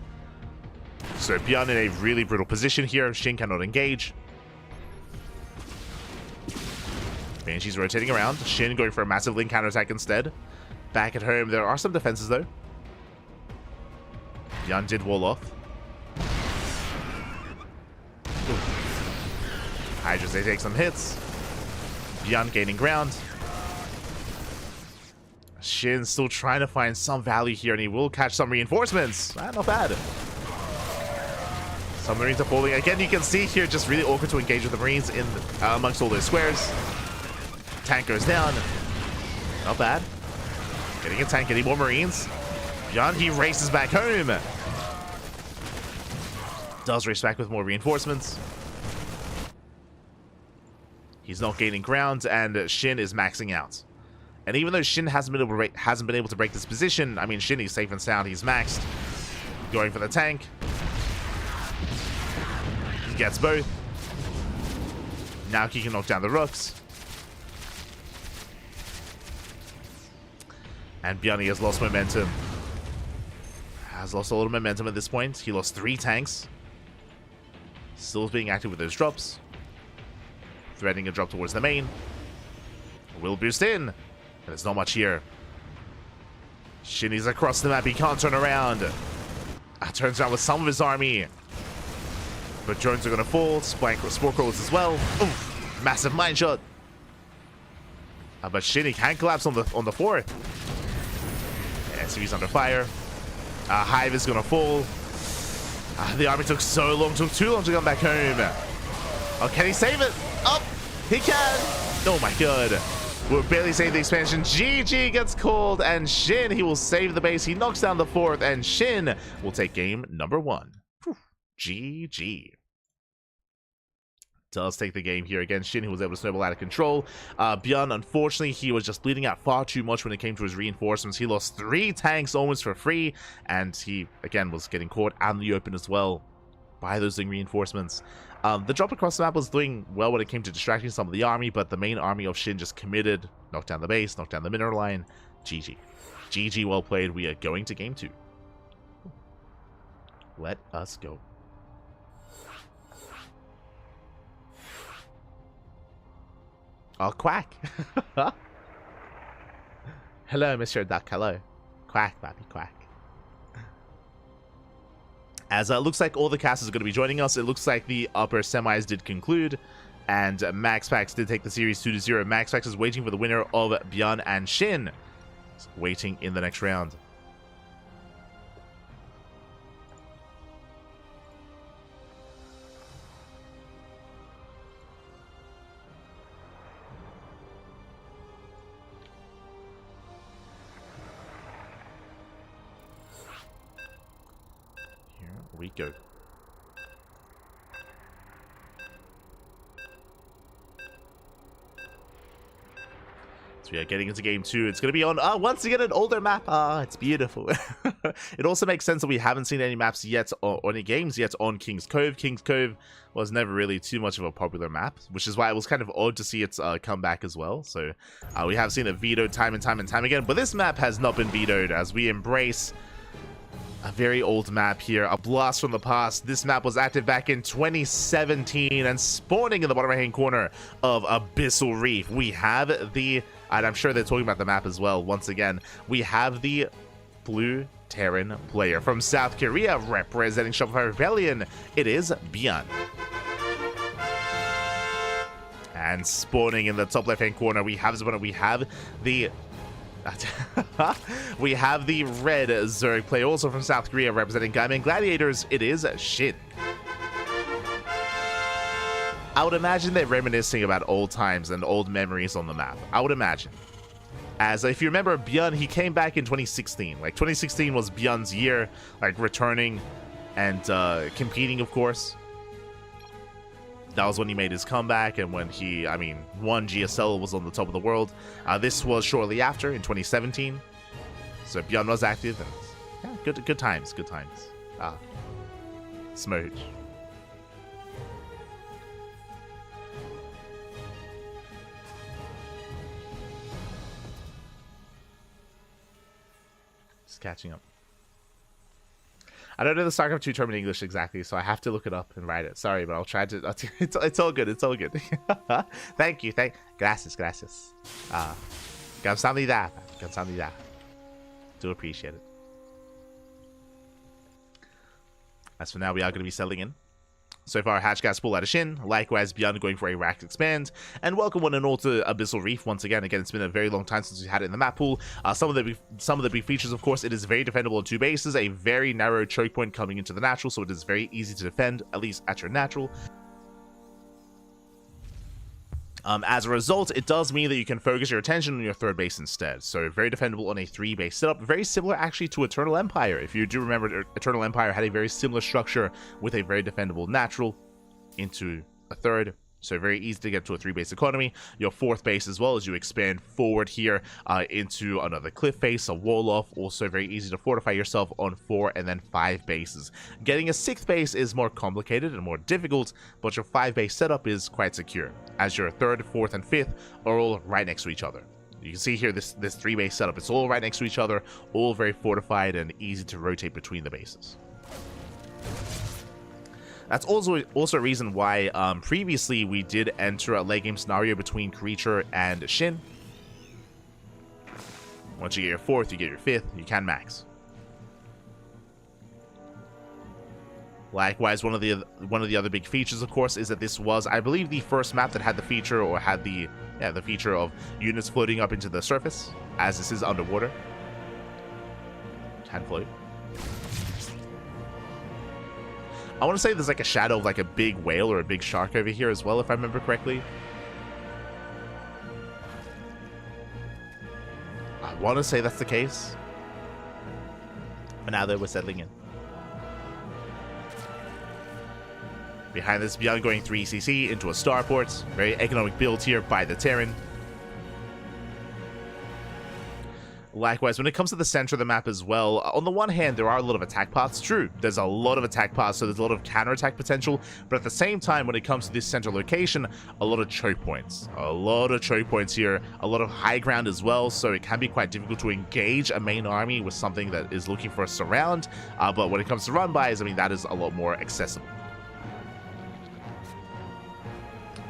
So ByuN in a really brutal position here. SHIN cannot engage. Banshee's rotating around. SHIN going for a massive link counterattack instead. Back at home, there are some defenses though. ByuN did wall off. Hydras, they take some hits. ByuN gaining ground. SHIN still trying to find some value here, and he will catch some reinforcements. Not bad. Some Marines are falling. Again, you can see here just really awkward to engage with the Marines in amongst all those squares. Tank goes down. Not bad. Getting a tank, getting more Marines. ByuN, he races back home. Does race back with more reinforcements. He's not gaining ground, and SHIN is maxing out. And even though SHIN hasn't been able to break this position, I mean, SHIN is safe and sound. He's maxed. Going for the tank. He gets both. Now he can knock down the rooks. And ByuN has lost momentum. Has lost a little momentum at this point. He lost 3 tanks. Still being active with those drops. Threading a drop towards the main. Will boost in. But there's not much here. SHIN is across the map. He can't turn around. Turns around with some of his army. But drones are going to fall. Spore crawlers as well. Oof, massive mine shot. But SHIN, he can collapse on the 4th. SCV's under fire. Hive is going to fall. The army took so long, took too long to come back home. Oh, can he save it? Oh, he can. Oh my god. We're barely saving the expansion. GG gets called, and SHIN, he will save the base. He knocks down the 4th, and SHIN will take game number 1. Whew. GG. Does take the game here again. SHIN, who was able to snowball out of control. ByuN, unfortunately, he was just bleeding out far too much when it came to his reinforcements. He lost 3 tanks almost for free, and he, again, was getting caught out in the open as well by those reinforcements. The drop across the map was doing well when it came to distracting some of the army, but the main army of SHIN just committed, knocked down the base, knocked down the mineral line. GG. GG, well played. We are going to game 2. Let us go. Oh, quack. Hello, Mr. Duck. Hello. Quack, Pappy, quack. As it looks like all the casters are going to be joining us. It looks like the upper semis did conclude, and MaxPax did take the series 2-0. MaxPax is waiting for the winner of ByuN and SHIN. Waiting in the next round. We go. So we are getting into game 2. It's going to be on, once again, an older map. It's beautiful. It also makes sense that we haven't seen any maps yet, or any games yet on King's Cove. King's Cove was never really too much of a popular map, which is why it was kind of odd to see it come back as well. So we have seen it vetoed time and time again, but this map has not been vetoed as we embrace a very old map here, a blast from the past. This map was active back in 2017 and spawning in the bottom right-hand corner of Abyssal Reef. We have the, and I'm sure they're talking about the map as well, once again, we have the blue Terran player from South Korea representing Shopify Rebellion. It is ByuN. And spawning in the top left-hand corner, we have the we have the red Zerg player, also from South Korea, representing Gaiman Gladiators. It is SHIN. I would imagine they're reminiscing about old times and old memories on the map. I would imagine. As if you remember, ByuN, he came back in 2016. Like, 2016 was ByuN's year, like, returning and competing, of course. That was when he made his comeback, and when he, I mean, won GSL, was on the top of the world. This was shortly after, in 2017. So ByuN was active, and yeah, good times, good times. Smooch. Just catching up. I don't know the StarCraft 2 term in English exactly, so I have to look it up and write it. Sorry, but I'll try to. It's all good. It's all good. Thank you. Gracias. 감사합니다. 감사합니다. Do appreciate it. As for now, we are going to be settling in. So far, Hatchgas pull out of SHIN, likewise ByuN going for a racked expand, and welcome one and all to Abyssal Reef once again. Again, it's been a very long time since we had it in the map pool. Some of the big features, of course, it is very defendable on 2 bases, a very narrow choke point coming into the natural, so it is very easy to defend, at least at your natural. As a result, it does mean that you can focus your attention on your 3rd base instead. So very defendable on a 3-base setup. Very similar actually to Eternal Empire. If you do remember, Eternal Empire had a very similar structure with a very defendable natural into a 3rd. So very easy to get to a 3-base economy. Your 4th base as well as you expand forward here into another cliff face, a wall off. Also very easy to fortify yourself on 4 and then 5 bases. Getting a 6th base is more complicated and more difficult, but your 5-base setup is quite secure, as your 3rd, 4th, and 5th are all right next to each other. You can see here this 3-base setup. It's all right next to each other, all very fortified and easy to rotate between the bases. That's also a reason why previously we did enter a late game scenario between Creature and SHIN. Once you get your 4th, you get your 5th, you can max. Likewise, one of the other big features, of course, is that this was, I believe, the first map that had the feature, or had the feature of units floating up into the surface, as this is underwater. Can float. I want to say there's like a shadow of like a big whale or a big shark over here as well, if I remember correctly. I want to say that's the case. But now that we're settling in. Behind this, ByuN going 3CC into a starport. Very economic build here by the Terran. Likewise, when it comes to the center of the map as well, on the one hand, there are a lot of attack paths. True, there's a lot of attack paths, so there's a lot of counterattack potential. But at the same time, when it comes to this center location, a lot of choke points. A lot of choke points here, a lot of high ground as well, so it can be quite difficult to engage a main army with something that is looking for a surround. But when it comes to run-bys, I mean, that is a lot more accessible.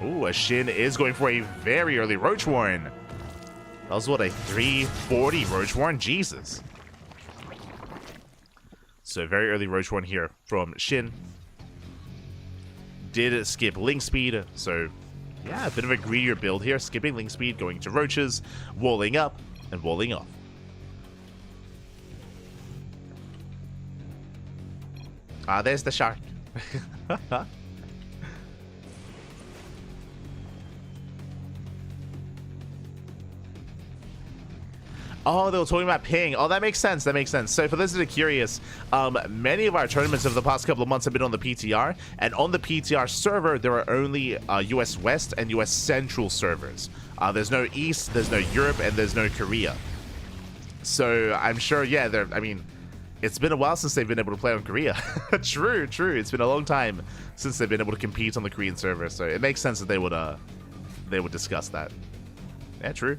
Ooh, a SHIN is going for a very early Roach Warren. That was what, a 340 Roach Warren? Jesus. So very early Roach Warren here from SHIN. Did skip link speed, so yeah, a bit of a greedier build here. Skipping link speed, going to roaches, walling up, and walling off. There's the shark. Oh, they were talking about ping. Oh, that makes sense. That makes sense. So for those that are curious, many of our tournaments over the past couple of months have been on the PTR, and on the PTR server, there are only US West and US Central servers. There's no East, there's no Europe, and there's no Korea. So I'm sure, yeah, I mean, it's been a while since they've been able to play on Korea. True. It's been a long time since they've been able to compete on the Korean server, so it makes sense that they would discuss that. Yeah, true.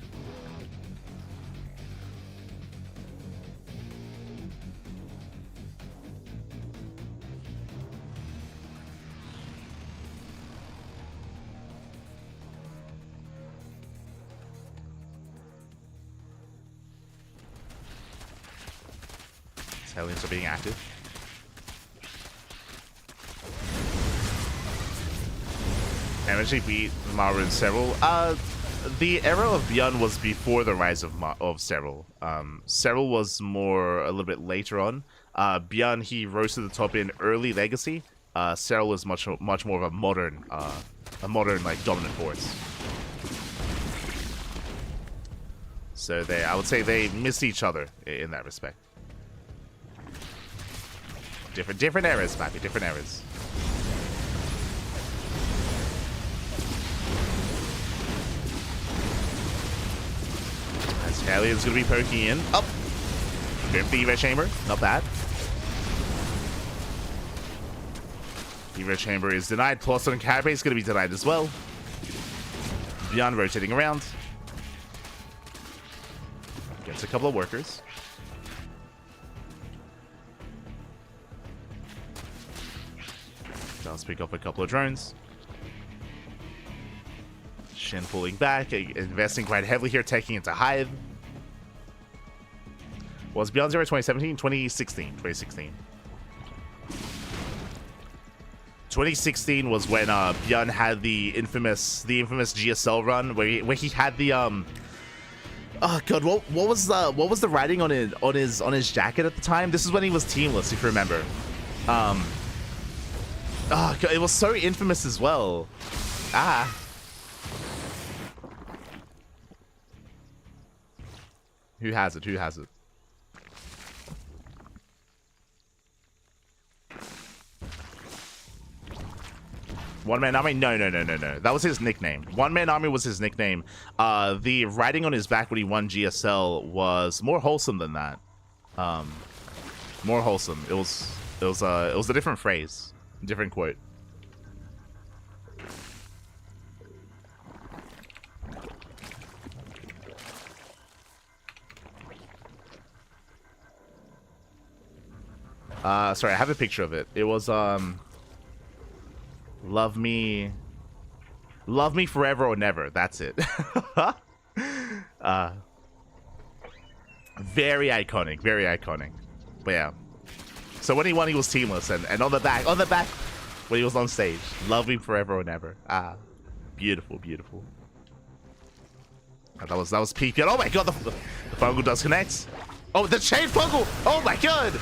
Aliens are being active. And actually beat Maru and Serral. The era of ByuN was before the rise of Serral. Serral was a little bit later on. ByuN, he rose to the top in early Legacy, Cyril is much more of a modern like dominant force. So I would say they miss each other in that respect. Different eras, Mappy, different eras. As Helion's gonna be poking in. Up. Good Fever Chamber, not bad. Fever Chamber is denied. Plus on Carapace is gonna be denied as well. ByuN rotating around. Gets a couple of workers. Does pick up a couple of drones. SHIN pulling back, investing quite heavily here, taking it to Hive. Was ByuN 0 2017? 2016. 2016 was when ByuN had the infamous GSL run where he had the oh god, what was the writing on his jacket at the time? This is when he was teamless, if you remember. Oh god, it was so infamous as well. Who has it? One Man Army? No. That was his nickname. One Man Army was his nickname. The writing on his back when he won GSL was more wholesome than that. More wholesome. It was a different phrase, different quote. Sorry, I have a picture of it. It was love me forever or never. That's it. Very iconic. But yeah. So when he won, he was teamless, and on the back when he was on stage, love me forever or never. Beautiful. That was peak. Oh my god, the fungal does connect. Oh, the chain fungal. Oh my god.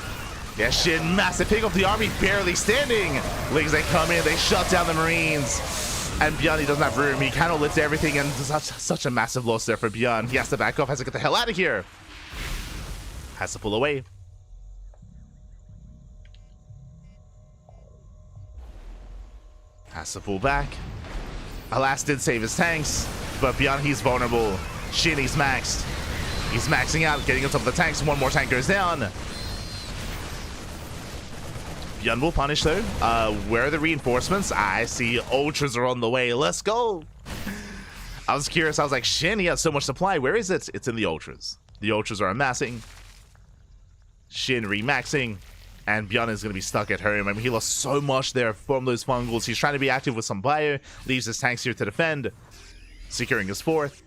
Yeah, SHIN, massive pick up, the army barely standing. Lings, they come in, they shut down the Marines. And ByuN, he doesn't have room. He cannot lift everything, and such a massive loss there for ByuN. He has to back off, has to get the hell out of here. Has to pull away. Has to pull back. Alas did save his tanks, but ByuN, he's vulnerable. SHIN, he's maxed. He's maxing out, getting on top of the tanks. One more tank goes down. ByuN will punish though. Where are the reinforcements? I see ultras are on the way. Let's go. I was curious. I was like, SHIN, he has so much supply. Where is it? It's in the ultras. The ultras are amassing. SHIN remaxing. And ByuN is going to be stuck at home. I mean, he lost so much there from those fungals. He's trying to be active with some bio. Leaves his tanks here to defend. Securing his fourth.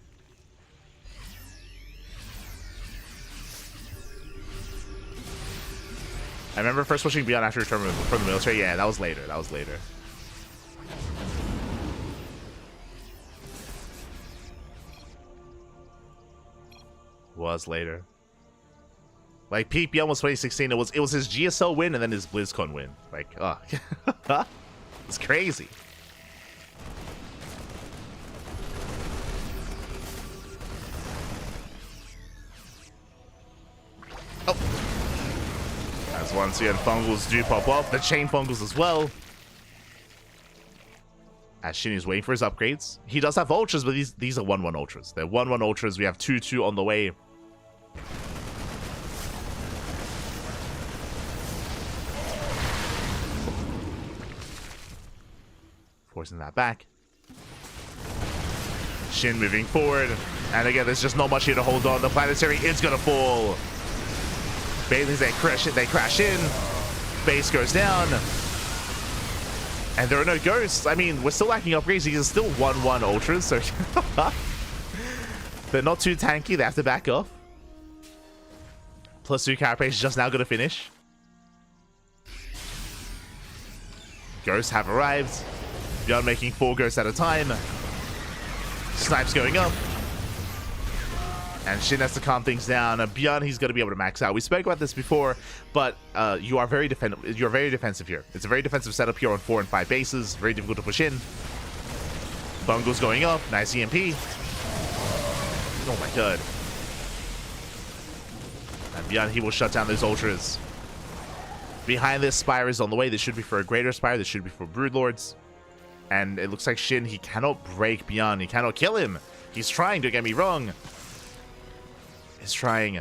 I remember first watching ByuN after return from the military. Yeah, that was later. Was later. Like, peak ByuN was 2016. It was his GSL win and then his BlizzCon win. Like, oh. It's crazy. Oh. As once again, fungals do pop up. The chain fungals as well. As SHIN is waiting for his upgrades. He does have ultras, but these are 1-1 ultras. They're 1-1 ultras. We have 2-2 on the way. Forcing that back. SHIN moving forward. And again, there's just not much here to hold on. The planetary is going to fall. Bailey's, they crash in. Base goes down. And there are no ghosts. I mean, we're still lacking upgrades. These are still 1-1 ultras, so they're not too tanky. They have to back off. +2 carapace is just now going to finish. Ghosts have arrived. ByuN making 4 ghosts at a time. Snipes going up. And SHIN has to calm things down. ByuN, he's going to be able to max out. We spoke about this before, but you're very defensive here. It's a very defensive setup here on 4 and 5 bases. Very difficult to push in. Bungle's going up. Nice EMP. Oh my god. And ByuN, he will shut down those ultras. Behind this, Spire is on the way. This should be for a greater Spire. This should be for Broodlords. And it looks like SHIN, he cannot break ByuN. He cannot kill him. He's trying, don't get me wrong. He's trying.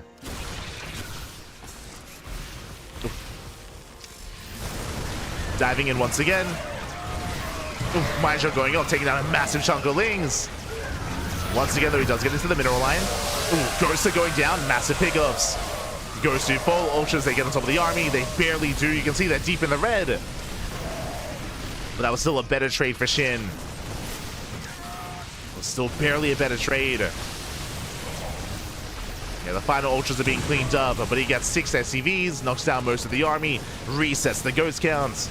Diving in once again. Mind shot going up, taking down a massive chunk of Lings. Once again, though, he does get into the mineral line. Ghosts are going down, massive pickups. Goes to full ultras, they get on top of the army. They barely do. You can see they're deep in the red. But that was still a better trade for SHIN. It was still barely a better trade. Yeah, the final ultras are being cleaned up, but he gets 6 SCVs, knocks down most of the army, resets the ghost counts.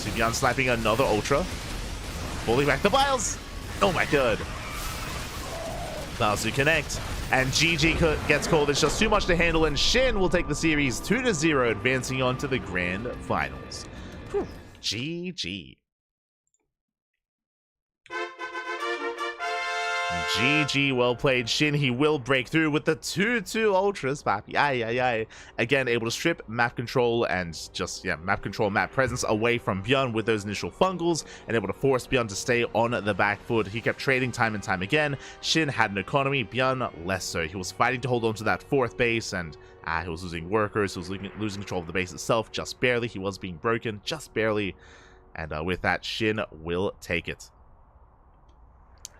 ByuN sniping another ultra. Pulling back the vials. Oh my god. Vials to connect. And GG gets called. It's just too much to handle, and SHIN will take the series 2-0, advancing on to the grand finals. Whew. GG. GG, well played. SHIN, he will break through with the 2-2 ultras, papi. Aye. Again, able to strip map control and just, map control, map presence away from ByuN with those initial fungals, and able to force ByuN to stay on the back foot. He kept trading time and time again. SHIN had an economy, ByuN less so. He was fighting to hold on to that 4th base, and he was losing workers. He was losing control of the base itself, just barely. He was being broken, just barely. And with that, SHIN will take it.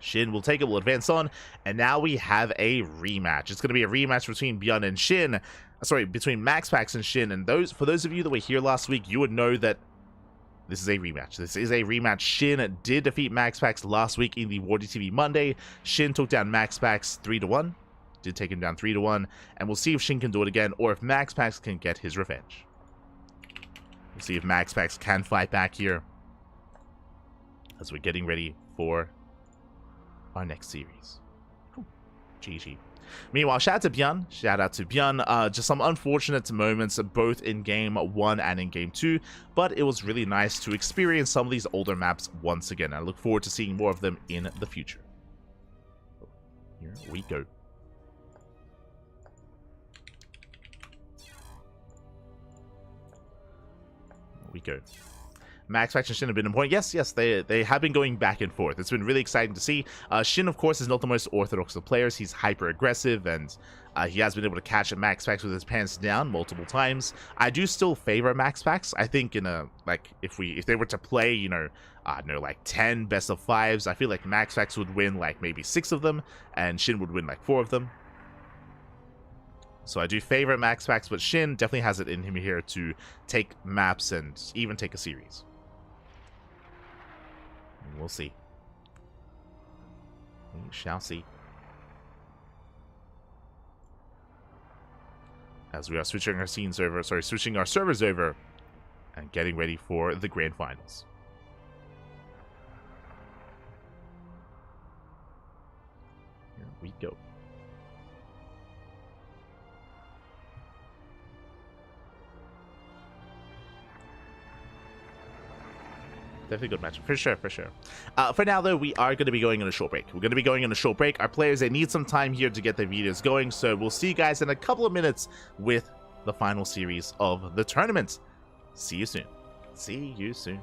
SHIN will take it, will advance on, and now we have a rematch. It's going to be a rematch between ByuN and SHIN. Sorry, between MaxPax and SHIN. And for those of you that were here last week, you would know that this is a rematch. This is a rematch. SHIN did defeat MaxPax last week in the WarDTV Monday. SHIN took down MaxPax 3-1. Did take him down 3-1. And we'll see if SHIN can do it again, or if MaxPax can get his revenge. We'll see if MaxPax can fight back here, as we're getting ready for our next series. GG. Meanwhile, shout out to ByuN. Just some unfortunate moments, both in Game 1 and in Game 2, but it was really nice to experience some of these older maps once again. I look forward to seeing more of them in the future. Here we go. MaxPax and SHIN have been in point. Yes, they have been going back and forth. It's been really exciting to see. SHIN, of course, is not the most orthodox of players. He's hyper aggressive, and he has been able to catch a MaxPax with his pants down multiple times. I do still favor MaxPax. I think in a if they were to play, I don't know, like 10 best of 5s, I feel like MaxPax would win like maybe 6 of them, and SHIN would win like 4 of them. So I do favor MaxPax, but SHIN definitely has it in him here to take maps and even take a series. We'll see. We shall see. As we are switching our switching our servers over and getting ready for the grand finals. Here we go. Definitely good matchup, for sure. For now, though, we are going to be going on a short break. We're going to be going on a short break. Our players, they need some time here to get their videos going, so we'll see you guys in a couple of minutes with the final series of the tournament. See you soon. See you soon.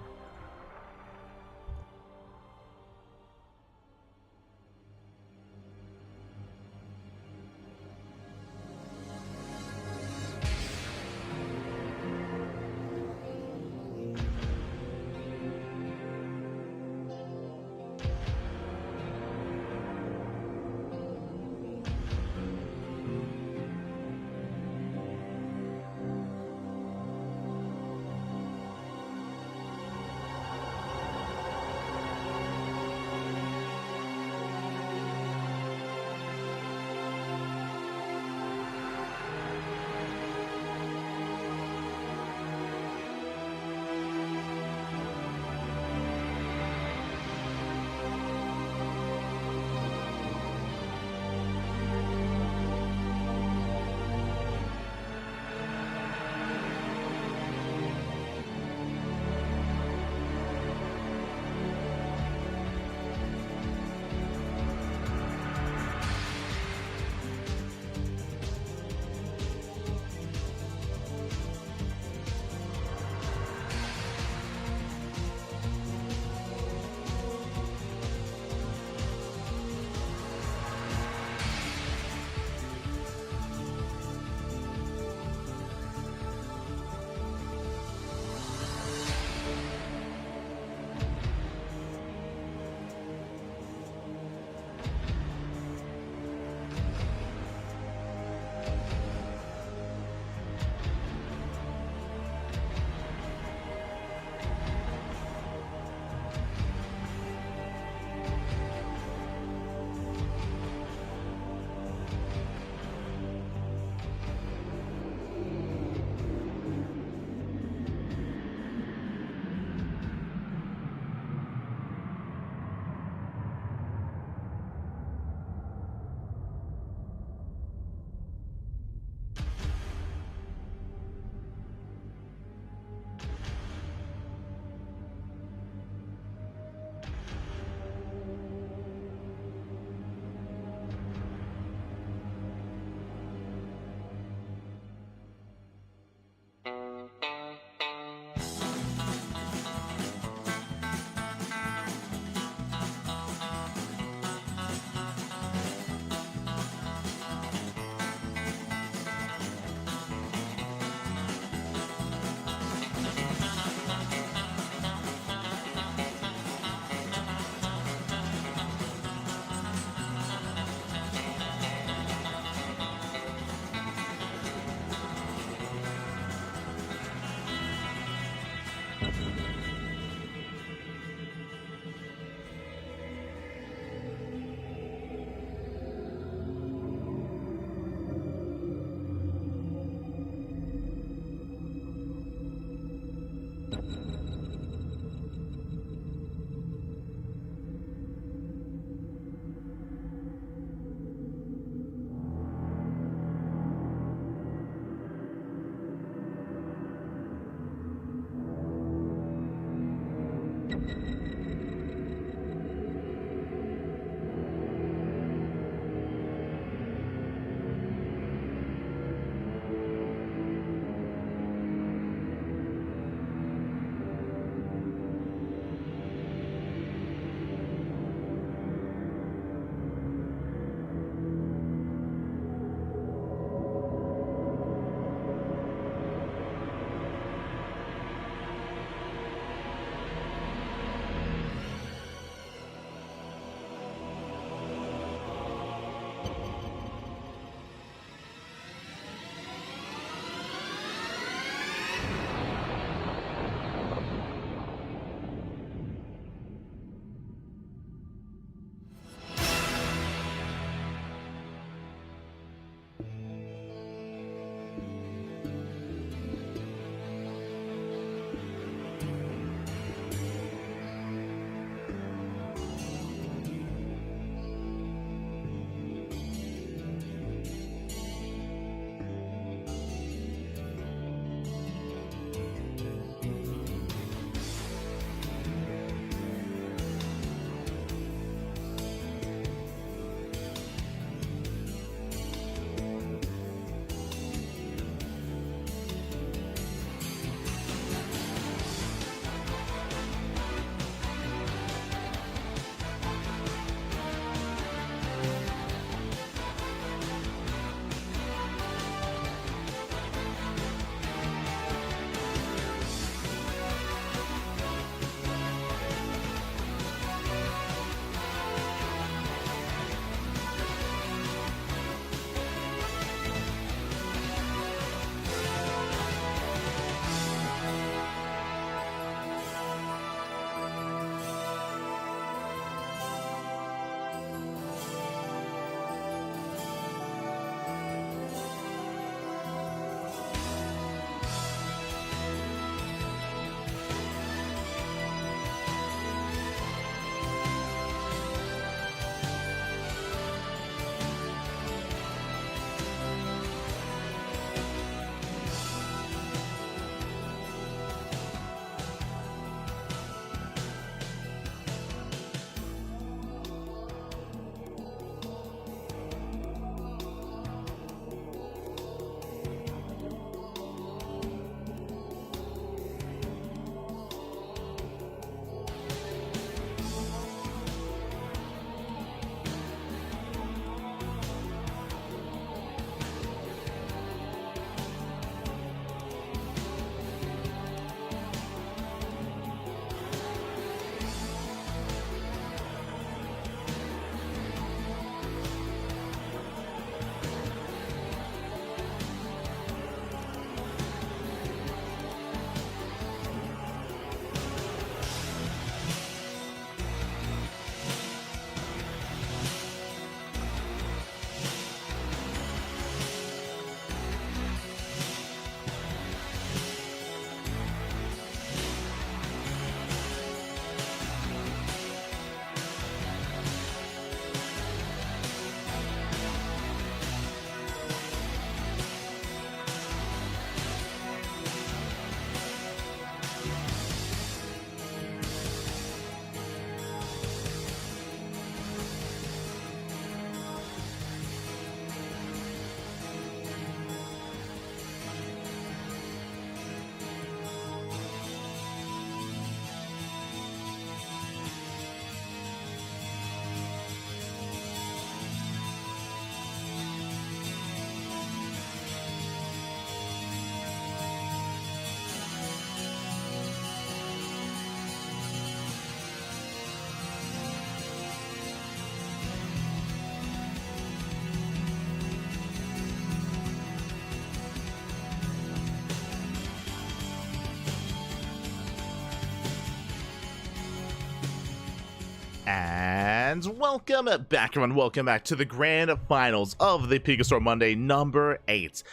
And welcome back, everyone. Welcome back to the grand finals of the PiGosaur Monday number 8.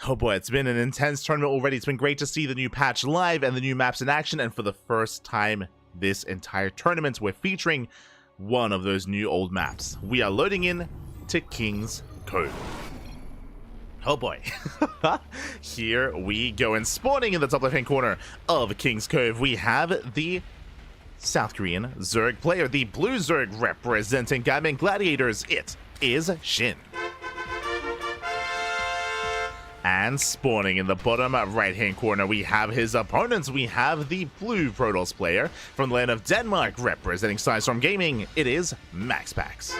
Oh boy, it's been an intense tournament already. It's been great to see the new patch live and the new maps in action. And for the first time this entire tournament, we're featuring one of those new old maps. We are loading in to King's Cove. Oh boy. Here we go. And spawning in the top left-hand corner of King's Cove, we have the South Korean Zerg player, the blue Zerg representing Gaiman Gladiators. It is SHIN. And spawning in the bottom right-hand corner, we have his opponents. We have the blue Protoss player from the land of Denmark, representing Storm Gaming. It is MaxPax.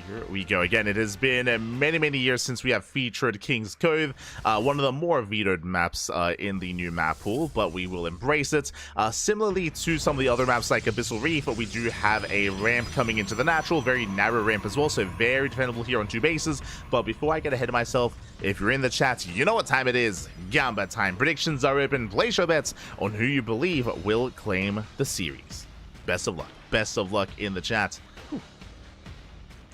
Here we go again. It has been many years since we have featured King's Cove, one of the more vetoed maps in the new map pool, but we will embrace it. Similarly to some of the other maps like Abyssal Reef, but we do have a ramp coming into the natural, very narrow ramp as well, so very defendable here on 2 bases. But before I get ahead of myself, if you're in the chat, you know what time it is. Gamba time. Predictions are open. Place your bets on who you believe will claim the series. Best of luck. Best of luck in the chat.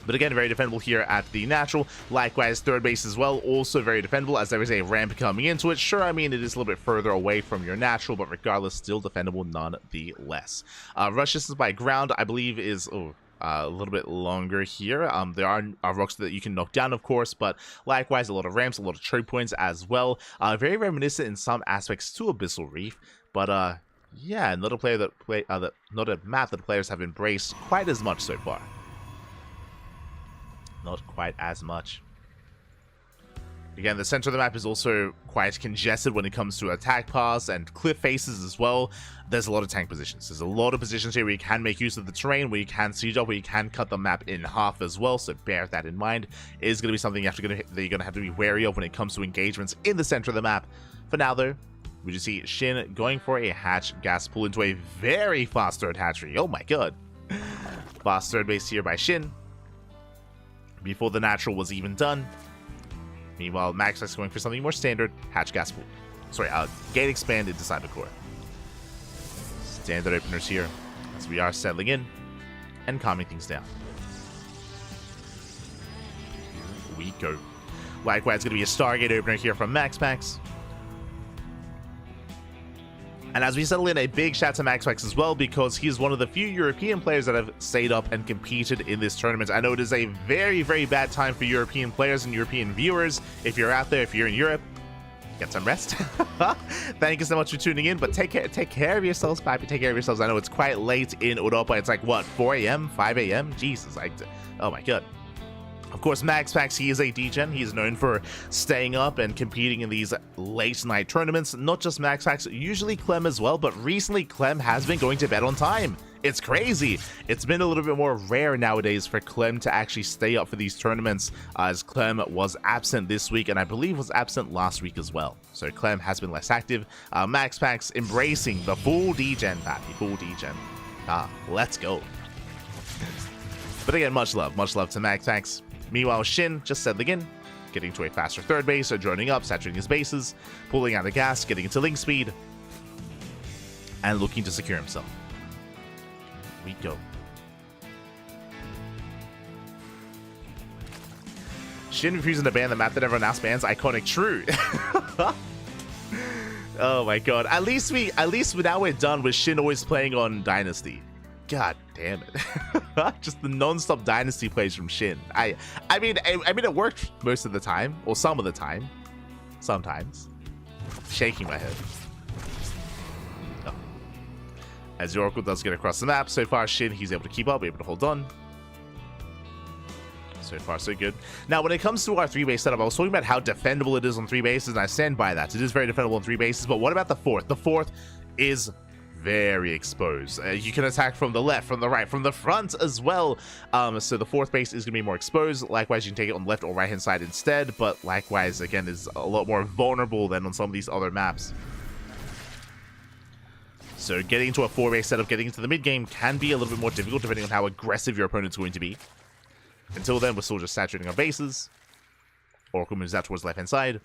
But again, very defendable here at the natural. Likewise, third base as well, also very defendable as there is a ramp coming into it. Sure, I mean, it is a little bit further away from your natural, but regardless, still defendable nonetheless. Rush distance by ground, I believe, is a little bit longer here. There are rocks that you can knock down, of course, but likewise, a lot of ramps, a lot of choke points as well. Very reminiscent in some aspects to Abyssal Reef, but yeah, not a map that players have embraced quite as much so far. Not quite as much. Again, the center of the map is also quite congested when it comes to attack paths and cliff faces as well. There's a lot of tank positions. There's a lot of positions here where you can make use of the terrain, where you can siege up, where you can cut the map in half as well, so bear that in mind. It is going to be something that you're going to have to be wary of when it comes to engagements in the center of the map. For now, though, we just see SHIN going for a hatch gas pull into a very fast third hatchery. Oh my god. Fast third base here by SHIN before the natural was even done. Meanwhile, MaxPax going for something more standard, hatch gas pool. Sorry, gate expand into Cyber Core. Standard openers here as we are settling in and calming things down. Here we go. Likewise, it's going to be a Stargate opener here from MaxPax. And as we settle in, a big shout to MaxPax as well, because he is one of the few European players that have stayed up and competed in this tournament. I know it is a very bad time for European players and European viewers. If you're out there, if you're in Europe, get some rest. Thank you so much for tuning in, but take care of yourselves, Papi. Take care of yourselves. I know it's quite late in Europa. It's like, what, 4 a.m., 5 a.m.? Jesus, oh my god. Of course, MaxPax, he is a degen. He is known for staying up and competing in these late-night tournaments. Not just MaxPax, usually Clem as well, but recently Clem has been going to bed on time. It's crazy. It's been a little bit more rare nowadays for Clem to actually stay up for these tournaments, as Clem was absent this week, and I believe was absent last week as well. So Clem has been less active. MaxPax embracing the full degen, Pappy, full degen. Let's go. But again, much love to MaxPax. Meanwhile, SHIN just settling in, getting to a faster third base, joining up, saturating his bases, pulling out the gas, getting into link speed, and looking to secure himself. Here we go. SHIN refusing to ban the map that everyone else bans. Iconic, true. Oh my god. At least now we're done with SHIN always playing on Dynasty. God damn it. Just the non-stop Dynasty plays from SHIN. I mean it worked most of the time, or some of the time. Sometimes. Shaking my head. Oh. As the Oracle does get across the map, so far SHIN, he's able to keep up, able to hold on. So far, so good. Now, when it comes to our 3-base setup, I was talking about how defendable it is on 3 bases, and I stand by that. It is very defendable on 3 bases, but what about the 4th? The 4th is very exposed. You can attack from the left, from the right, from the front as well. So the 4th base is going to be more exposed. Likewise, you can take it on the left or right hand side instead, but likewise, again, is a lot more vulnerable than on some of these other maps. So getting into a 4-base setup, getting into the mid game can be a little bit more difficult depending on how aggressive your opponent's going to be. Until then, we're still just saturating our bases. Oracle moves out towards the left hand side.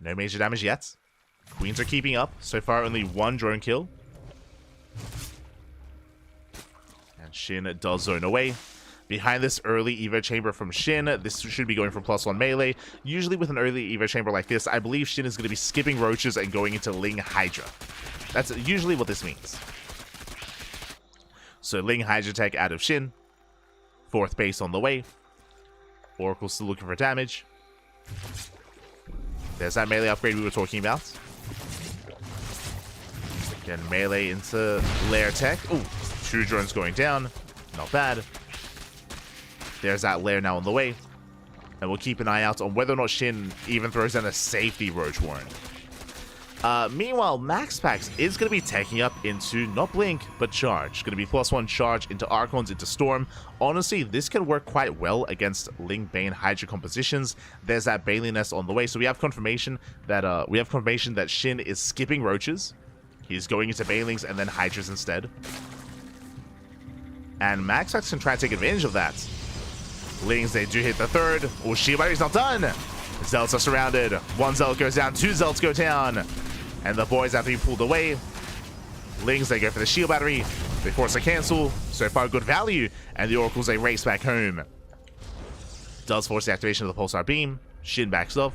No major damage yet. Queens are keeping up. So far, only 1 drone kill. And Shin does zone away. Behind this early Evo Chamber from Shin, this should be going for +1 melee. Usually with an early Evo Chamber like this, I believe Shin is going to be skipping Roaches and going into Ling Hydra. That's usually what this means. So Ling Hydra tech out of Shin. 4th base on the way. Oracle still looking for damage. There's that melee upgrade we were talking about. Again, melee into lair tech. Ooh, 2 drones going down. Not bad. There's that lair now on the way. And we'll keep an eye out on whether or not Shin even throws down a safety Roach Warren. Meanwhile, MaxPax is going to be taking up into not Blink, but Charge. Going to be +1 Charge into Archons, into Storm. Honestly, this can work quite well against Ling Bane Hydra compositions. There's that Bailey Nest on the way, so we have confirmation that Shin is skipping Roaches. He's going into Banelings and then Hydras instead. And MaxPax can try to take advantage of that. Lings, they do hit the 3rd. Oh, Shield Battery's not done. Zealots are surrounded. 1 Zealot goes down, 2 Zealots go down. And the boys have to be pulled away. Lings, they go for the Shield Battery. They force a cancel. So far, good value. And the Oracles, they race back home. Does force the activation of the Pulsar Beam. Shin backs off.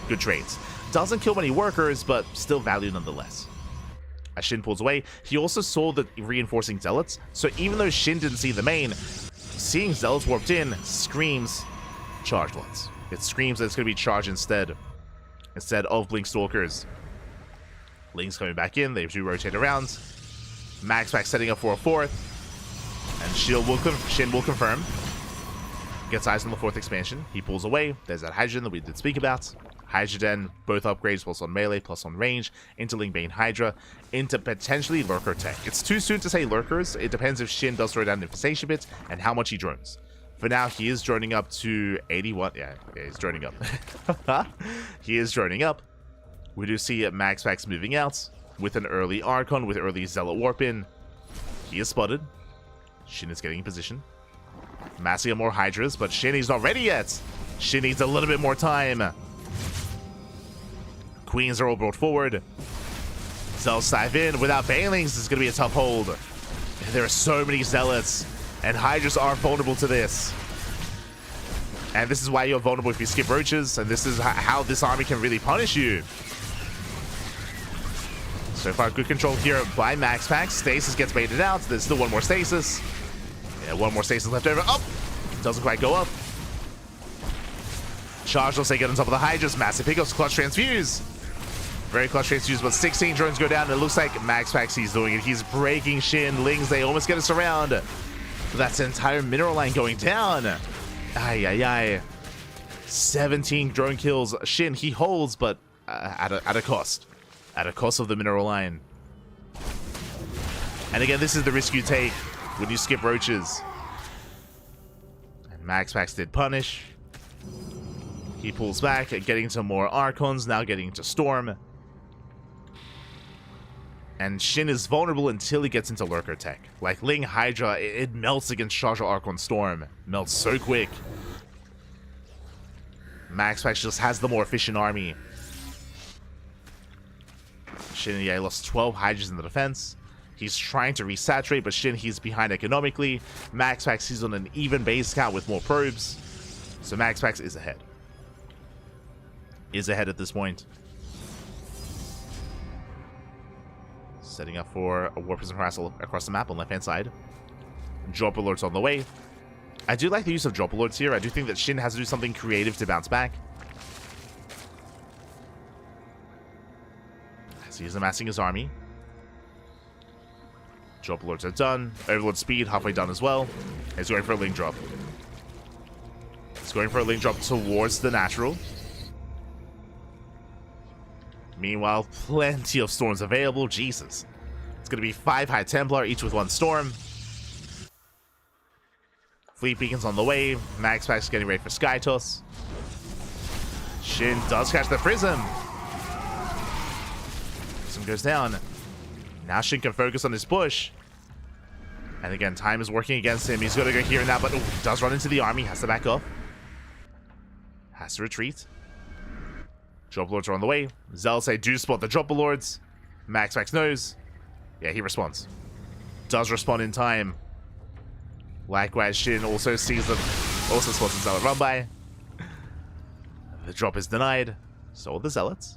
Good trades. Doesn't kill many workers, but still value nonetheless. As Shin pulls away, he also saw the reinforcing Zealots. So even though Shin didn't see the main, seeing Zealots warped in screams charged ones. It screams that it's going to be charged instead of Blink Stalkers. Ling's coming back in. They do rotate around. MaxPax setting up for a 4th. And Shin will confirm. Gets eyes on the 4th expansion. He pulls away. There's that Hydrogen that we did speak about. Hydrogen, both upgrades, +1 melee, +1 range, into Ling Bane Hydra, into potentially Lurker tech. It's too soon to say Lurkers. It depends if Shin does throw down Infestation bits and how much he drones. For now, he is droning up to 81. Yeah, he's droning up. He is droning up. We do see MaxPax moving out with an early Archon, with early Zealot Warp in. He is spotted. Shin is getting in position. Massing up more Hydras, but Shin is not ready yet. Shin needs a little bit more time. Queens are all brought forward. Zealots dive in. Without Banelings, this is going to be a tough hold. There are so many Zealots, and Hydras are vulnerable to this. And this is why you're vulnerable if you skip Roaches, and this is how this army can really punish you. So far, good control here by MaxPax. Stasis gets baited out. There's still 1 more Stasis. Yeah, 1 more Stasis left over. Oh! Doesn't quite go up. Charge will say get on top of the Hydras. Massive pickups. Clutch Transfuse. Very clutch transfuse, but 16 drones go down. And it looks like MaxPax, he's doing it. He's breaking Shin. Lings, they almost get us around. That's an entire mineral line going down. Ay, ay, ay. 17 drone kills. Shin, he holds, but at a cost. At a cost of the mineral line. And again, this is the risk you take when you skip Roaches. And MaxPax did punish. He pulls back, getting to more Archons, now getting to Storm. And Shin is vulnerable until he gets into Lurker tech. Like Ling Hydra, it melts against Charge Archon Storm. Melts so quick. MaxPax just has the more efficient army. Shin, yeah, he lost 12 Hydras in the defense. He's trying to resaturate, but Shin, he's behind economically. MaxPax, he's on an even base count with more probes. So MaxPax is ahead. Is ahead at this point. Setting up for a War Prison Harassal across the map on left-hand side. Drop alerts on the way. I do like the use of drop alerts here. I do think that Shin has to do something creative to bounce back. As he's amassing his army. Drop alerts are done. Overlord speed halfway done as well. He's going for a link drop. He's going for a link drop towards the natural. Meanwhile, plenty of storms available. Jesus. It's going to be 5 High Templar, each with 1 storm. Fleet beacons on the way. MaxPax getting ready for Sky Toss. Shin does catch the Prism. Prism goes down. Now Shin can focus on his push. And again, time is working against him. He's going to go here and now, but does run into the army. Has to back off. Has to retreat. Drop Lords are on the way. Zealots, they do spot the Drop Lords. MaxPax knows. Yeah, he responds. Does respond in time. Likewise, Shin also sees them, also spots a Zealot run by. The drop is denied. So are the Zealots.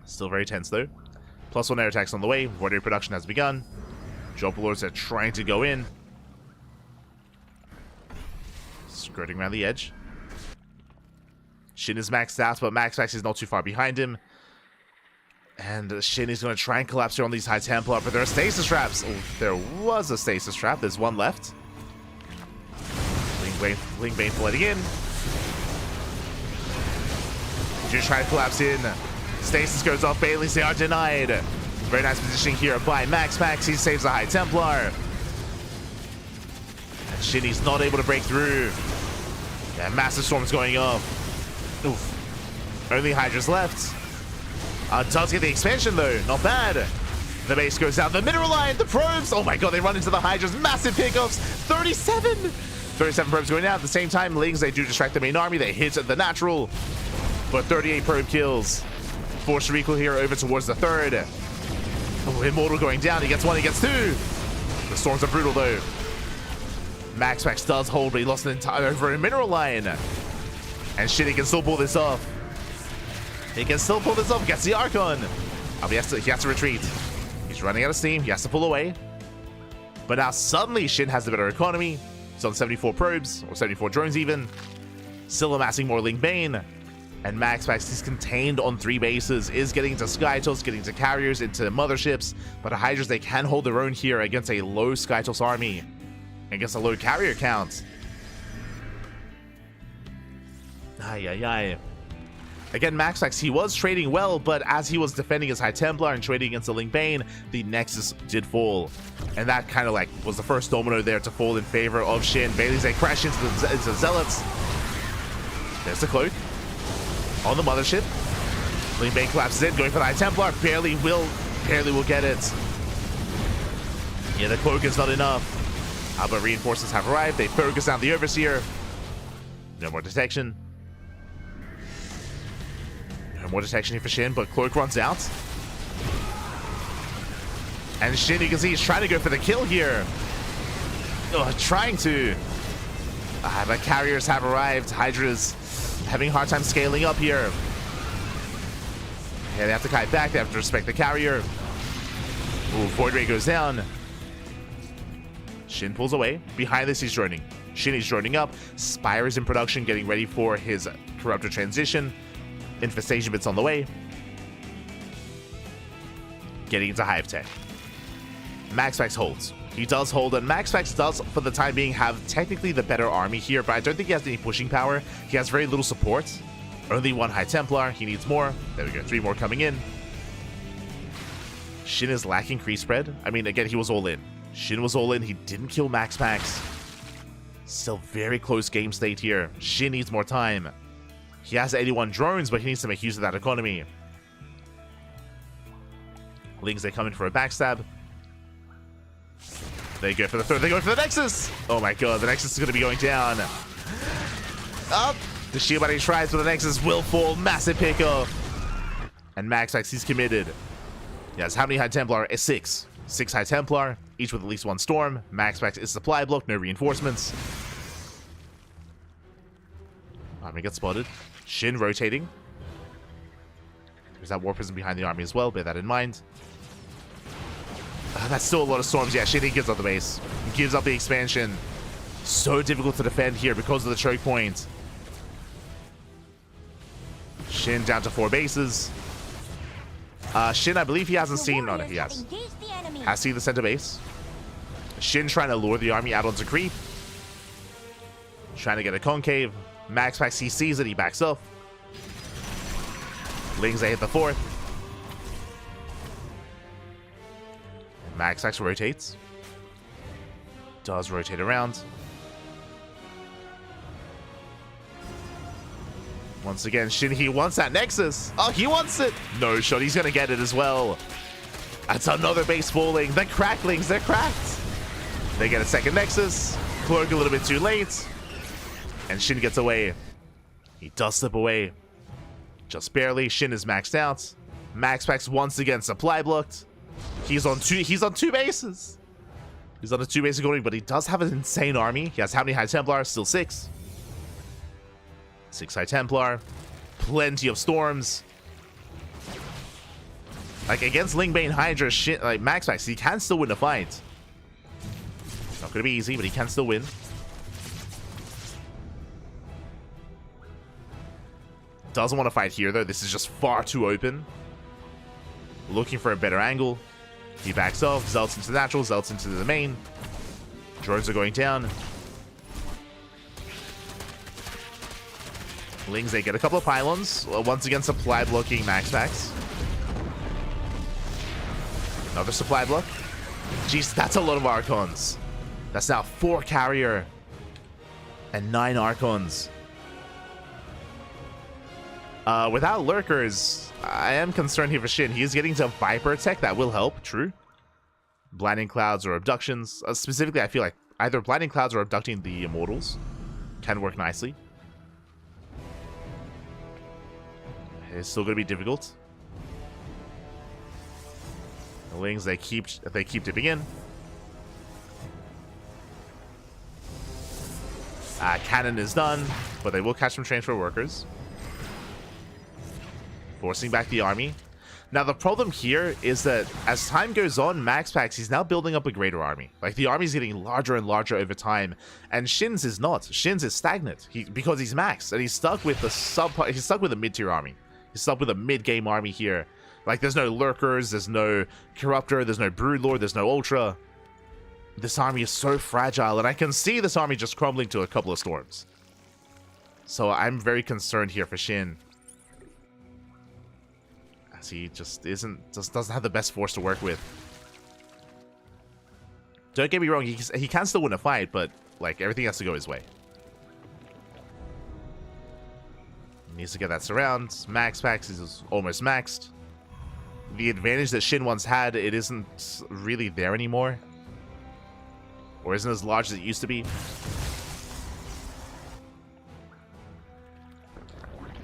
Still very tense though. +1 air attacks on the way. Warrior production has begun. Drop lords are trying to go in. Skirting around the edge. Shin is maxed out, but MaxPax is not too far behind him. And Shin is going to try and collapse here on these High Templar, but there are stasis traps. Oh, there was a stasis trap. There's one left. Ling Bane flooding in. Just trying to collapse in. Stasis goes off. Baileys, they are denied. Very nice positioning here by MaxPax. He saves the High Templar. And Shinny's not able to break through. Yeah, massive storms going off. Oof. Only Hydra's left. Does get the expansion though. Not bad. The base goes down. The mineral line. The probes. Oh my god, they run into the Hydras. Massive pickoffs. 37 probes going out. At the same time, Lings, they do distract the main army. They hit the natural. But 38 probe kills. Force recoil here over towards the third. Oh, Immortal going down. He gets one, he gets two. The storms are brutal though. MaxPax does hold, but he lost an entire over a mineral line. And shit, he can still pull this off. He can still pull this off. Gets the Archon. Oh, he has to retreat. He's running out of steam. He has to pull away. But now suddenly Shin has the better economy. He's on 74 probes, or 74 drones even. Still amassing more Ling Bane. And MaxPax is contained on 3 bases, is getting into Skytos, getting into carriers, into motherships. But the Hydras, they can hold their own here against a low Skytos army. Against a low carrier count. Ay. Again, MaxPax, he was trading well, but as he was defending his High Templar and trading against the Ling Bane, the Nexus did fall. And that kind of like was the first domino there to fall in favor of Shin. Baileys, they crash into the Zealots. There's the cloak. On the mothership. Ling Bane collapses in, going for the High Templar. Barely will get it. Yeah, the cloak is not enough. But reinforcements have arrived. They focus on the Overseer. No more detection. No more detection here for Shin, but Cloak runs out. And Shin, you can see he's trying to go for the kill here. Trying to. But carriers have arrived. Hydra's having a hard time scaling up here. Yeah, they have to kite back. They have to respect the carrier. Ooh, Void Ray goes down. Shin pulls away. Behind this, he's droning. Shin is droning up. Spire is in production, getting ready for his Corruptor transition. Infestation bits on the way. Getting into Hive Tech. MaxPax holds. He does hold, and MaxPax does, for the time being, have technically the better army here, but I don't think he has any pushing power. He has very little support. Only 1 High Templar. He needs more. There we go. 3 more coming in. Shin is lacking crease spread. I mean, again, he was all in. Shin was all in. He didn't kill MaxPax. Still very close game state here. Shin needs more time. He has 81 drones, but he needs to make use of that economy. Lings, they come in for a backstab. They go for the third. They go for the Nexus. Oh my god, the Nexus is going to be going down. Up. The shield body tries for the Nexus will fall. Massive pickoff. And MaxPax, he's committed. Yes, how many High Templar? 6. 6 High Templar, each with at least 1 Storm. MaxPax is supply block, no reinforcements. Army gets spotted. Shin rotating. There's that War Prison behind the army as well, bear that in mind. That's still a lot of storms. Yeah, Shin, he gives up the base. He gives up the expansion. So difficult to defend here because of the choke point. Shin down to 4 bases. Shin, I believe he hasn't seen... No, he has. Has seen the center base. Shin trying to lure the army out onto creep. Trying to get a concave. MaxPax, he sees it, he backs up. Lings, they hit the 4th. MaxPax rotates. Does rotate around. Once again, Shin, he wants that Nexus. Oh, he wants it. No shot, he's going to get it as well. That's another base falling. The Cracklings, they're cracked. They get a second Nexus. Cloak a little bit too late. And Shin gets away. He does slip away. Just barely. Shin is maxed out. MaxPax once again supply blocked. He's on two bases. He's on a 2 basic order, but he does have an insane army. He has how many High Templar? Still 6. 6 High Templar. Plenty of Storms. Like, against Lingbane Hydra, shit, like, MaxPax, he can still win the fight. Not gonna be easy, but he can still win. Doesn't want to fight here, though. This is just far too open. Looking for a better angle. He backs off. Zealots into the natural. Zealots into the main. Drones are going down. Lings, they get a couple of pylons. Once again, supply blocking MaxPax. Another supply block. Jeez, that's a lot of Archons. That's now 4 carrier and 9 Archons. Without lurkers, I am concerned here for Shin. He is getting to Viper tech. That will help, true. Blinding Clouds or Abductions. Specifically, I feel like either Blinding Clouds or abducting the Immortals can work nicely. It's still going to be difficult. The Lings, they keep dipping in. Cannon is done, but they will catch some transfer workers. Forcing back the army. Now, the problem here is that as time goes on, MaxPax, he's now building up a greater army. Like, the army's getting larger and larger over time, and Shin's is not. Shin's is stagnant because he's maxed, and he's stuck with the mid-tier army. He's stuck with a mid-game army here. Like, there's no lurkers, there's no corruptor, there's no broodlord, there's no ultra. This army is so fragile, and I can see this army just crumbling to a couple of storms. So I'm very concerned here for Shin. As he just doesn't have the best force to work with. Don't get me wrong, he can still win a fight, but like, everything has to go his way. He needs to get that surround. MaxPax is almost maxed. The advantage that Shin once had, it isn't really there anymore. Or isn't as large as it used to be.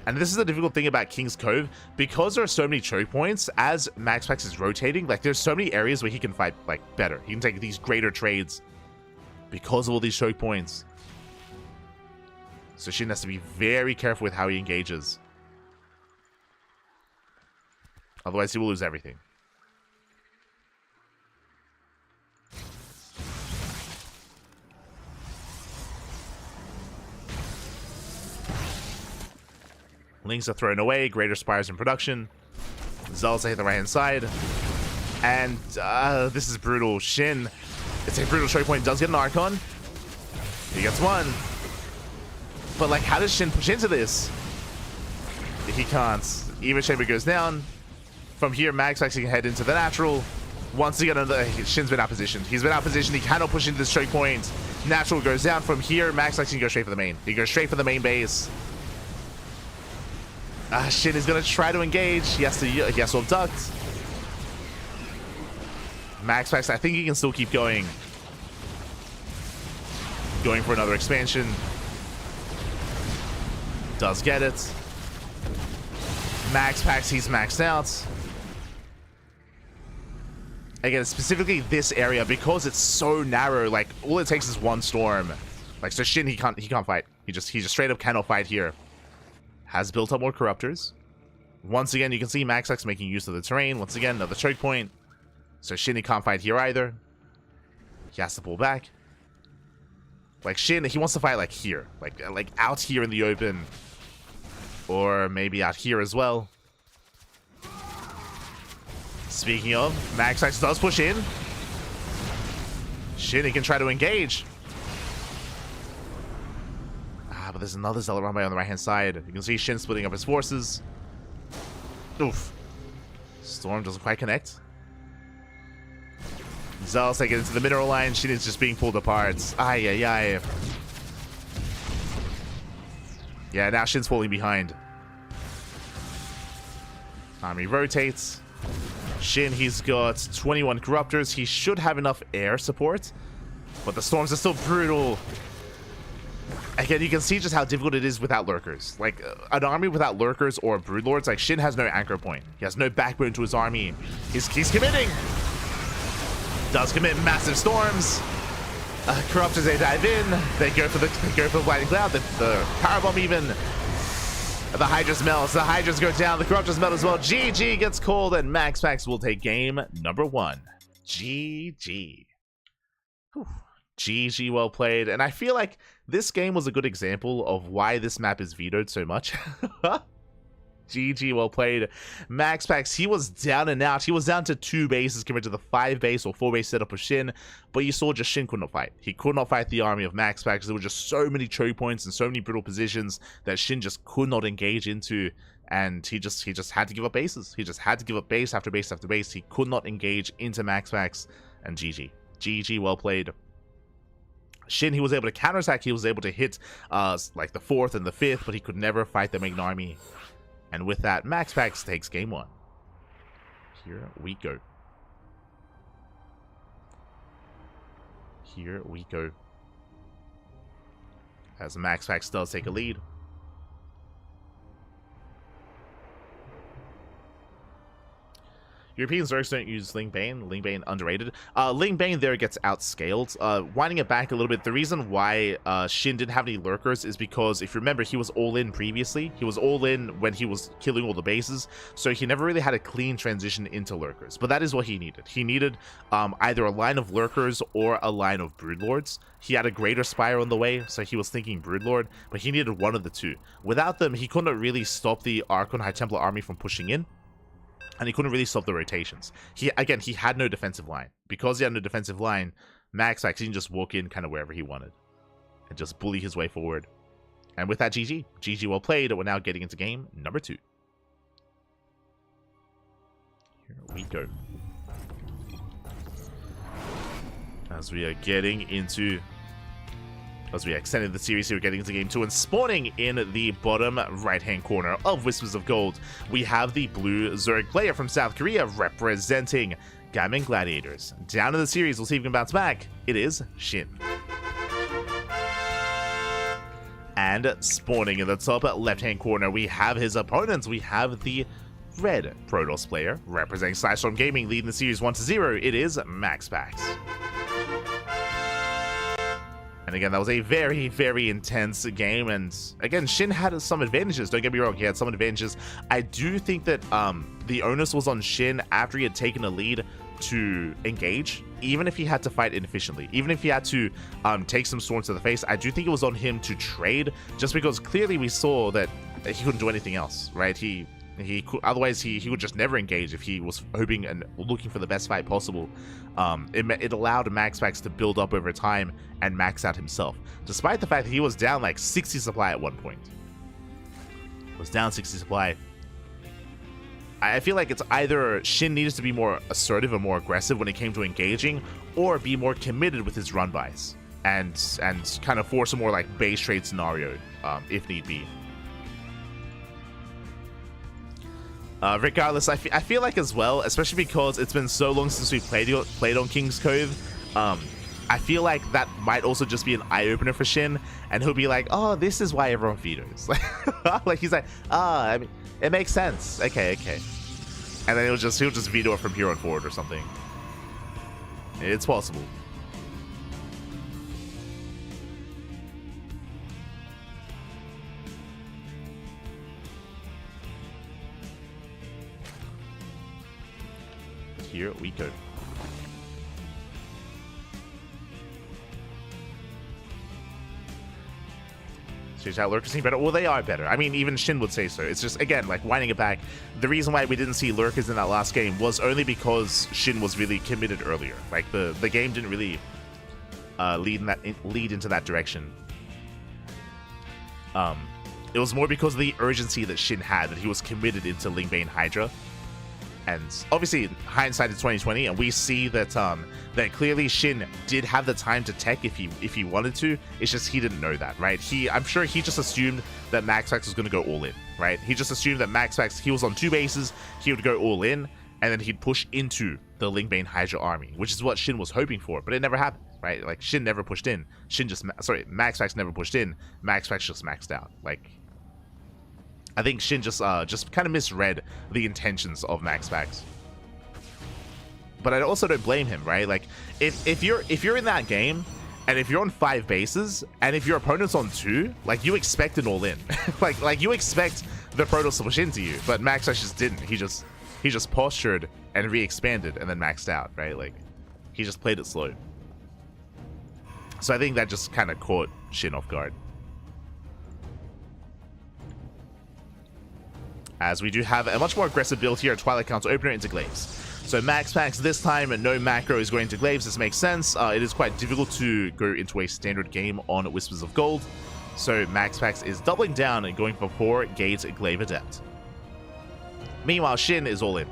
And this is the difficult thing about King's Cove. Because there are so many choke points, as MaxPax is rotating, like, there's so many areas where he can fight, like, better. He can take these greater trades because of all these choke points. So Shin has to be very careful with how he engages. Otherwise, he will lose everything. Lings are thrown away. Greater Spires in production. Zealots hit the right-hand side. And this is brutal. Shin, it's a brutal choke point. Does get an Archon. He gets one. But, like, how does Shin push into this? He can't. Eva Chamber goes down. From here, MaxPax can head into the natural. Once again, Shin's been out positioned. He's been out positioned. He cannot push into this choke point. Natural goes down. From here, MaxPax can go straight for the main. He goes straight for the main base. Shin is going to try to engage. He has to abduct. MaxPax, I think he can still keep going. Going for another expansion. Does get it. MaxPax, he's maxed out. Again, specifically this area, because it's so narrow, like, all it takes is one storm. Like, so Shin, he can't fight. He just straight up cannot fight here. Has built up more corruptors. Once again, you can see MaxPax making use of the terrain. Once again, another choke point. So Shin, he can't fight here either. He has to pull back. Like, Shin, he wants to fight, like, here. Like out here in the open. Or maybe out here as well. Speaking of, MaxPax does push in. Shin, he can try to engage. But there's another Zealot runway on the right-hand side. You can see Shin splitting up his forces. Oof. Storm doesn't quite connect. Zealots take it into the mineral line. Shin is just being pulled apart. Ay, ay, ay. Yeah, now Shin's falling behind. Army rotates. Shin, he's got 21 Corruptors. He should have enough air support. But the storms are still brutal. Again, you can see just how difficult it is without lurkers. Like, an army without lurkers or broodlords, like, Shin has no anchor point. He has no backbone to his army. He's committing. Does commit massive storms. Corruptors, they dive in. They go for the Blinding Cloud. The Power Bomb even. The Hydra's melts. The Hydras go down. The Corruptors melt as well. GG gets called, and MaxPax will take game number 1. GG. Whew. GG, well played. And I feel like this game was a good example of why this map is vetoed so much. GG, well played. MaxPax, he was down and out. He was down to 2 bases compared to the 5 base or 4 base setup of SHIN, but you saw just SHIN could not fight. He could not fight the army of MaxPax. There were just so many choke points and so many brutal positions that SHIN just could not engage into, and he just had to give up bases. He just had to give up base after base after base. He could not engage into MaxPax, and GG. GG, well played. SHIN, he was able to counterattack. He was able to hit like the 4th and the 5th, but he could never fight the main army. And with that, MaxPax takes game 1. Here we go. Here we go. As MaxPax does take a lead. European Zergs don't use Ling Bane. Ling Bane underrated. Ling Bane there gets outscaled. Winding it back a little bit, the reason why SHIN didn't have any lurkers is because, if you remember, he was all in previously. He was all in when he was killing all the bases, so he never really had a clean transition into lurkers. But that is what he needed. He needed either a line of lurkers or a line of broodlords. He had a greater spire on the way, so he was thinking broodlord, but he needed one of the two. Without them, he couldn't really stop the Archon High Templar army from pushing in. And he couldn't really stop the rotations. He had no defensive line. Because he had no defensive line, MaxPax can just walk in kind of wherever he wanted. And just bully his way forward. And with that, GG. GG, well played. We're now getting into game number 2. Here we go. As we are getting into... As we extended the series here, we're getting into game 2, and spawning in the bottom right-hand corner of Whispers of Gold, we have the blue Zerg player from South Korea representing Gaming Gladiators. Down in the series, we'll see if we can bounce back. It is SHIN. And spawning in the top left-hand corner, we have his opponents. We have the red Protoss player representing Slashstorm Gaming, leading the series 1-0. It is MaxPax. And again, that was a very, very intense game, and again, SHIN had some advantages. Don't get me wrong, he had some advantages. I do think that the onus was on SHIN after he had taken a lead to engage, even if he had to fight inefficiently, even if he had to take some storms to the face. I do think it was on him to trade, just because clearly we saw that he couldn't do anything else, right? Otherwise he would just never engage if he was hoping and looking for the best fight possible. It allowed MaxPax to build up over time and max out himself, despite the fact that he was down like 60 supply at one point. Was down 60 supply. I feel like it's either SHIN needed to be more assertive and more aggressive when it came to engaging, or be more committed with his run buys and kind of force a more like base trade scenario if need be. Regardless, I feel like as well, especially because it's been so long since we played on King's Cove, I feel like that might also just be an eye-opener for SHIN, and he'll be like, oh, this is why everyone vetoes. Like he's like, I mean, it makes sense. Okay. And then he'll just veto it from here on forward or something. It's possible. Here we go. Change out lurkers seem better. Well, they are better. I mean, even SHIN would say so. It's just, again, like winding it back, the reason why we didn't see lurkers in that last game was only because SHIN was really committed earlier. Like the game didn't really lead into that direction. It was more because of the urgency that SHIN had, that he was committed into Ling Bane Hydra. And obviously, hindsight is 2020, and we see that that clearly SHIN did have the time to tech if he wanted to. It's just he didn't know that, right? I'm sure he just assumed that MaxPax was going to go all in, right? He just assumed that MaxPax, he was on 2 bases, he would go all in, and then he'd push into the Ling Bane Hydra army, which is what SHIN was hoping for, but it never happened, right? Like SHIN never pushed in. MaxPax never pushed in. MaxPax just maxed out. Like, I think SHIN just kind of misread the intentions of MaxPax. but I also don't blame him, right? Like, if you're in that game, and if you're on 5 bases, and if your opponent's on 2, like, you expect an all-in. like you expect the Protoss to push into you, but MaxPax just didn't. He just postured and re-expanded and then maxed out, right? Like, he just played it slow. So I think that just kind of caught SHIN off guard. As we do have a much more aggressive build here, Twilight Council Opener into Glaives. So MaxPax this time, no macro is going to Glaives. This makes sense. It is quite difficult to go into a standard game on Whispers of Gold. So MaxPax is doubling down and going for 4 Gate Glaive Adept. Meanwhile, SHIN is all in.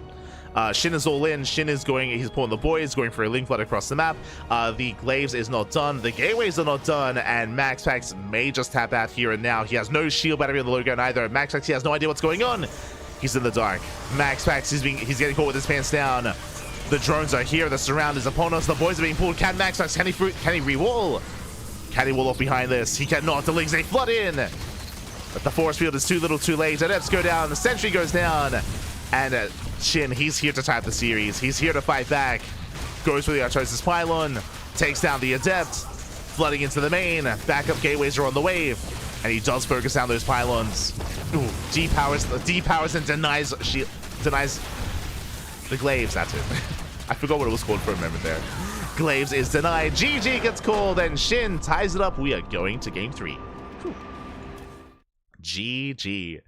SHIN is all in. SHIN is going, he's pulling the boys, going for a link flood across the map. The Glaives is not done. The gateways are not done. And MaxPax may just tap out here and now. He has no shield battery on the low gun either. MaxPax, he has no idea what's going on. He's in the dark. MaxPax, he's getting caught with his pants down. The drones are here. The surround is upon us. The boys are being pulled. Can MaxPax, can he re-wall? Can he wall off behind this? He cannot. The Lings, they flood in. But the force field is too little too late. Adepts go down. The sentry goes down. And SHIN, he's here to type the series. He's here to fight back. Goes for the Archosis Pylon. Takes down the Adept. Flooding into the main. Backup gateways are on the way. And he does focus down those pylons. Ooh, depowers and denies the Glaives. That's it. I forgot what it was called for a moment there. Glaives is denied. GG gets called, and SHIN ties it up. We are going to game 3. Whew. GG.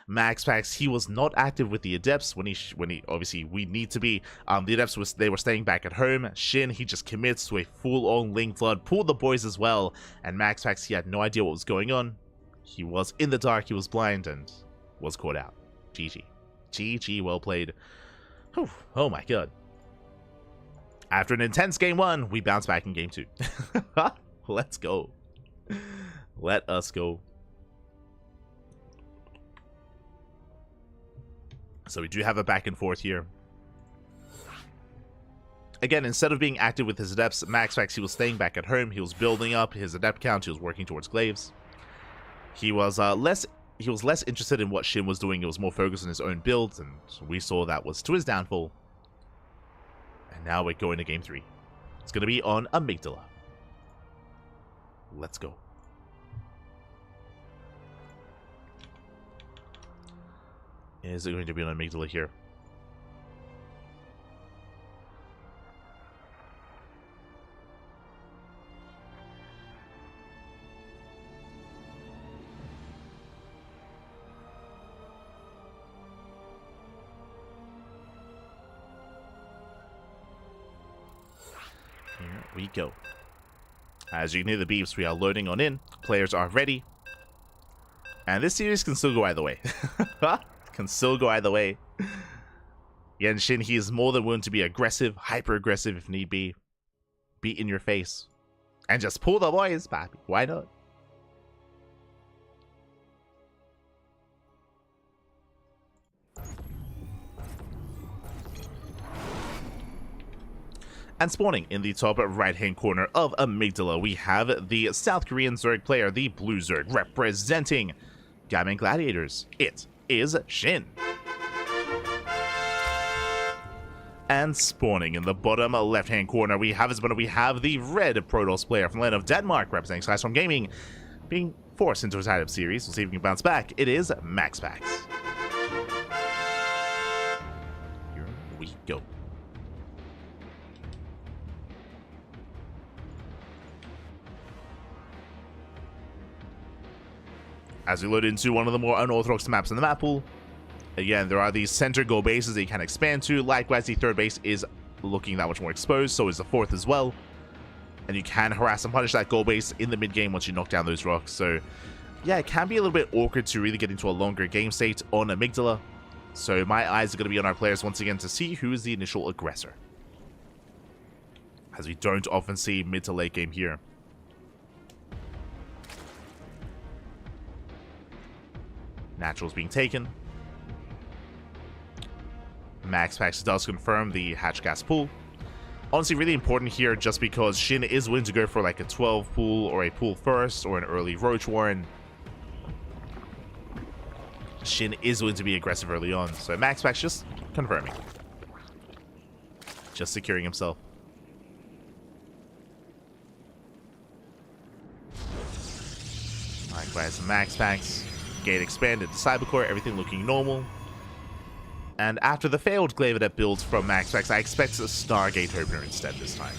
MaxPax, he was not active with the Adepts when he obviously we need to be. The Adepts they were staying back at home. SHIN, he just commits to a full-on link flood, pulled the boys as well, and MaxPax, he had no idea what was going on. He was in the dark, he was blind, and was caught out. GG. GG, well played. Whew. Oh my god. After an intense game 1, we bounce back in game 2. Let's go. Let us go. So we do have a back and forth here. Again, instead of being active with his Adepts, MaxPax, he was staying back at home. He was building up his Adept count. He was working towards Glaives. He was less interested in what SHIN was doing. He was more focused on his own builds, and we saw that was to his downfall. And now we're going to game 3. It's going to be on Amygdala. Let's go. Is it going to be on Amygdala here? Here we go. As you can hear the beeps, we are loading on in. Players are ready. And this series can still go either way. Can still go either way. SHIN, he is more than willing to be aggressive, hyper-aggressive if need be. Be in your face. And just pull the boys, papi. Why not? And spawning in the top right-hand corner of Amygdala, we have the South Korean Zerg player, the Blue Zerg, representing Gammon Gladiators. It is SHIN. And spawning in the bottom left-hand corner, we have the red Protoss player from the land of Denmark, representing Skystorm Gaming, being forced into a tie-up series. We'll see if we can bounce back. It is MaxPax. Here we go. As we load into one of the more unorthodox maps in the map pool, again, there are these center goal bases that you can expand to. Likewise, the third base is looking that much more exposed, so is the fourth as well. And you can harass and punish that goal base in the mid-game once you knock down those rocks. So, yeah, it can be a little bit awkward to really get into a longer game state on Amygdala. So my eyes are going to be on our players once again to see who is the initial aggressor, as we don't often see mid to late game here. Naturals being taken. MaxPax does confirm the hatch gas pool. Honestly, really important here just because SHIN is willing to go for like a 12 pool or a pool first or an early Roach Warren. SHIN is willing to be aggressive early on, so MaxPax just confirming. Just securing himself. Likewise, MaxPax. Gate expanded to Cybercore, everything looking normal. And after the failed Glaive Adept builds from MaxPax, I expect a Stargate opener instead this time.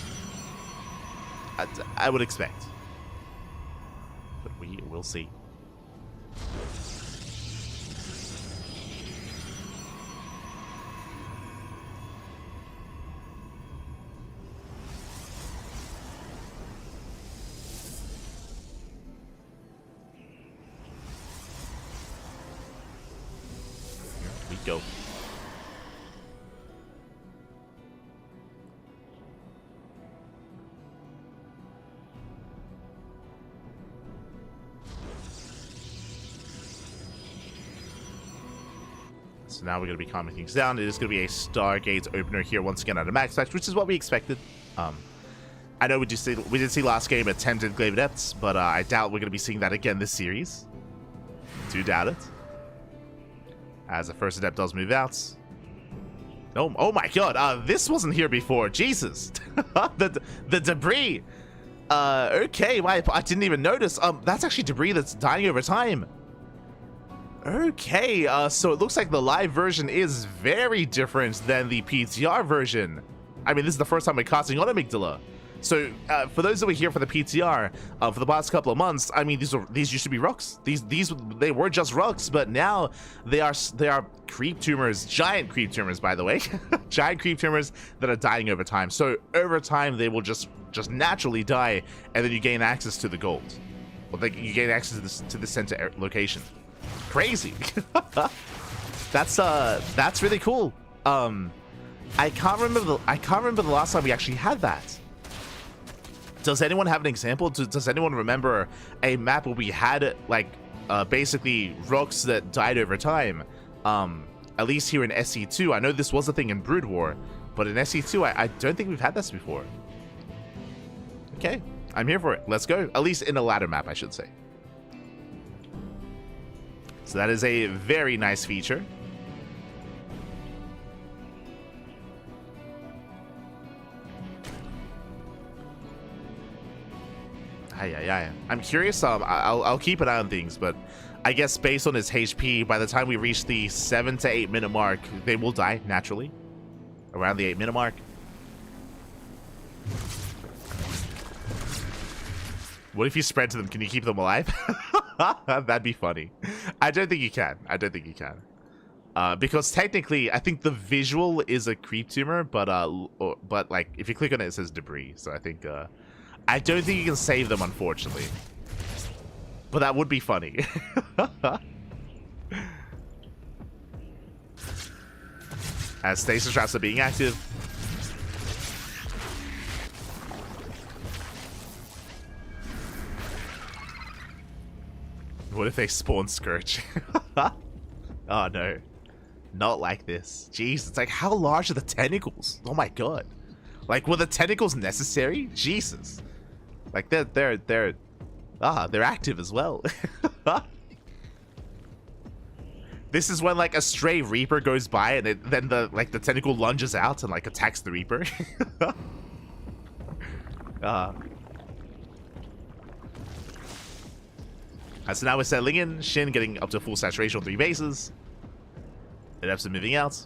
I would expect. But we will see. Here we go. So now we're going to be calming things down. It is going to be a Stargate opener here once again out of MaxPax, which is what we expected. I know we did see last game attempted Glaive Adepts, but I doubt we're going to be seeing that again this series. Do doubt it. As the first Adept does move out. Oh my god, this wasn't here before. Jesus. the debris. Okay, I didn't even notice. That's actually debris that's dying over time. Okay, so it looks like the live version is very different than the PTR version. I mean, this is the first time we're casting on Amygdala. So, for those that were here for the PTR, for the past couple of months, I mean, these used to be rooks. They were just rooks, but now they are creep tumors, giant creep tumors, by the way, giant creep tumors that are dying over time. So over time, they will just naturally die, and then you gain access to the gold. Well, you gain access to the center location. Crazy. That's really cool. I can't remember the last time we actually had that. Does anyone have an example? Does anyone remember a map where we had like basically rocks that died over time? At least here in SE2. I know this was a thing in Brood War, but in SE2 I don't think we've had this before. Okay, I'm here for it. Let's go. At least in a ladder map, I should say. So that is a very nice feature. I'm curious. I'll keep an eye on things, but I guess based on his HP, by the time we reach the 7 to 8 minute mark, they will die naturally. Around the 8 minute mark. What if you spread to them? Can you keep them alive? That'd be funny. I don't think you can. Because technically, I think the visual is a creep tumor, but like if you click on it, it says debris. So I think I don't think you can save them, unfortunately. But that would be funny. As stasis traps are being active. What if they spawn Scourge? Oh no. Not like this. Jeez, it's like, how large are the tentacles? Oh my god. Like, were the tentacles necessary? Jesus. Like, they're active as well. This is when, like, a stray Reaper goes by and then the tentacle lunges out and, like, attacks the Reaper. So now we're settling in. Shin getting up to full saturation on 3 bases. Adepts are moving out.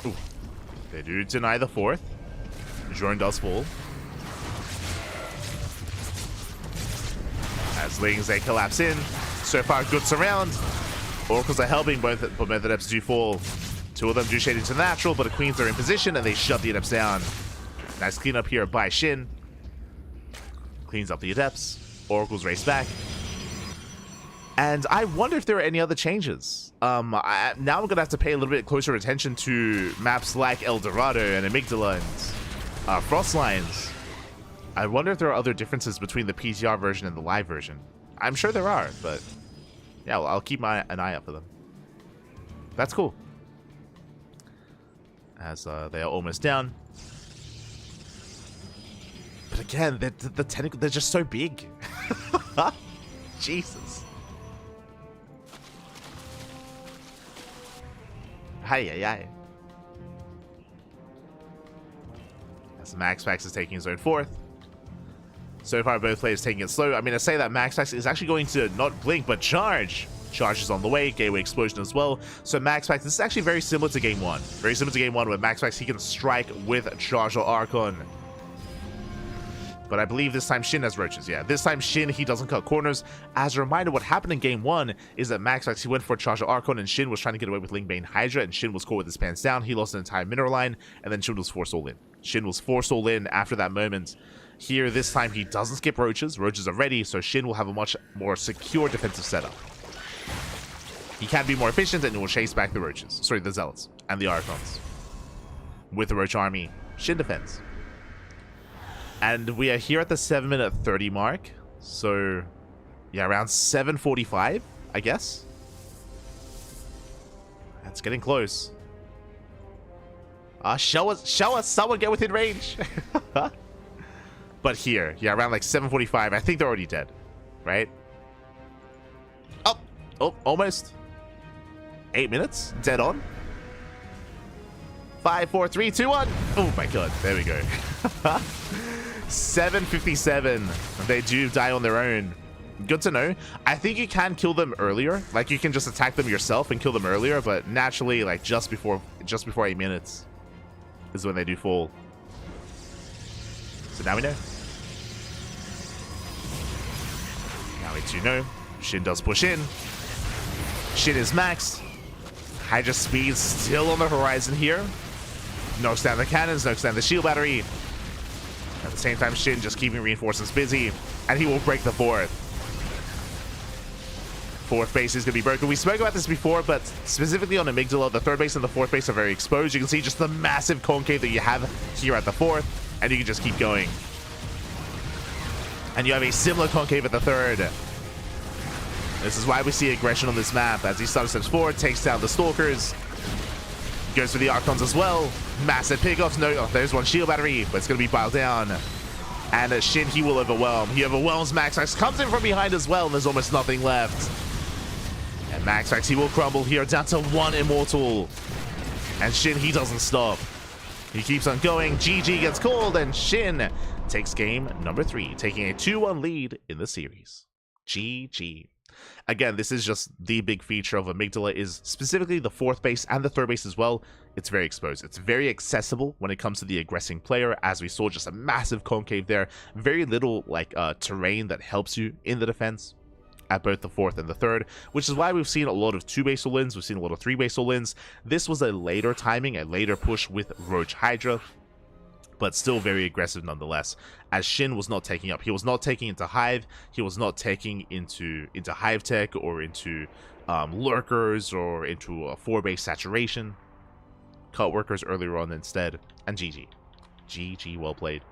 Ooh. They do deny the 4th. Jordan does fall. As Lings, they collapse in. So far, good surround. Oracles are helping, both Adepts do fall. 2 of them do shade into natural, but the Queens are in position and they shut the Adepts down. Nice cleanup here by Shin. Cleans up the Adepts. Oracles race back. And I wonder if there are any other changes. Now I'm going to have to pay a little bit closer attention to maps like El Dorado and Amygdala and Frostlines. I wonder if there are other differences between the PTR version and the live version. I'm sure there are, but yeah, well, I'll keep an eye out for them. That's cool. As they are almost down. But again, the tentacles, they're just so big. Jesus. Hi, hi, hi. As MaxPax is taking his own fourth. So far, both players taking it slow. I mean, I say that MaxPax is actually going to not blink, but charge. Charge is on the way. Gateway explosion as well. So MaxPax, this is actually very similar to game one. Very similar to game one, where MaxPax, he can strike with Charge or Archon. But I believe this time Shin has roaches. Yeah, this time Shin, he doesn't cut corners. As a reminder, what happened in game one is that MaxPax, he went for Charge or Archon, and Shin was trying to get away with Lingbane Hydra, and Shin was caught with his pants down. He lost an entire mineral line, and then Shin was forced all in. Shin was forced all in after that moment. Here, this time, he doesn't skip roaches. Roaches are ready, so Shin will have a much more secure defensive setup. He can be more efficient, and he will chase back the roaches. Sorry, the zealots and the archons. With the roach army, Shin defends. And we are here at the 7-minute 30 mark. So, yeah, around 7:45, I guess. That's getting close. Show us, someone get within range. But here, yeah, around like 7:45, I think they're already dead, right? Oh, almost. 8 minutes, dead on. 5, 4, 3, 2, 1. Oh my god, there we go. 7:57. They do die on their own. Good to know. I think you can kill them earlier. Like, you can just attack them yourself and kill them earlier, but naturally, like, just before 8 minutes is when they do fall. So now we know. Now we do know. Shin does push in. Shin is maxed. Hydra speed still on the horizon here. Knocks down the cannons, knocks down the shield battery. At the same time, Shin just keeping reinforcements busy, and he will break the fourth. Fourth base is going to be broken. We spoke about this before, but specifically on Amygdala, the third base and the fourth base are very exposed. You can see just the massive concave that you have here at the fourth, and you can just keep going. And you have a similar concave at the third. This is why we see aggression on this map. As he steps forward, takes down the Stalkers. Goes for the Archons as well. Massive pickoffs. No, oh, there's one shield battery, but it's going to be piled down. And Shin, he will overwhelm. He overwhelms MaxPax. Comes in from behind as well, and there's almost nothing left. And MaxPax, he will crumble here down to one immortal. And Shin, he doesn't stop. He keeps on going. GG gets called, and Shin takes game number 3, taking a 2-1 lead in the series. GG. Again, this is just the big feature of Amygdala, is specifically the fourth base and the third base as well. It's very exposed. It's very accessible when it comes to the aggressing player, as we saw just a massive concave there. Very little like terrain that helps you in the defense at both the fourth and the third, which is why we've seen a lot of 2-base all-ins. We've seen a lot of 3-base all-ins. This was a later timing, a later push with Roach Hydra, but still very aggressive nonetheless, as Shin was not taking up. He was not taking into Hive. He was not taking into Hive Tech or into Lurkers or into a 4-base saturation. Cut Workers earlier on instead. And GG. GG, well played.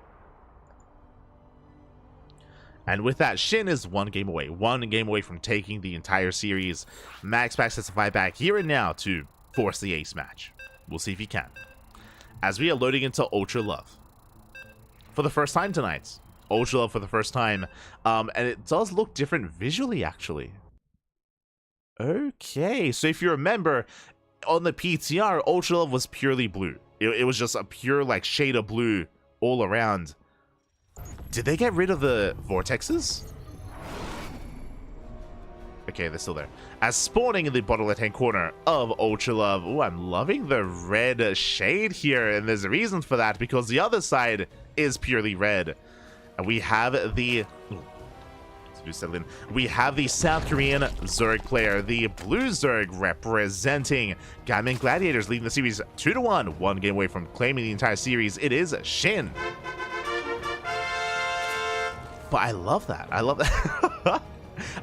And with that, Shin is one game away from taking the entire series. MaxPax has to fight back here and now to force the ace match. We'll see if he can. As we are loading into Ultra Love for the first time tonight. Ultra Love for the first time. And it does look different visually, actually. Okay, so if you remember, on the PTR, Ultra Love was purely blue. It was just a pure, like, shade of blue all around. Did they get rid of the vortexes? Okay, they're still there. As spawning in the bottom left-hand corner of Ultra Love. Oh, I'm loving the red shade here, and there's a reason for that, because the other side is purely red. And we have the... we have the South Korean Zerg player, the Blue Zerg, representing Gammon Gladiators, leading the series 2-1, one game away from claiming the entire series. It is Shin. But I love that. I love that.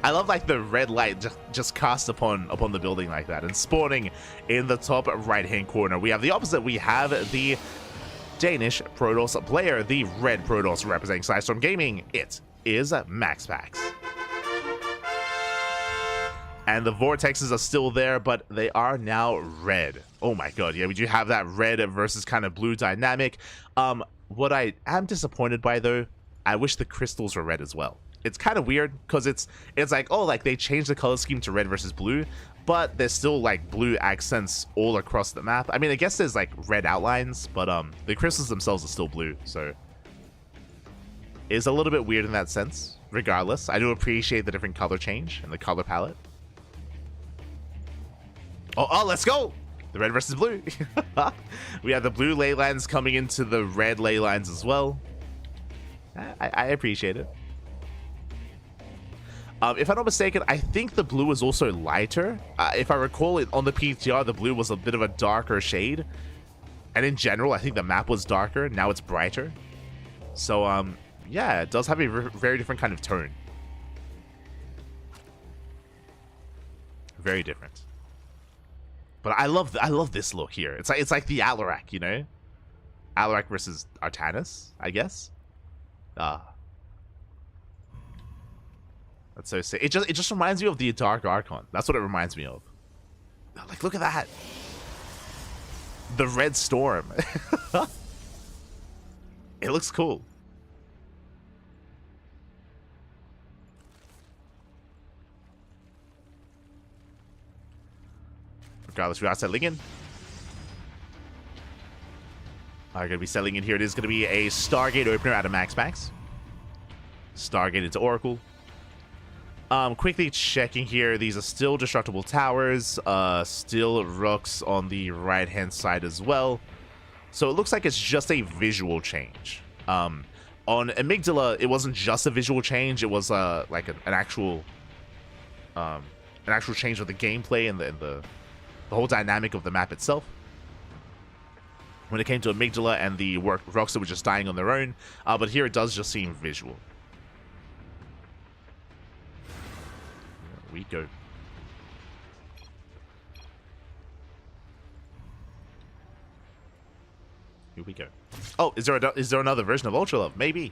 I love like the red light just cast upon the building like that, and spawning in the top right-hand corner. We have the opposite. We have the Danish Protoss player, the red Protoss, representing Sidestorm Gaming. It is MaxPax. And the vortexes are still there, but they are now red. Oh my god, yeah, we do have that red versus kind of blue dynamic. What I am disappointed by, though, I wish the crystals were red as well. it's kind of weird because it's like, oh, like they changed the color scheme to red versus blue, but there's still like blue accents all across the map. I mean, I guess there's like red outlines, but the crystals themselves are still blue, so it's a little bit weird in that sense. Regardless, I do appreciate the different color change and the color palette. Oh, let's go! The red versus blue. We have the blue ley lines coming into the red ley lines as well. I appreciate it. If I'm not mistaken, I think the blue is also lighter. If I recall it on the PTR, the blue was a bit of a darker shade. And in general, I think the map was darker. Now it's brighter. So, yeah, it does have a very different kind of tone. Very different. But I love this look here. It's like the Alarak, you know? Alarak versus Artanis, I guess. That's so sick. It just reminds me of the Dark Archon. That's what it reminds me of. Like, look at that. The Red Storm. It looks cool. Regardless, we are settling in. Are going to be settling in here. It is going to be a Stargate opener out of MaxPax. Stargate into Oracle. Quickly checking here. These are still destructible towers. Still rooks on the right-hand side as well. So it looks like it's just a visual change. On Amygdala, it wasn't just a visual change. It was like an actual change of the gameplay and the whole dynamic of the map itself. When it came to Amygdala and the rocks that were just dying on their own, but here it does just seem visual. Here we go. Here we go. Oh, is there another version of Ultra Love? Maybe.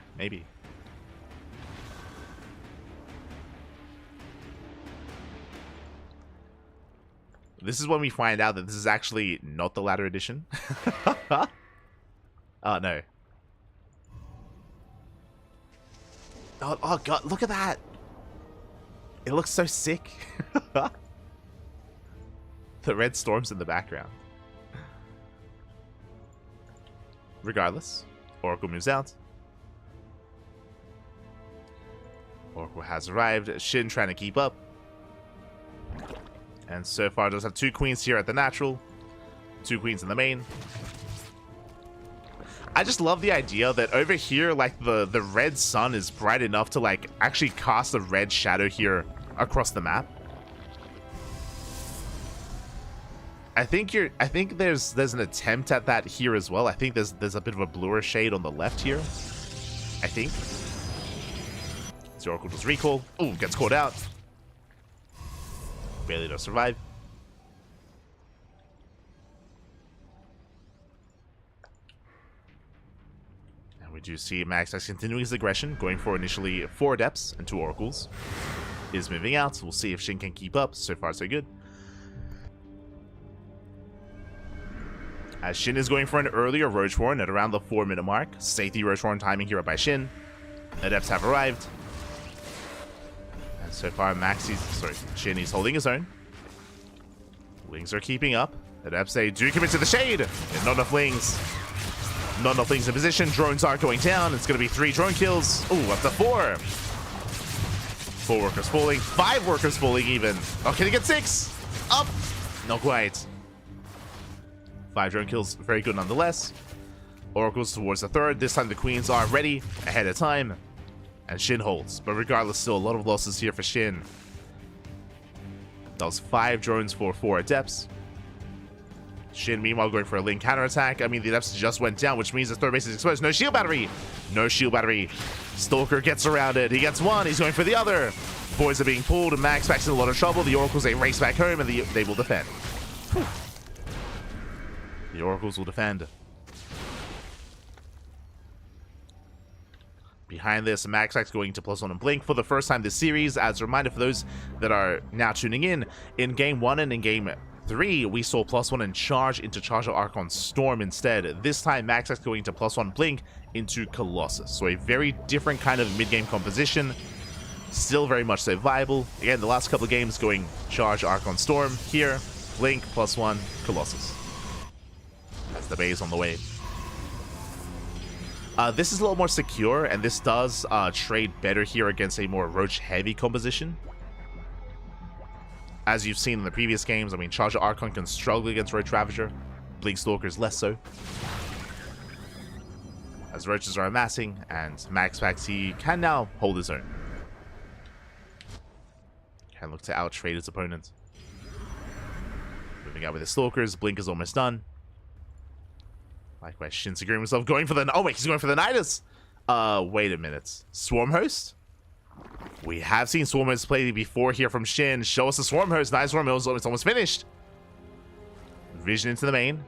This is when we find out that this is actually not the latter edition. Oh, no. Oh, God, look at that. It looks so sick. The red storms in the background. Regardless, Oracle moves out. Oracle has arrived. SHIN trying to keep up. And so far does have 2 queens here at the natural. 2 queens in the main. I just love the idea that over here, like, the red sun is bright enough to, like, actually cast a red shadow here across the map. I think there's an attempt at that here as well. I think there's a bit of a bluer shade on the left here. I think. So Oracle does recall. Ooh, gets caught out. Barely does survive. And we do see MaxPax continuing his aggression, going for initially 4 Adepts and 2 Oracles. Is moving out. We'll see if SHIN can keep up. So far, so good. As SHIN is going for an earlier Roach Warren at around the 4-minute mark. Safety Roach Warren timing here by SHIN. Adepts have arrived. And so far, SHIN is holding his own. Wings are keeping up. Adepts, they do commit to the shade. And not enough wings. Not enough wings in position. Drones are going down. It's going to be 3 drone kills. Ooh, up to 4. 4 workers falling. 5 workers falling even. Oh, can he get 6? Up. Not quite. 5 drone kills. Very good nonetheless. Oracles towards the 3rd. This time the queens are ready ahead of time. And SHIN holds. But regardless, still a lot of losses here for SHIN. That was 5 drones for 4 Adepts. SHIN, meanwhile, going for a link counterattack. I mean, the Adepts just went down, which means the 3rd base is exposed. No shield battery. No shield battery. Stalker gets around it. He gets 1. He's going for the other. Boys are being pulled, and MaxPax in a lot of trouble. The Oracles, they race back home, and they will defend. Whew. The Oracles will defend. Behind this, MaxPax going to +1 and Blink for the first time this series. As a reminder for those that are now tuning in Game 1 and in Game 3, we saw +1 and Charge into Charge of Archon Storm instead. This time, MaxPax going to +1 Blink into Colossus. So a very different kind of mid-game composition. still very much so viable. Again, the last couple of games going Charge, Archon, Storm. Here, Blink, +1, Colossus. That's the base on the way. This is a little more secure, and this does trade better here against a more Roach-heavy composition. As you've seen in the previous games, I mean, Charge Archon can struggle against Roach Ravager. Blink Stalkers less so. As Roaches are amassing, and MaxPax, he can now hold his own. Can look to out-trade his opponent. Moving out with his Stalkers, Blink is almost done. Likewise, Shin securing himself, going for the... Oh wait, he's going for the Nidus! Wait a minute. Swarm Host? We have seen Swarm Host play before here from Shin. Show us the Swarm Host. Nice Swarm Host. It's almost finished. Vision into the main.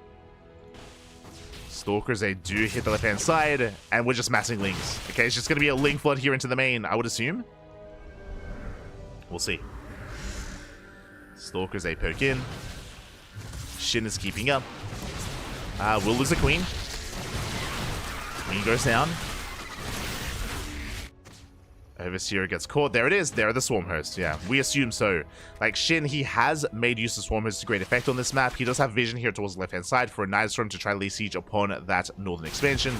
Stalkers, they do hit the left-hand side. And we're just massing links. Okay, it's just going to be a link flood here into the main, I would assume. We'll see. Stalkers, they poke in. Shin is keeping up. We'll lose a Queen. Queen goes down. Overseer gets caught. There it is. There are the Swarm Hosts. Yeah, we assume so. Like, Shin, he has made use of Swarm Hosts to great effect on this map. He does have vision here towards the left-hand side for a Night Storm to try to lay siege upon that northern expansion.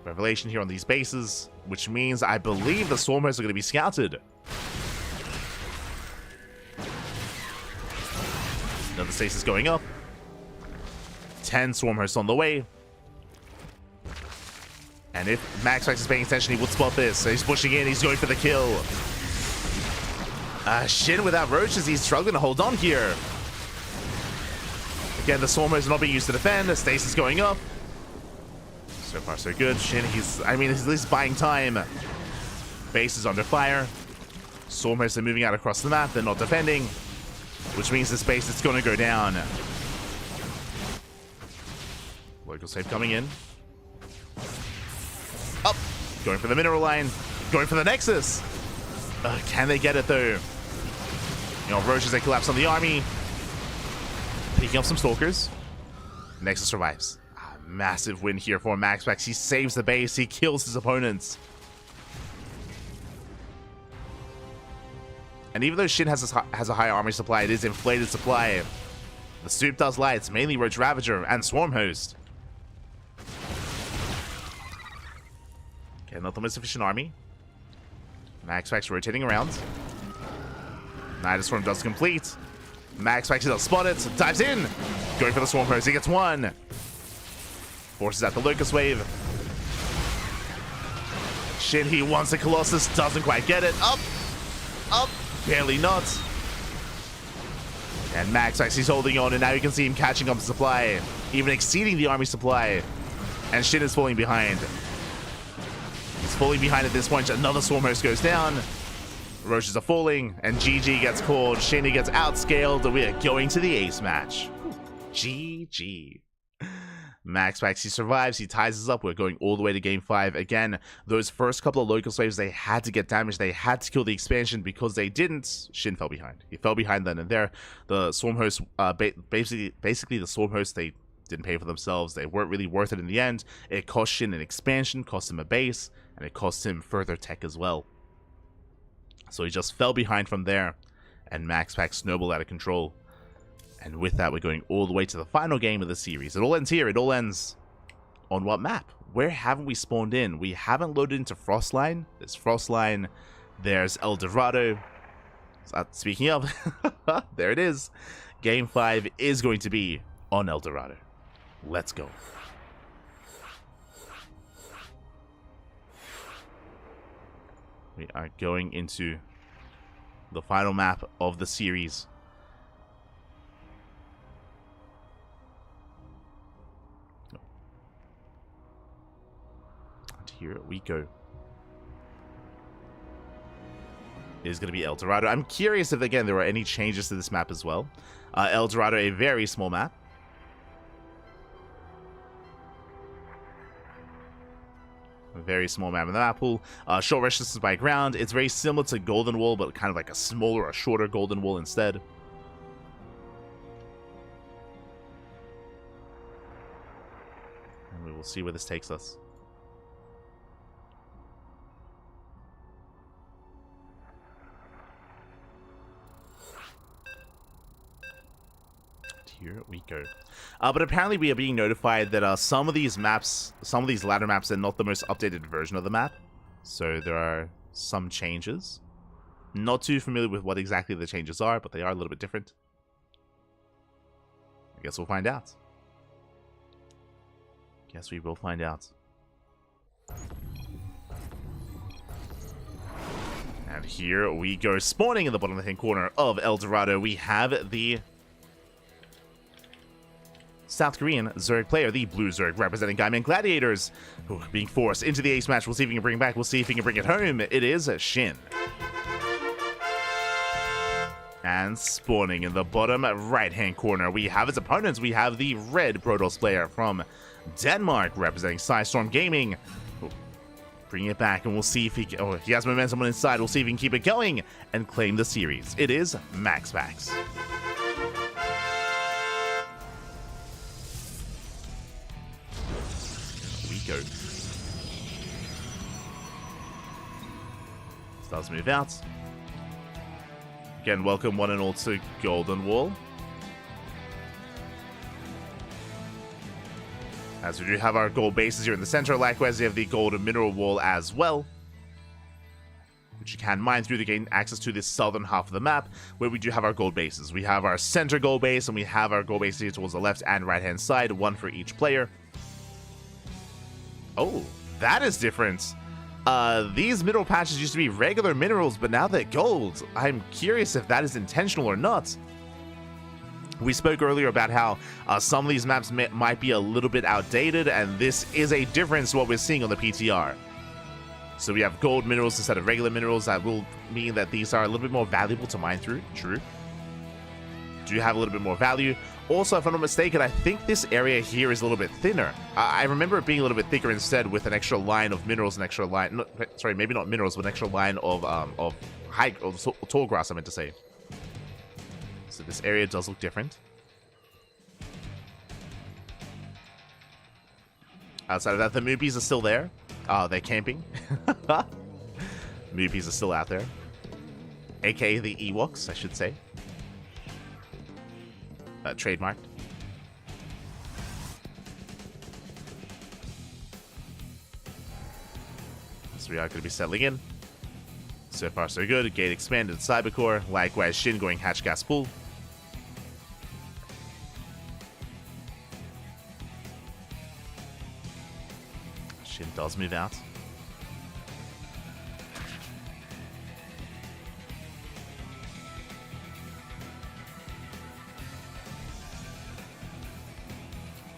Revelation here on these bases, which means I believe the Swarm Hosts are going to be scouted. Another stasis going up. 10 Swarm Hosts on the way. And if MaxPax is paying attention, he would spot this. So he's pushing in, he's going for the kill. Shin without roaches, he's struggling to hold on here. Again, the Swarm Host is not being used to defend. The stasis going up. So far, so good. Shin, he's at least buying time. Base is under fire. Swarm Hosts are moving out across the map. They're not defending, which means this base is going to go down. Local save coming in. Up. Going for the mineral line. Going for the Nexus. Can they get it, though? You know, Roaches, they collapse on the army. Picking up some Stalkers. Nexus survives. Massive win here for MaxPax. He saves the base. He kills his opponents. And even though Shin has a high army supply, it is inflated supply. The soup does lie. It's mainly Roach Ravager and Swarm Host. Okay, not the most efficient army. MaxPax rotating around. Night Storm does complete. MaxPax does spot it. Dives in. Going for the Swarm Host. He gets one. Forces out the Locust Wave. Shin, he wants the Colossus. Doesn't quite get it. Up. Up. Barely not. And MaxPax, he's holding on, and now you can see him catching up to supply, even exceeding the army supply. And Shin is falling behind. He's falling behind at this point. Another Swarm Host goes down. Roaches are falling, and GG gets called. Shin, he gets outscaled, and we are going to the ace match. GG. MaxPax, he survives, he ties us up. We're going all the way to game 5. Again, those first couple of local slaves, they had to get damaged. They had to kill the expansion. Because they didn't, Shin fell behind. He fell behind then and there. The Swarm Hosts, basically the Swarm Hosts, they didn't pay for themselves. They weren't really worth it in the end. It cost Shin an expansion, cost him a base, and it cost him further tech as well. So he just fell behind from there, and MaxPax snowballed out of control. And with that, we're going all the way to the final game of the series. It all ends here. It all ends on what map? Where haven't we spawned in? We haven't loaded into Frostline. There's Frostline. There's El Dorado. Speaking of, there it is. Game 5 is going to be on El Dorado. Let's go. We are going into the final map of the series. And here we go. It is going to be El Dorado. I'm curious if, again, there are any changes to this map as well. El Dorado, a very small map. A very small map in the map pool. Short rest distance by ground. It's very similar to Golden Wall, but kind of like a smaller or shorter Golden Wall instead. And we will see where this takes us. here we go. But apparently we are being notified that some of these maps, some of these ladder maps are not the most updated version of the map. So there are some changes. Not too familiar with what exactly the changes are, but they are a little bit different. I guess we'll find out. Guess we will find out. And here we go. Spawning in the bottom left-hand corner of El Dorado, we have the South Korean Zerg player, the Blue Zerg, representing Gaiman Gladiators, who are being forced into the ace match. We'll see if he can bring it back. We'll see if he can bring it home. It is SHIN. And spawning in the bottom right-hand corner, we have his opponents. We have the Red Protoss player from Denmark, representing Storm Gaming. Bring it back, and we'll see if he can, he has momentum on his side. We'll see if he can keep it going and claim the series. It is MaxPax. Here we go. Does move out. Again, welcome one and all to Golden Wall. As we do have our gold bases here in the center, likewise we have the gold mineral wall as well, which you can mine through to gain access to this southern half of the map, where we do have our gold bases. We have our center gold base, and we have our gold bases here towards the left and right hand side, one for each player. Oh, that is different. These mineral patches used to be regular minerals, but now they're gold. I'm curious if that is intentional or not. We spoke earlier about how some of these maps might be a little bit outdated, and this is a difference to what we're seeing on the PTR. So we have gold minerals instead of regular minerals. That will mean that these are a little bit more valuable to mine through. True. Do have a little bit more value. Also, if I'm not mistaken, I think this area here is a little bit thinner. I remember it being a little bit thicker instead, with an extra line of minerals, an extra line. No, sorry, maybe not minerals, but an extra line of tall grass, I meant to say. So this area does look different. Outside of that, the Moopies are still there. They're camping. Moopies are still out there. AKA the Ewoks, I should say. Trademarked. So we are going to be settling in. So far, so good. Gate expanded Cybercore. Likewise, SHIN going hatch gas full. SHIN does move out.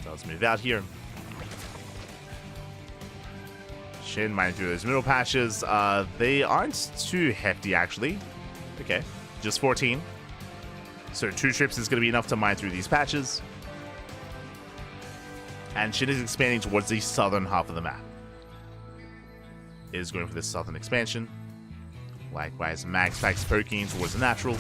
Does move out here. SHIN mining through those middle patches. They aren't too hefty, actually. Okay, just 14. So 2 trips is going to be enough to mine through these patches. And SHIN is expanding towards the southern half of the map. It is going for this southern expansion. Likewise, MaxPax poking towards the natural.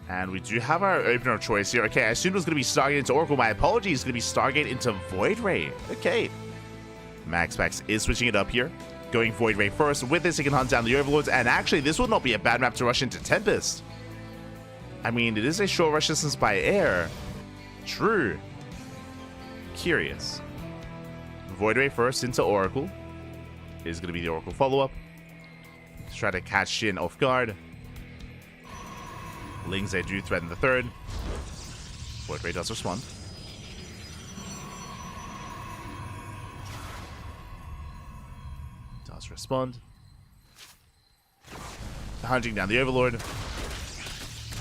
And we do have our opener of choice here. Okay, I assumed it was going to be Stargate into Oracle. My apologies. It's going to be Stargate into Void Ray. Okay. MaxPax is switching it up here. Going Void Ray first. With this, he can hunt down the Overlords. And actually, this would not be a bad map to rush into Tempest. I mean, it is a short rush distance by air. True. Curious. Void Ray first into Oracle. Is going to be the Oracle follow-up. Let's try to catch SHIN off guard. Lings, they do threaten the third. Void Ray does respond. Does respond. Hunting down the Overlord.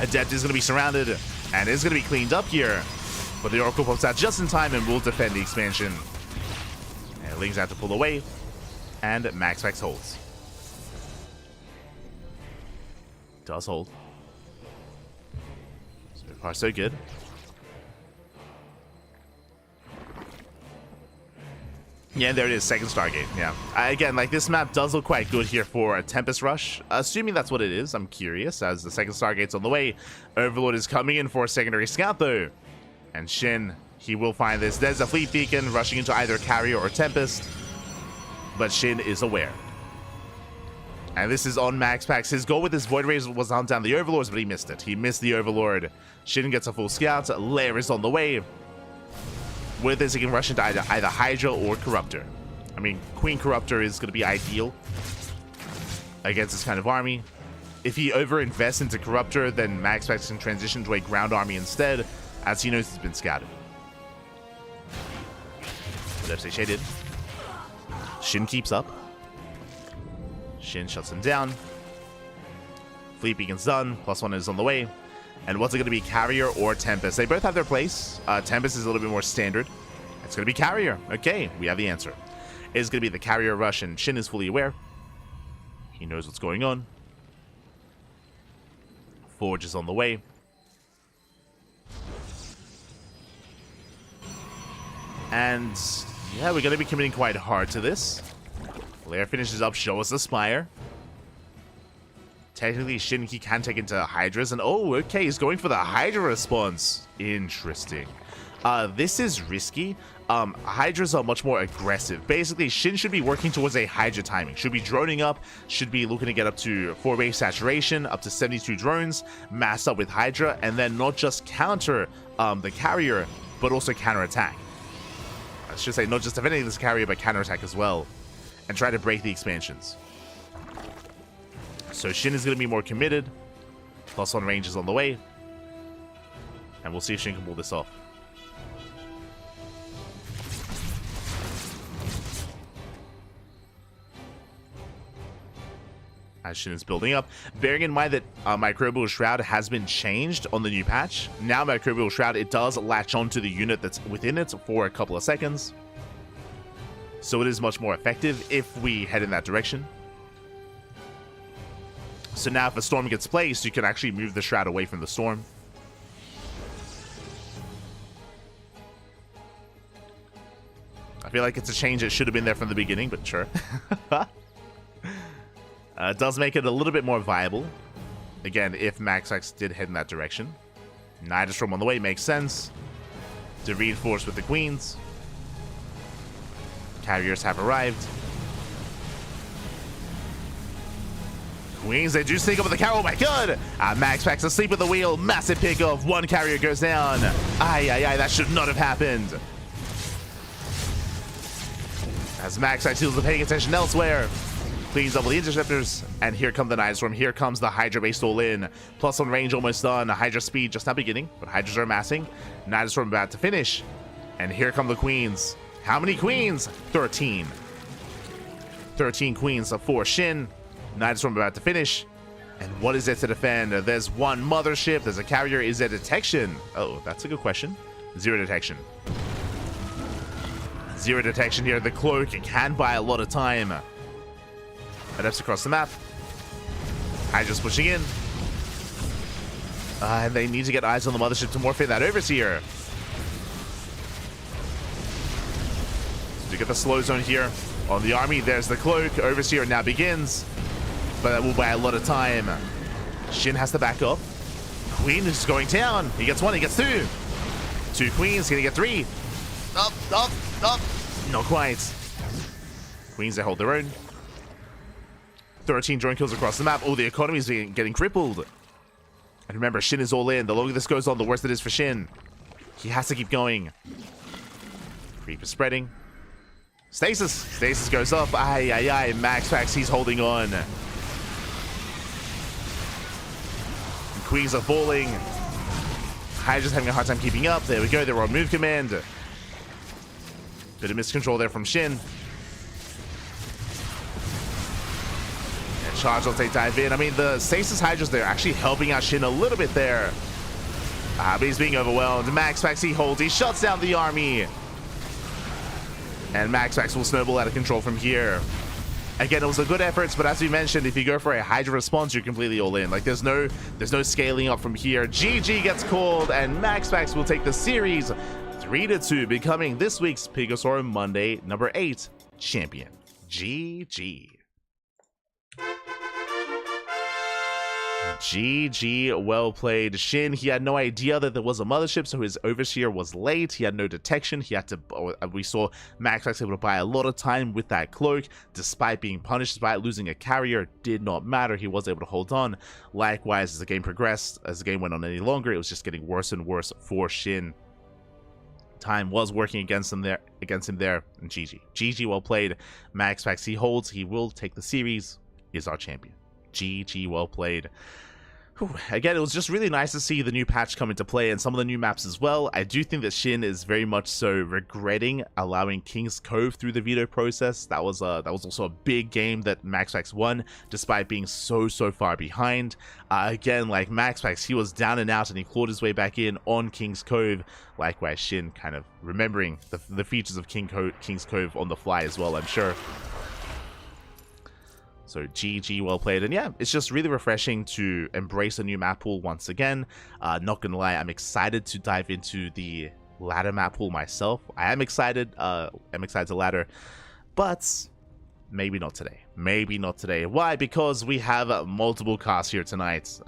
Adept is going to be surrounded and is going to be cleaned up here. But the Oracle pops out just in time and will defend the expansion. And Lings have to pull away. And MaxPax holds. Does hold. So far, so good. Yeah, there it is, second Stargate. Yeah. Again, like, this map does look quite good here for a Tempest Rush. Assuming that's what it is, I'm curious, as the second Stargate's on the way. Overlord is coming in for a secondary scout, though. And Shin, he will find this. There's a Fleet Beacon rushing into either Carrier or Tempest. But Shin is aware. And this is on MaxPax. His goal with this Void Rays was to hunt down the Overlords, but he missed it. He missed the Overlord. Shin gets a full scout. Lair is on the way. With this, he can rush into either Hydra or Corruptor. I mean, Queen Corruptor is going to be ideal against this kind of army. If he over-invests into Corruptor, then MaxPax can transition to a ground army instead, as he knows he's been scouted. Left say shaded. Shin keeps up. Shin shuts him down. Fleet Beacon's done. +1 is on the way. And what's it going to be, Carrier or Tempest? They both have their place. Tempest is a little bit more standard. It's going to be Carrier. Okay, we have the answer. It's going to be the Carrier rush, and Shin is fully aware. He knows what's going on. Forge is on the way. And yeah, we're going to be committing quite hard to this. Lair finishes up, show us the Spire. Technically, Shin, he can take into Hydras, and oh, okay, he's going for the Hydra response. Interesting. This is risky. Hydras are much more aggressive. Basically, Shin should be working towards a Hydra timing. Should be droning up, should be looking to get up to 4-wave saturation, up to 72 drones, massed up with Hydra, and then not just counter the Carrier, but also counterattack. I should say, not just defending this Carrier, but counterattack as well, and try to break the expansions. So Shin is going to be more committed. +1 range is on the way. And we'll see if Shin can pull this off. As Shin is building up. Bearing in mind that Microbial Shroud has been changed on the new patch. Now Microbial Shroud, it does latch onto the unit that's within it for a couple of seconds. So it is much more effective if we head in that direction. So now if a storm gets placed, you can actually move the Shroud away from the storm. I feel like it's a change that should have been there from the beginning, but sure. It does make it a little bit more viable. Again, if MaxPax did head in that direction. Nidustorm on the way makes sense. To reinforce with the Queens. Carriers have arrived. Queens, they do sneak up with the carrier. Oh my god! MaxPax asleep at the wheel. Massive pick off. One Carrier goes down. Aye, that should not have happened. As MaxPax is paying attention elsewhere. Queens double the interceptors. And here come the Nidustorm. Here comes the Hydra based all in. +1 range almost done. Hydra speed just now beginning, but Hydras are amassing. Nidustorm about to finish. And here come the Queens. How many Queens? 13. 13 Queens for Shin. Nidustorm about to finish. And what is it to defend? There's one mothership. There's a Carrier. Is there detection? Oh, that's a good question. 0 detection. 0 detection here. The cloak, it can buy a lot of time. Adepts across the map. Hydra's pushing in. And they need to get eyes on the mothership to morph in that Overseer. So to get the slow zone here on the army, there's the cloak. Overseer now begins. But that will buy a lot of time. Shin has to back up. Queen is going down. He gets 1, he gets 2. 2 Queens, gonna get 3. Up. Not quite. Queens, they hold their own. 13 drone kills across the map. Oh, the economy is getting crippled. And remember, Shin is all in. The longer this goes on, the worse it is for Shin. He has to keep going. Creep is spreading. Stasis goes up. Aye. MaxPax, he's holding on. Queens are falling. Hydra's having a hard time keeping up. There we go. They're on move command. Bit of miscontrol there from Shin. And charge once they dive in. I mean, the Stasis Hydras, they're actually helping out Shin a little bit there. But he's being overwhelmed. MaxPax, he holds. He shuts down the army. And MaxPax will snowball out of control from here. Again, it was a good effort, but as we mentioned, if you go for a Hydra response, you're completely all in. Like, there's no scaling up from here. GG gets called, and MaxPax will take the series 3-2, becoming this week's PiGosaur Monday number 8 champion. GG. GG, well played. Shin, he had no idea that there was a mothership, so his overseer was late. He had no detection. He had to, we saw MaxPax able to buy a lot of time with that cloak, despite being punished, despite losing a carrier. Did not matter. He was able to hold on. Likewise, as the game progressed, as the game went on any longer, it was just getting worse and worse for Shin. Time was working against him there, and GG. GG, well played. MaxPax, he holds. He will take the series. Is our champion. GG, well played. Whew. Again, it was just really nice to see the new patch come into play and some of the new maps as well. I do think that Shin is very much so regretting allowing King's Cove through the veto process. That was also a big game that MaxPax won, despite being so far behind. Again, like MaxPax, he was down and out and he clawed his way back in on King's Cove. Likewise, Shin kind of remembering the features of King's Cove on the fly as well, I'm sure. So GG, well played. And yeah, it's just really refreshing to embrace a new map pool once again. Not gonna lie, I'm excited to dive into the ladder map pool myself. I am excited. I'm excited to ladder, but maybe not today. Maybe not today. Why? Because we have multiple casts here tonight.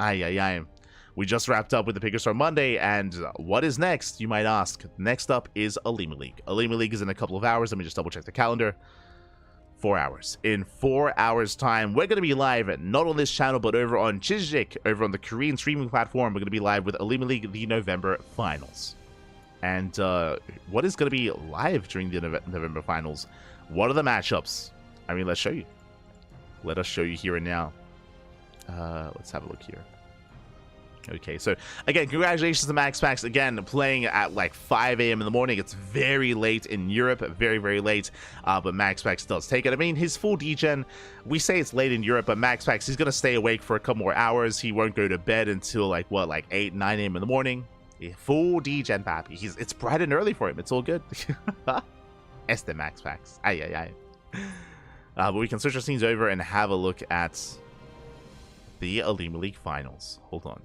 We just wrapped up with the PiGosaur Monday, and what is next, you might ask? Next up is Alima League. Alima League is in a couple of hours. Let me just double check the calendar. 4 hours. In 4 hours time, we're going to be live, not on this channel, but over on Chijik, over on the Korean streaming platform. We're going to be live with Alima League, the November finals. And what is going to be live during the November finals? What are the matchups? I mean, let's show you. Let us show you here and now. Let's have a look here. Okay, so again, congratulations to MaxPax, again, playing at like 5 a.m. in the morning. It's very late in Europe, very late, but MaxPax does take it. I mean, his full degen, we say it's late in Europe, but MaxPax, he's going to stay awake for a couple more hours. He won't go to bed until like, what, like 8, 9 a.m. in the morning. Yeah, full degen, papi. It's bright and early for him. It's all good. Este MaxPax. But we can switch our scenes over and have a look at the Alima League finals. Hold on.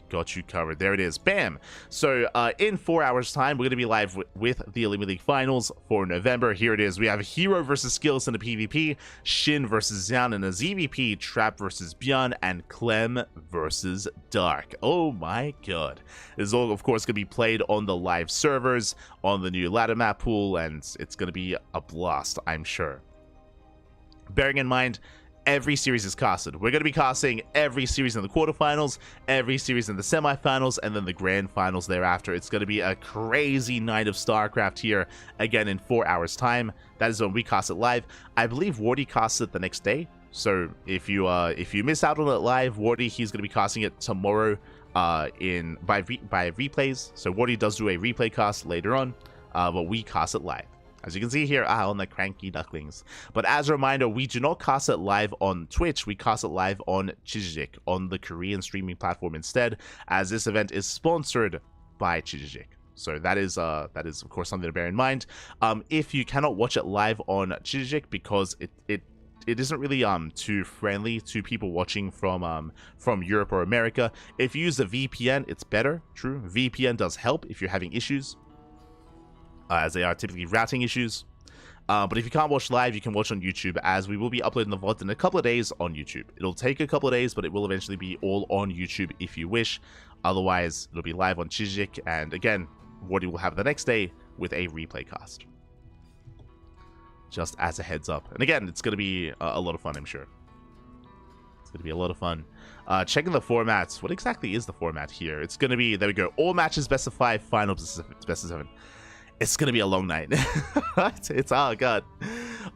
Got you covered. There it is. Bam! So, in 4 hours' time, we're going to be live with the Alima League Finals for November. Here it is. We have Hero versus Skills in a PvP, Shin versus Xian in a ZVP, Trap versus ByuN, and Clem versus Dark. Oh my god. This is all, of course, going to be played on the live servers, on the new ladder map pool, and it's going to be a blast, I'm sure. Bearing in mind, every series is casted. We're going to be casting every series in the quarterfinals, every series in the semifinals, and then the grand finals thereafter. It's going to be a crazy night of StarCraft here, again, in 4 hours' time. That is when we cast it live. I believe Wardy casts it the next day. So if you miss out on it live, Wardy, he's going to be casting it tomorrow by replays. So Wardy does do a replay cast later on, but we cast it live. As you can see here, on the CranKy Ducklings. But as a reminder, we do not cast it live on Twitch. We cast it live on Chijik, on the Korean streaming platform instead, as this event is sponsored by Chijik. So that is of course something to bear in mind. If you cannot watch it live on Chijik because it isn't really too friendly to people watching from Europe or America, if you use a VPN, it's better. True, VPN does help if you're having issues. As they are typically routing issues. But if you can't watch live, you can watch on YouTube, as we will be uploading the VOD in a couple of days on YouTube. It'll take a couple of days, but it will eventually be all on YouTube if you wish. Otherwise, it'll be live on Chijik, and again, Wardy will have the next day with a replay cast. Just as a heads up. And again, it's going to be a lot of fun, I'm sure. It's going to be a lot of fun. Checking the formats. What exactly is the format here? It's going to be, there we go, all matches best of 5, final best of 7. It's going to be a long night. It's, oh god.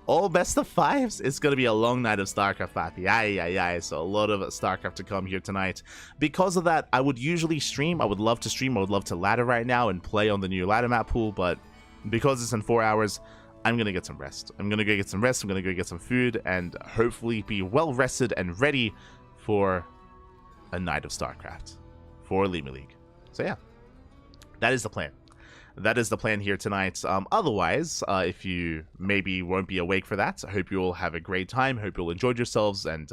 All best of 5s? It's going to be a long night of StarCraft, papi. So a lot of StarCraft to come here tonight. Because of that, I would usually stream. I would love to stream. I would love to ladder right now and play on the new ladder map pool. But because it's in 4 hours, I'm going to get some rest. I'm going to go get some rest. I'm going to go get some food. And hopefully be well rested and ready for a night of StarCraft. For Alima League. So yeah. That is the plan. That is the plan here tonight. Otherwise, if you maybe won't be awake for that, I hope you all have a great time. Hope you all enjoyed yourselves, and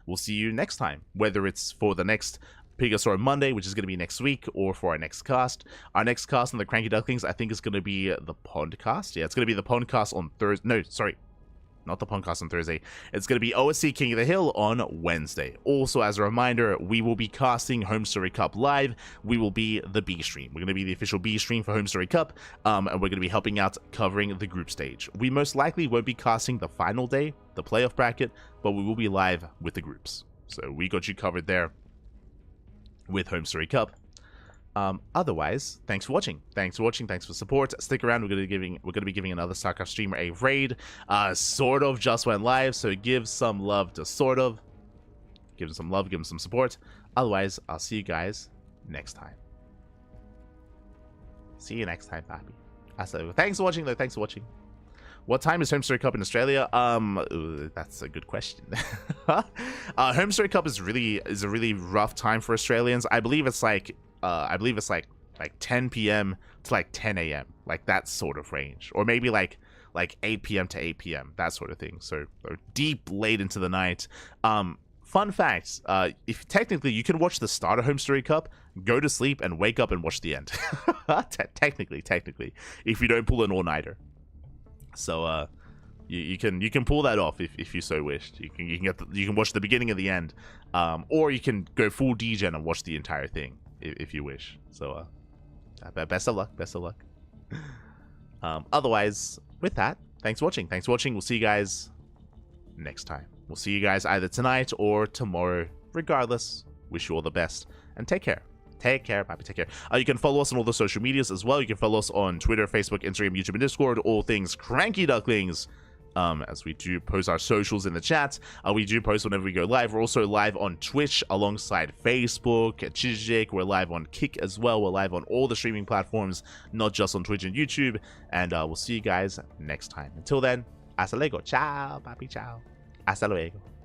we'll see you next time. Whether it's for the next PiGosaur Monday, which is going to be next week, or for our next cast. Our next cast on the CranKy Ducklings, I think, is going to be the Pondcast. Yeah, it's going to be the Pondcast on Thursday. No, sorry. Not the Pondcast on Thursday. It's going to be OSC King of the Hill on Wednesday. Also, as a reminder, we will be casting Home Story Cup live. We will be the B stream. We're going to be the official B stream for Home Story Cup, and we're going to be helping out covering the group stage. We most likely won't be casting the final day, the playoff bracket, but we will be live with the groups. So we got you covered there with Home Story Cup. Otherwise, thanks for watching. Thanks for support. Stick around. We're gonna be giving another StarCraft streamer a raid. Sort of just went live, so give some love to Sort of. Give him some love, give him some support. Otherwise, I'll see you guys next time. See you next time, Pappy. Thanks for watching, though. Thanks for watching. What time is Home Story Cup in Australia? That's a good question. Home Story Cup is a really rough time for Australians. I believe it's like 10 p.m. to like 10 a.m. like that sort of range, or maybe like 8 p.m. to 8 p.m. that sort of thing. So deep late into the night. Fun fact: if technically you can watch the start of Home Story Cup, go to sleep, and wake up and watch the end. technically, if you don't pull an all-nighter. So you can pull that off if you so wished. You can watch the beginning and the end, or you can go full degen and watch the entire thing if you wish. So best of luck. Otherwise, with that, thanks for watching. We'll see you guys next time. We'll see you guys either tonight or tomorrow. Regardless, wish you all the best and take care. Take care, Pappy. Take care. You can follow us on all the social medias as well. You can follow us on Twitter, Facebook, Instagram, YouTube, and Discord. All things CranKy Ducklings. As we do post our socials in the chat. We do post whenever we go live. We're also live on Twitch alongside Facebook, Chijik. We're live on Kick as well. We're live on all the streaming platforms, not just on Twitch and YouTube. And we'll see you guys next time. Until then, hasta luego. Ciao, Papi. Ciao. Hasta luego.